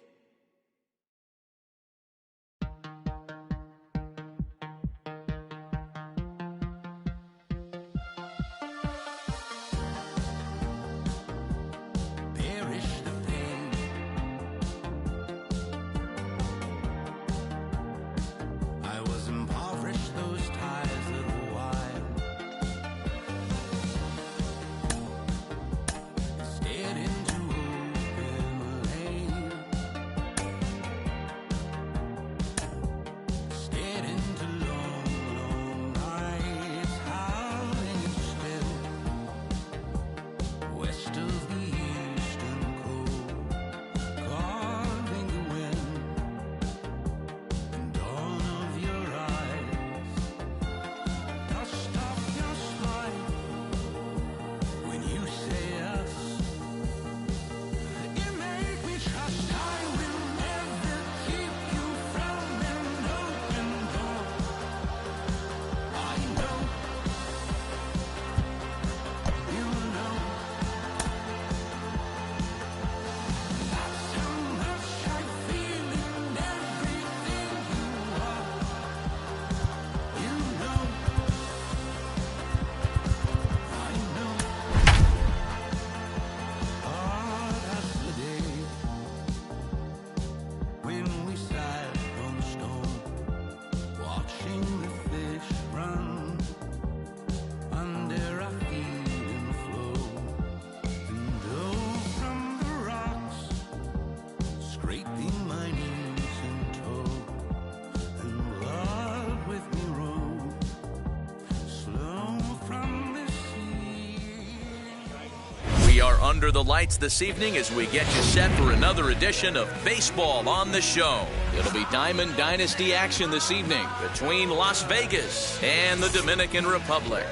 under the lights this evening as we get you set for another edition of Baseball on the Show. It'll be Diamond Dynasty action this evening between Las Vegas and the Dominican Republic.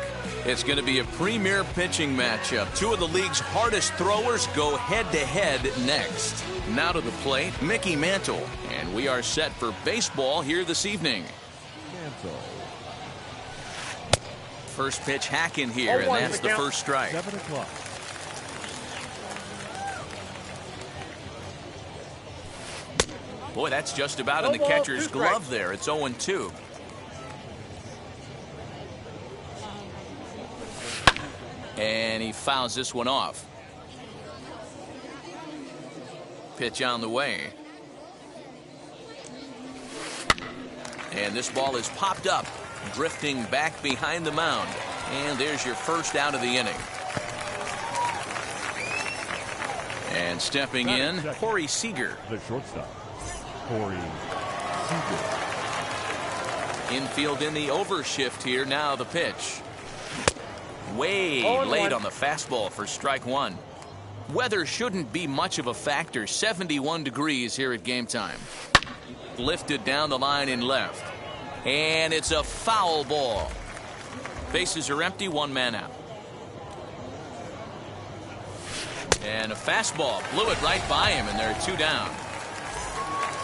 It's going to be a premier pitching matchup. Two of the league's hardest throwers go head-to-head next. Now to the plate, Mickey Mantle. And we are set for baseball here this evening. Mantle. First pitch hack in here, and that's the first strike. 7 o'clock. Boy, that's just about in the catcher's glove there. It's 0-2. And he fouls this one off. Pitch on the way. And this ball is popped up, drifting back behind the mound. And there's your first out of the inning. And stepping in, Corey Seager. The shortstop, Corey Seager. Infield in the overshift here. Now the pitch. Way late on the fastball for strike one. Weather shouldn't be much of a factor. 71 degrees here at game time. Lifted down the line in left. And it's a foul ball. Bases are empty, one man out. And a fastball blew it right by him, and there are two down.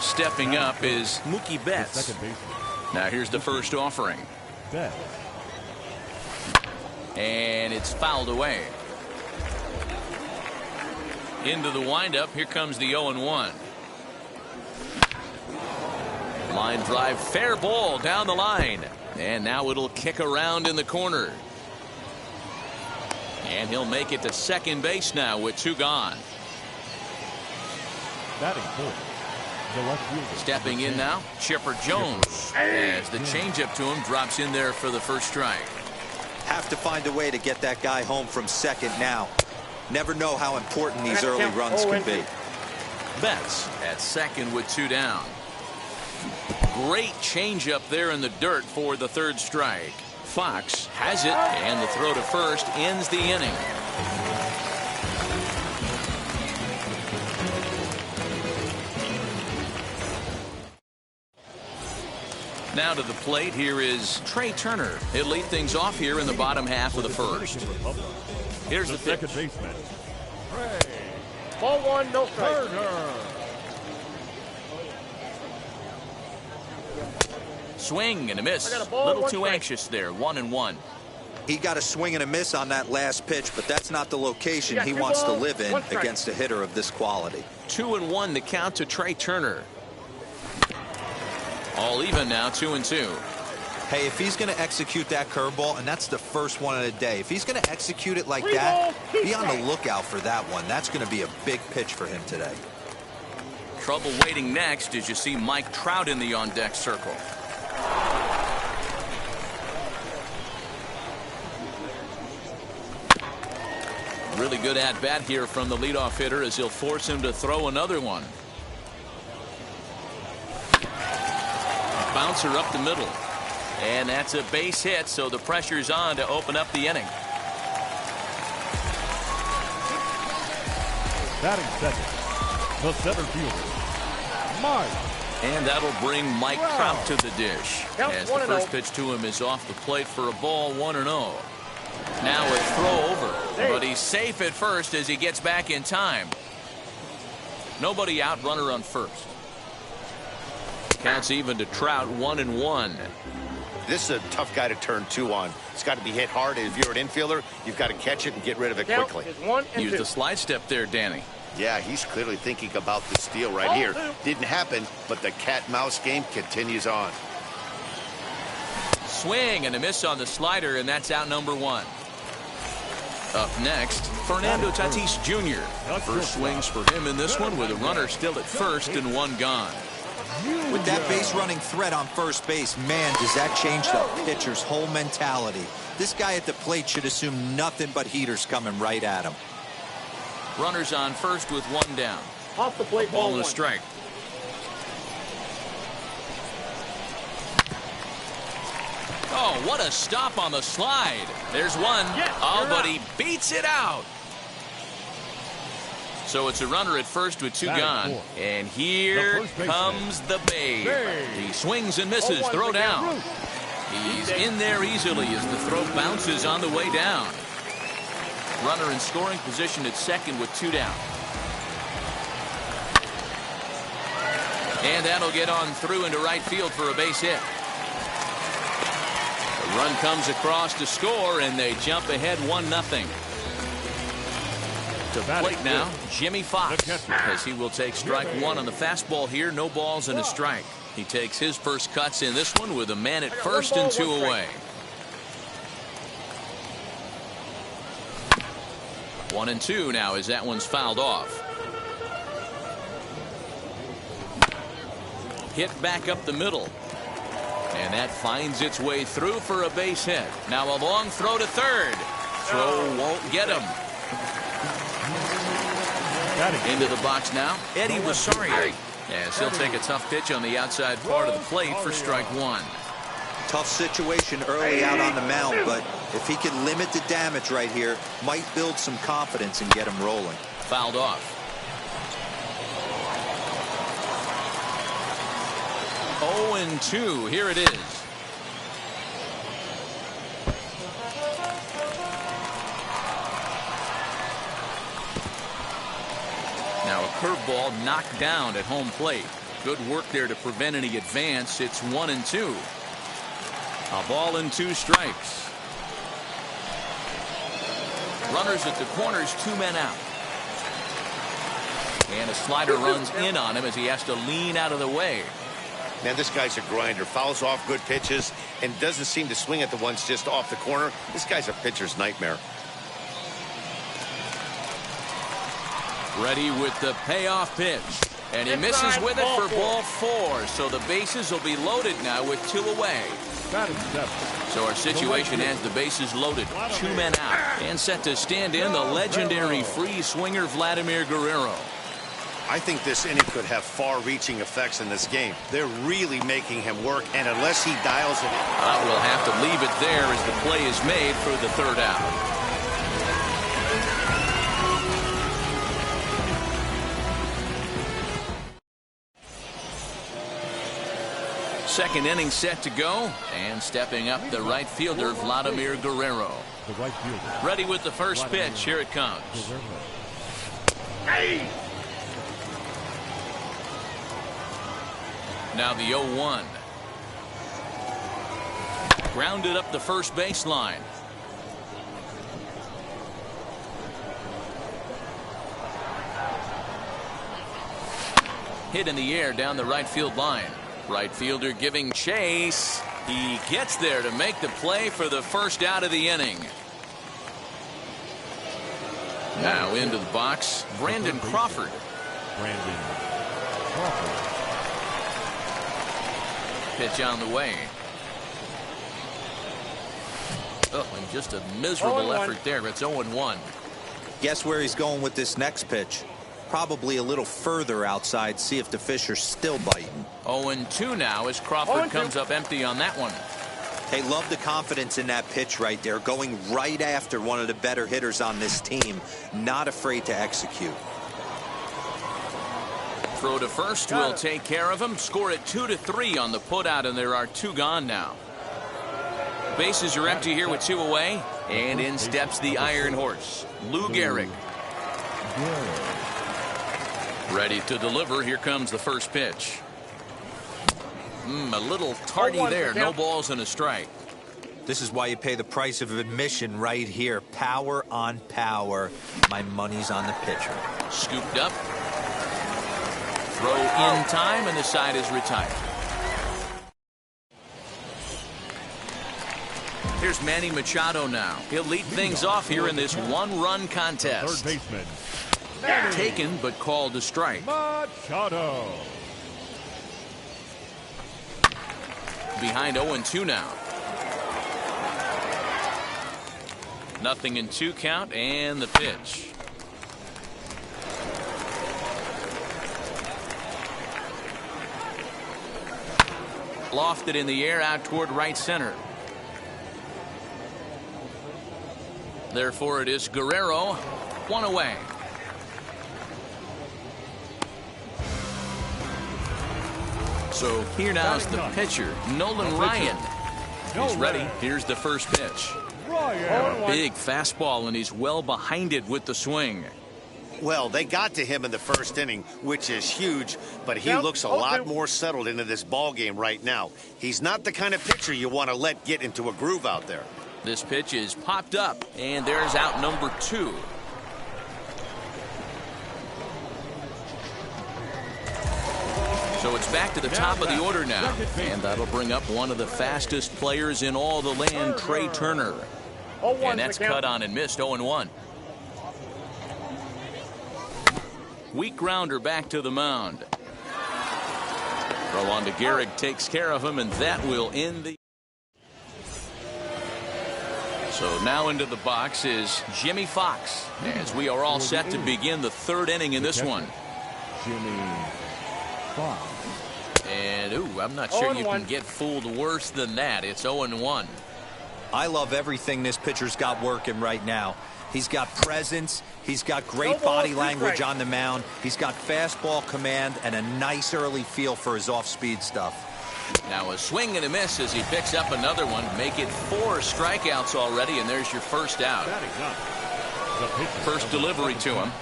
Stepping up is Mookie Betts. Now here's the first offering. Betts. And it's fouled away. Into the windup. Here comes the 0-1. Line drive, fair ball down the line. And now it'll kick around in the corner. And he'll make it to second base now with two gone. Batting fourth. The left fielder. Stepping in now, Chipper Jones. As the changeup to him drops in there for the first strike. Have to find a way to get that guy home from second now. Never know how important these early runs can be. Betts at second with two down. Great changeup there in the dirt for the third strike. Fox has it, and the throw to first ends the inning. Now to the plate, here is Trey Turner. He'll lead things off here in the bottom half of the first. Here's the second baseman. Trey. Ball one, no strike. Swing and a miss. A little too anxious there. 1-1. He got a swing and a miss on that last pitch, but that's not the location he wants to live in against a hitter of this quality. 2-1 the count to Trey Turner. All even now, 2-2. Hey, if he's going to execute that curveball, and that's the first one of the day, if he's going to execute it like that, be on the lookout for that one. That's going to be a big pitch for him today. Trouble waiting next as you see Mike Trout in the on-deck circle. Really good at-bat here from the leadoff hitter as he'll force him to throw another one. Bouncer up the middle. And that's a base hit, so the pressure's on to open up the inning. Batting second, the center fielder, Mike. And that'll bring Mike Trout to the dish. As the first pitch to him is off the plate for a ball, 1-0. Now a throw over, but he's safe at first as he gets back in time. Nobody out, runner on first. Counts even to Trout, 1-1. This is a tough guy to turn two on. It's got to be hit hard. If you're an infielder, you've got to catch it and get rid of it quickly. Use the slide step there, Danny. Yeah, he's clearly thinking about the steal right here. Didn't happen, but the cat-mouse game continues on. Swing and a miss on the slider, and that's out number one. Up next, Fernando Tatis Jr. First swings for him in this one with a runner still at first and one gone. With that base running threat on first base, man, does that change the pitcher's whole mentality. This guy at the plate should assume nothing but heaters coming right at him. Runners on first with one down. Off the plate, ball and a strike. Oh, what a stop on the slide. There's one. But he beats it out. So it's a runner at first with two gone. And here comes the Babe. He swings and misses. Throw down. He's in there easily as the throw bounces on the way down. Runner in scoring position at second with two down. And that'll get on through into right field for a base hit. The run comes across to score, and they jump ahead 1-0. To plate now, Jimmy Fox, as he will take strike one on the fastball here. No balls and a strike. He takes his first cuts in this one with a man at first and two away. 1-2 now as that one's fouled off. Hit back up the middle. And that finds its way through for a base hit. Now a long throw to third. Throw won't get him. Into the box now, Eddie Rosario. As he'll take a tough pitch on the outside part of the plate for strike one. Tough situation early out on the mound, but if he can limit the damage right here, might build some confidence and get him rolling. Fouled off. 0-2. Here it is. Now a curveball knocked down at home plate. Good work there to prevent any advance. It's 1-2. A ball and two strikes. Runners at the corners, two men out. And a slider runs in on him as he has to lean out of the way. Man, this guy's a grinder. Fouls off good pitches and doesn't seem to swing at the ones just off the corner. This guy's a pitcher's nightmare. Ready with the payoff pitch. And he misses with it for ball four. So the bases will be loaded now with two away. So our situation has the bases loaded. Two men out. And set to stand in the legendary free swinger Vladimir Guerrero. I think this inning could have far-reaching effects in this game. They're really making him work, and unless he dials it in... we'll have to leave it there as the play is made for the third out. Second inning set to go, and stepping up the right fielder Vladimir Guerrero. Ready with the first pitch. Here it comes. Hey! Now the 0-1. Grounded up the first baseline. Hit in the air down the right field line. Right fielder giving chase. He gets there to make the play for the first out of the inning. Now into the box, Brandon Crawford. Pitch on the way. Oh, and just a miserable effort there. It's 0-1. Guess where he's going with this next pitch? Probably a little further outside. See if the fish are still biting. 0-2 now as Crawford comes up empty on that one. Hey, love the confidence in that pitch right there. Going right after one of the better hitters on this team. Not afraid to execute. Throw to first will take care of him. Score at 2-3 on the putout, and there are two gone now. Bases are empty here with two away, and in steps the Iron Horse, Lou Gehrig. Ready to deliver. Here comes the first pitch. A little tardy there. No balls and a strike. This is why you pay the price of admission right here. Power on power. My money's on the pitcher. Scooped up. Throw in time, and the side is retired. Here's Manny Machado now. He'll lead things off here in this one-run contest. Third baseman. Taken, but called a strike. Machado. Behind 0-2 now. Nothing in two count, and the pitch. Lofted in the air out toward right center. Therefore it is Guerrero, one away. So here now's the pitcher, Nolan Ryan. He's ready. Here's the first pitch. Big fastball, and he's well behind it with the swing. Well, they got to him in the first inning, which is huge, but he looks a lot more settled into this ball game right now. He's not the kind of pitcher you want to let get into a groove out there. This pitch is popped up, and there's out number 2. So it's back to the top of the order now, and that'll bring up one of the fastest players in all the land, Trey Turner. And that's cut on and missed, 0-1. Weak grounder back to the mound. Throw on to Gehrig, takes care of him, and that will end the... So now into the box is Jimmy Fox, as we are all set to begin the 3rd inning in this one. Jimmy Fox. And, I'm not sure you can get fooled worse than that. It's 0-1. I love everything this pitcher's got working right now. He's got presence. He's got great body language on the mound. He's got fastball command and a nice early feel for his off-speed stuff. Now a swing and a miss as he picks up another one. Make it 4 strikeouts already, and there's your first out. First delivery to him.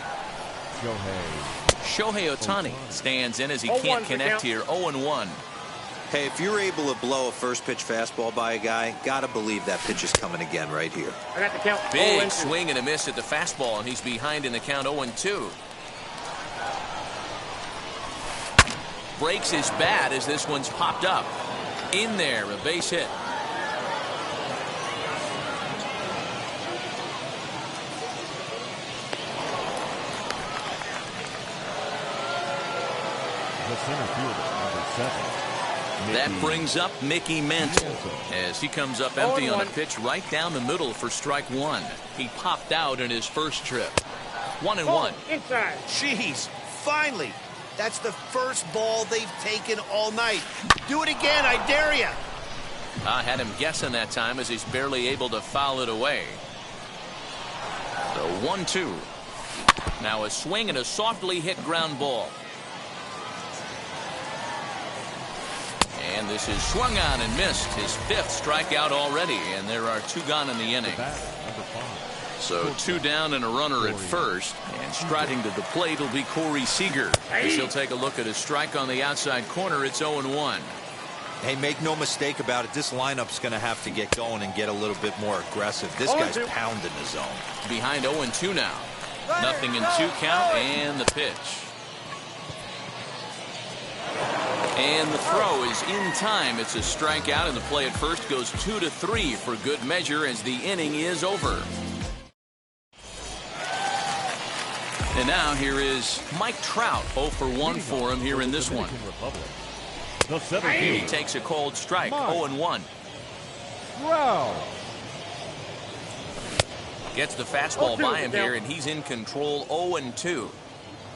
Shohei Ohtani stands in as he can't connect here. 0-1. Hey, if you're able to blow a first pitch fastball by a guy, gotta believe that pitch is coming again right here. I got the count. Big swing and a miss at the fastball, and he's behind in the count. 0-2. Breaks his bat as this one's popped up. In there, a base hit. The center fielder, number 7. That brings up Mickey Mantle as he comes up empty on a pitch right down the middle for strike 1. He popped out in his first trip. 1-1. Inside. Jeez, finally. That's the first ball they've taken all night. Do it again, I dare you. I had him guessing that time as he's barely able to foul it away. So 1-2. Now a swing and a softly hit ground ball. And this is swung on and missed. His 5th strikeout already, and there are 2 gone in the inning. So 2 down and a runner at first, and striding to the plate will be Corey Seager. As he'll take a look at his strike on the outside corner. It's 0-1. Hey, make no mistake about it. This lineup's going to have to get going and get a little bit more aggressive. This guy's pounding the zone. Behind 0-2 now. Nothing in 2 count, and the pitch. And the throw is in time. It's a strikeout, and the play at first goes 2-3 for good measure as the inning is over. And now here is Mike Trout. 0 for 1 for him here in this one. He takes a cold strike. 0-1. Gets the fastball by him here, and he's in control. 0-2.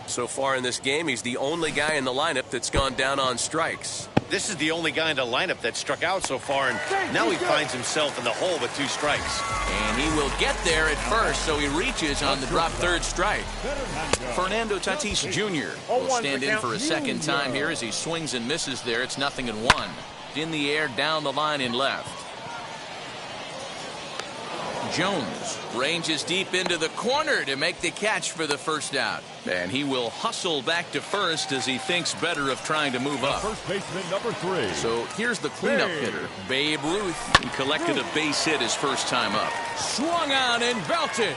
So far in this game, he's the only guy in the lineup that's gone down on strikes. This is the only guy in the lineup that struck out so far, and now he finds himself in the hole with 2 strikes. And he will get there at first, so he reaches on the drop 3rd strike. Fernando Tatis Jr. will stand in for a second time here as he swings and misses there. It's 0-1. In the air, down the line in left. Jones ranges deep into the corner to make the catch for the first out. And he will hustle back to first as he thinks better of trying to move up. First baseman number 3. So here's the cleanup hitter, Babe Ruth. He collected a base hit his first time up. Swung on and belted.